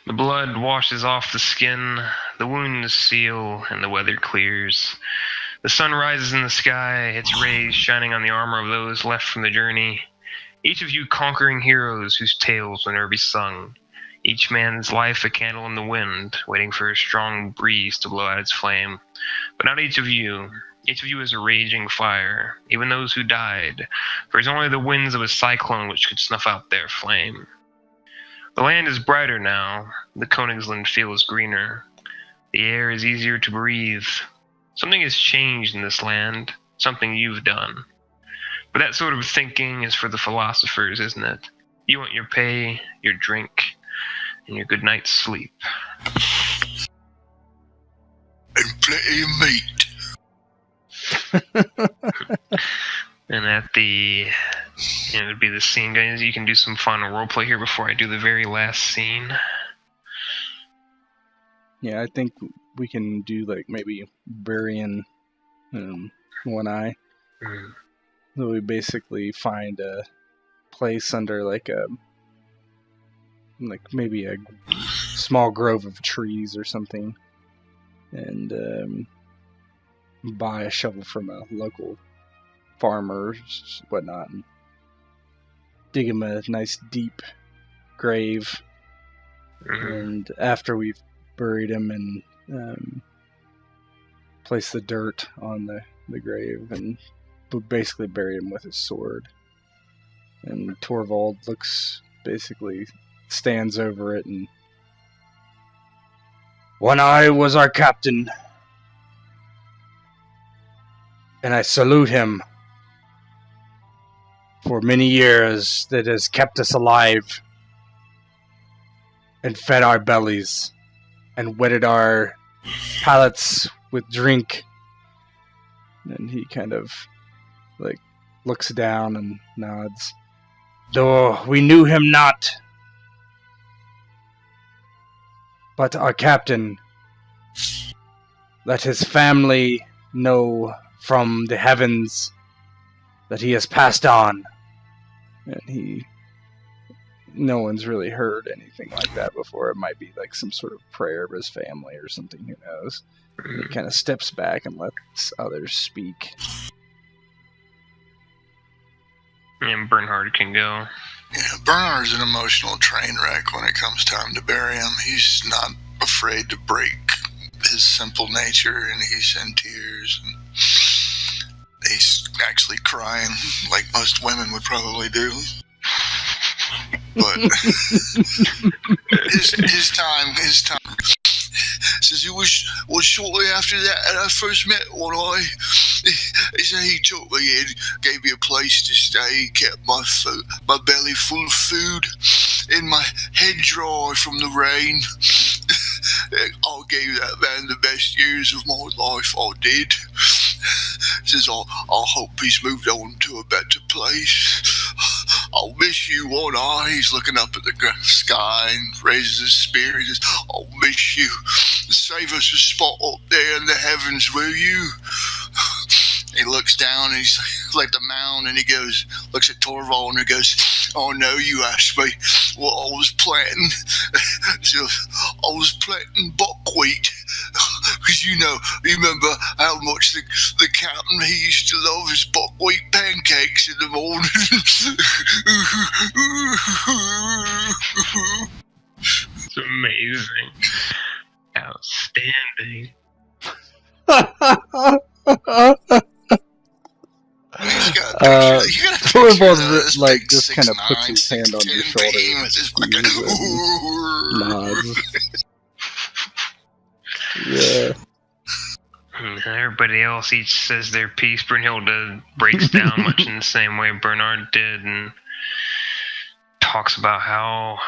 The blood washes off the skin, the wounds seal, and the weather clears. The sun rises in the sky, its rays shining on the armor of those left from the journey. Each of you conquering heroes whose tales will never be sung. Each man's life a candle in the wind, waiting for a strong breeze to blow out its flame. But not each of you. Each of you is a raging fire, even those who died, for it is only the winds of a cyclone which could snuff out their flame. The land is brighter now, the Königsland feels greener. The air is easier to breathe. Something has changed in this land, something you've done. But that sort of thinking is for the philosophers, isn't it? You want your pay, your drink, and your good night's sleep. And plenty of meat. And at the It would be the scene, guys. You can do some final roleplay here before I do the very last scene. Yeah, I think we can do like maybe burying One Eye. So we basically find a place under like maybe a small grove of trees or something, and buy a shovel from a local farmer or whatnot, and dig him a nice deep grave. And after we've buried him, and place the dirt on the grave, and basically bury him with his sword. And Torvald stands over it, and One Eye was our captain, and I salute him for many years that has kept us alive and fed our bellies and wetted our palates with drink. And he kind of looks down and nods. Though we knew him not, but our captain, let his family know from the heavens that he has passed on. And no one's really heard anything like that before. It might be like some sort of prayer of his family or something, who knows. He kind of steps back and lets others speak. And Bernhard can go. Yeah, Bernhard's an emotional train wreck when it comes time to bury him. He's not afraid to break his simple nature, and he's in tears, and he's actually crying like most women would probably do. But his time. Says it was shortly after that I first met One Eye. He said he took me in, gave me a place to stay, kept my belly full of food, and my head dry from the rain. I gave that man the best years of my life. I did. Says I hope he's moved on to a better place. I'll miss you, One Eye. He's looking up at the sky and raises his spear. He says, I'll miss you. Save us a spot up there in the heavens, will you? He looks down and he's like the mound, and he looks at Torvald and he goes, oh no, you asked me what I was planting. So I was planting buckwheat. Because you remember how much the captain, he used to love his buckwheat pancakes in the morning. It's amazing. Outstanding. Torvald just kind of puts his hand on your shoulder and nods. Yeah. Everybody else each says their piece. Brunhilde breaks down much in the same way Bernhard did, and talks about how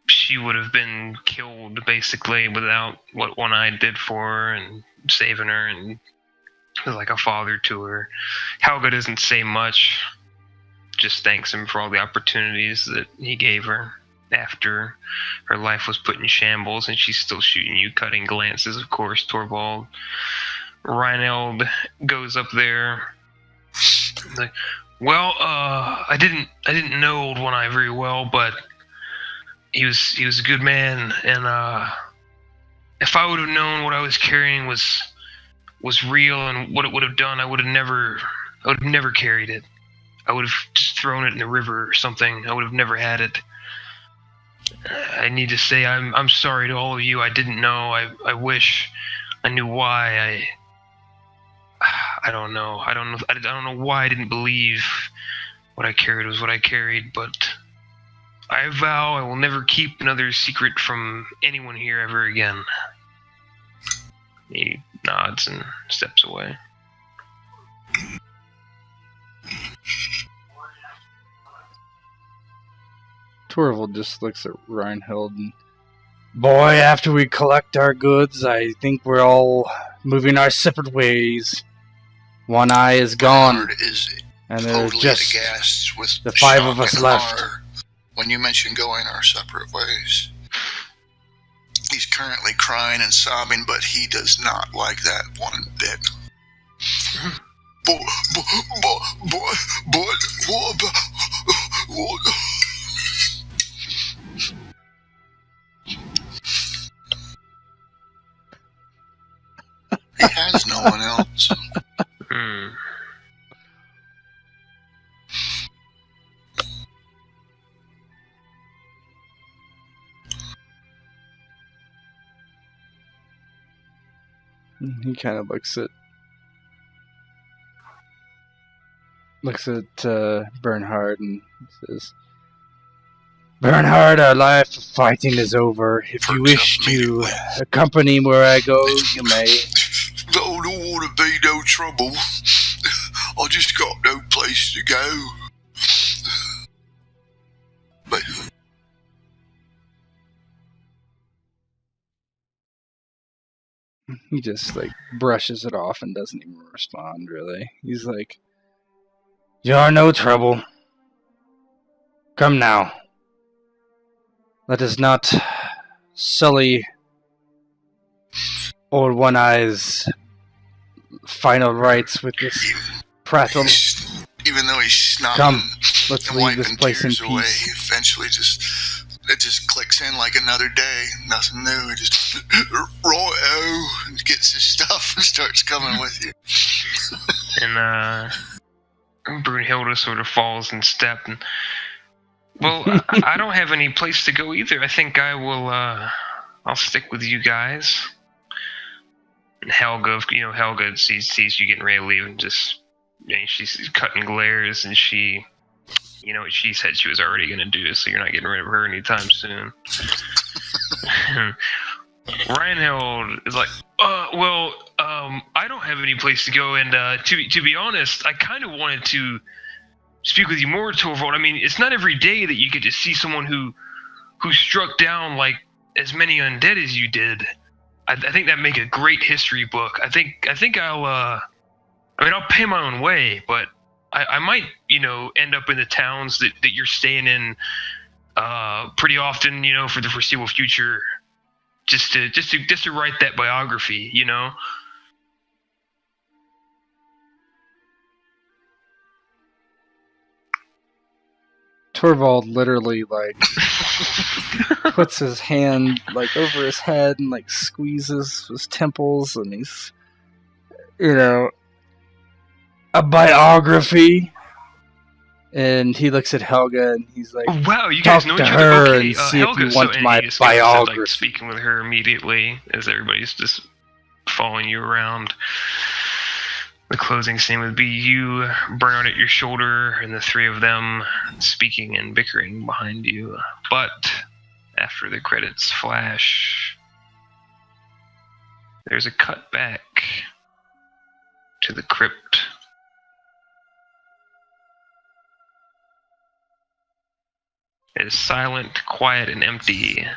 she would have been killed basically without what One Eye did for her and saving her, and was like a father to her. Helga doesn't say much, just thanks him for all the opportunities that he gave her after her life was put in shambles, and she's still shooting you cutting glances, of course. Torvald. Reineld goes up there like, well, I didn't know old One Eye very well, but he was a good man, and if I would have known what I was carrying was real and what it would have done, I would have never carried it. I would have just thrown it in the river or something. I would have never had it. I need to say I'm sorry to all of you. I didn't know. I wish I knew why. I don't know. I don't know why I didn't believe what I carried was what I carried, but I vow I will never keep another secret from anyone here ever again. He nods and steps away. Torvald just looks at Reinhold and, boy, after we collect our goods, I think we're all moving our separate ways. One Eye is gone, And there's totally just aghast with the 5 shock of us and left. horror when you mention going our separate ways. He's currently crying and sobbing, but he does not like that one bit. He has no one else. He kind of looks at Bernhard and says, "Bernhard, our life of fighting is over. If you wish to accompany where I go, you may." No, don't want to be no trouble. I just got no place to go. But he just brushes it off and doesn't even respond. Really, he's like, "You're no trouble. Come now. Let us not sully Old One Eye's final rights with this prattle. Even though he's snotting, Come, let's and leave this wiping place in tears away, peace." eventually it just clicks in like another day. Nothing new. He just right-o, and gets his stuff and starts coming with you. And Brunhilde sort of falls in step. And well, I don't have any place to go either. I think I will. I'll stick with you guys. And Helga sees you getting ready to leave, and just she's cutting glares, and she. You know what she said she was already going to do, so you're not getting rid of her anytime soon. Reinhold is like, I don't have any place to go, and to be honest, I kind of wanted to speak with you more, Torvald. I mean, it's not every day that you get to see someone who struck down like as many undead as you did. I think that'd make a great history book. I think I'll pay my own way, but I might, end up in the towns that you're staying in pretty often, for the foreseeable future, just to write that biography, Torvald literally puts his hand over his head and squeezes his temples, and he's a biography. And he looks at Helga and he's like, "Oh, wow, you guys talk know to each her other. Okay, and see Helga, if you want so, my he just goes to, biography." speaking with her immediately as everybody's just following you around. The closing scene would be you, Bernhard at your shoulder, and the 3 of them speaking and bickering behind you. But after the credits flash, there's a cut back to the crypt. It is silent, quiet, and empty.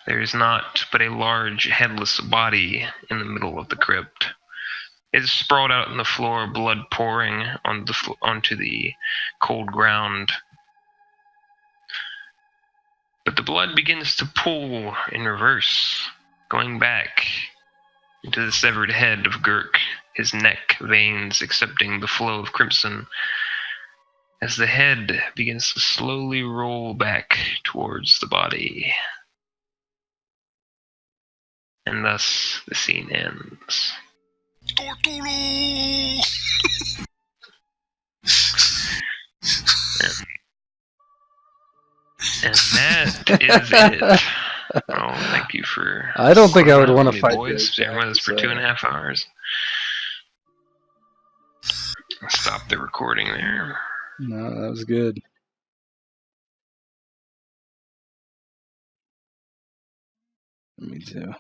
There is naught but a large, headless body in the middle of the crypt. It is sprawled out on the floor, blood pouring onto the cold ground. But the blood begins to pool in reverse, going back into the severed head of Gurk, his neck veins accepting the flow of crimson, as the head begins to slowly roll back towards the body. And thus the scene ends. Tortolo! And that is it. Oh, thank you for... I don't think I would want to fight boys. this. Staying with us for 2.5 hours. I'll stop the recording there. No, that was good. Me too.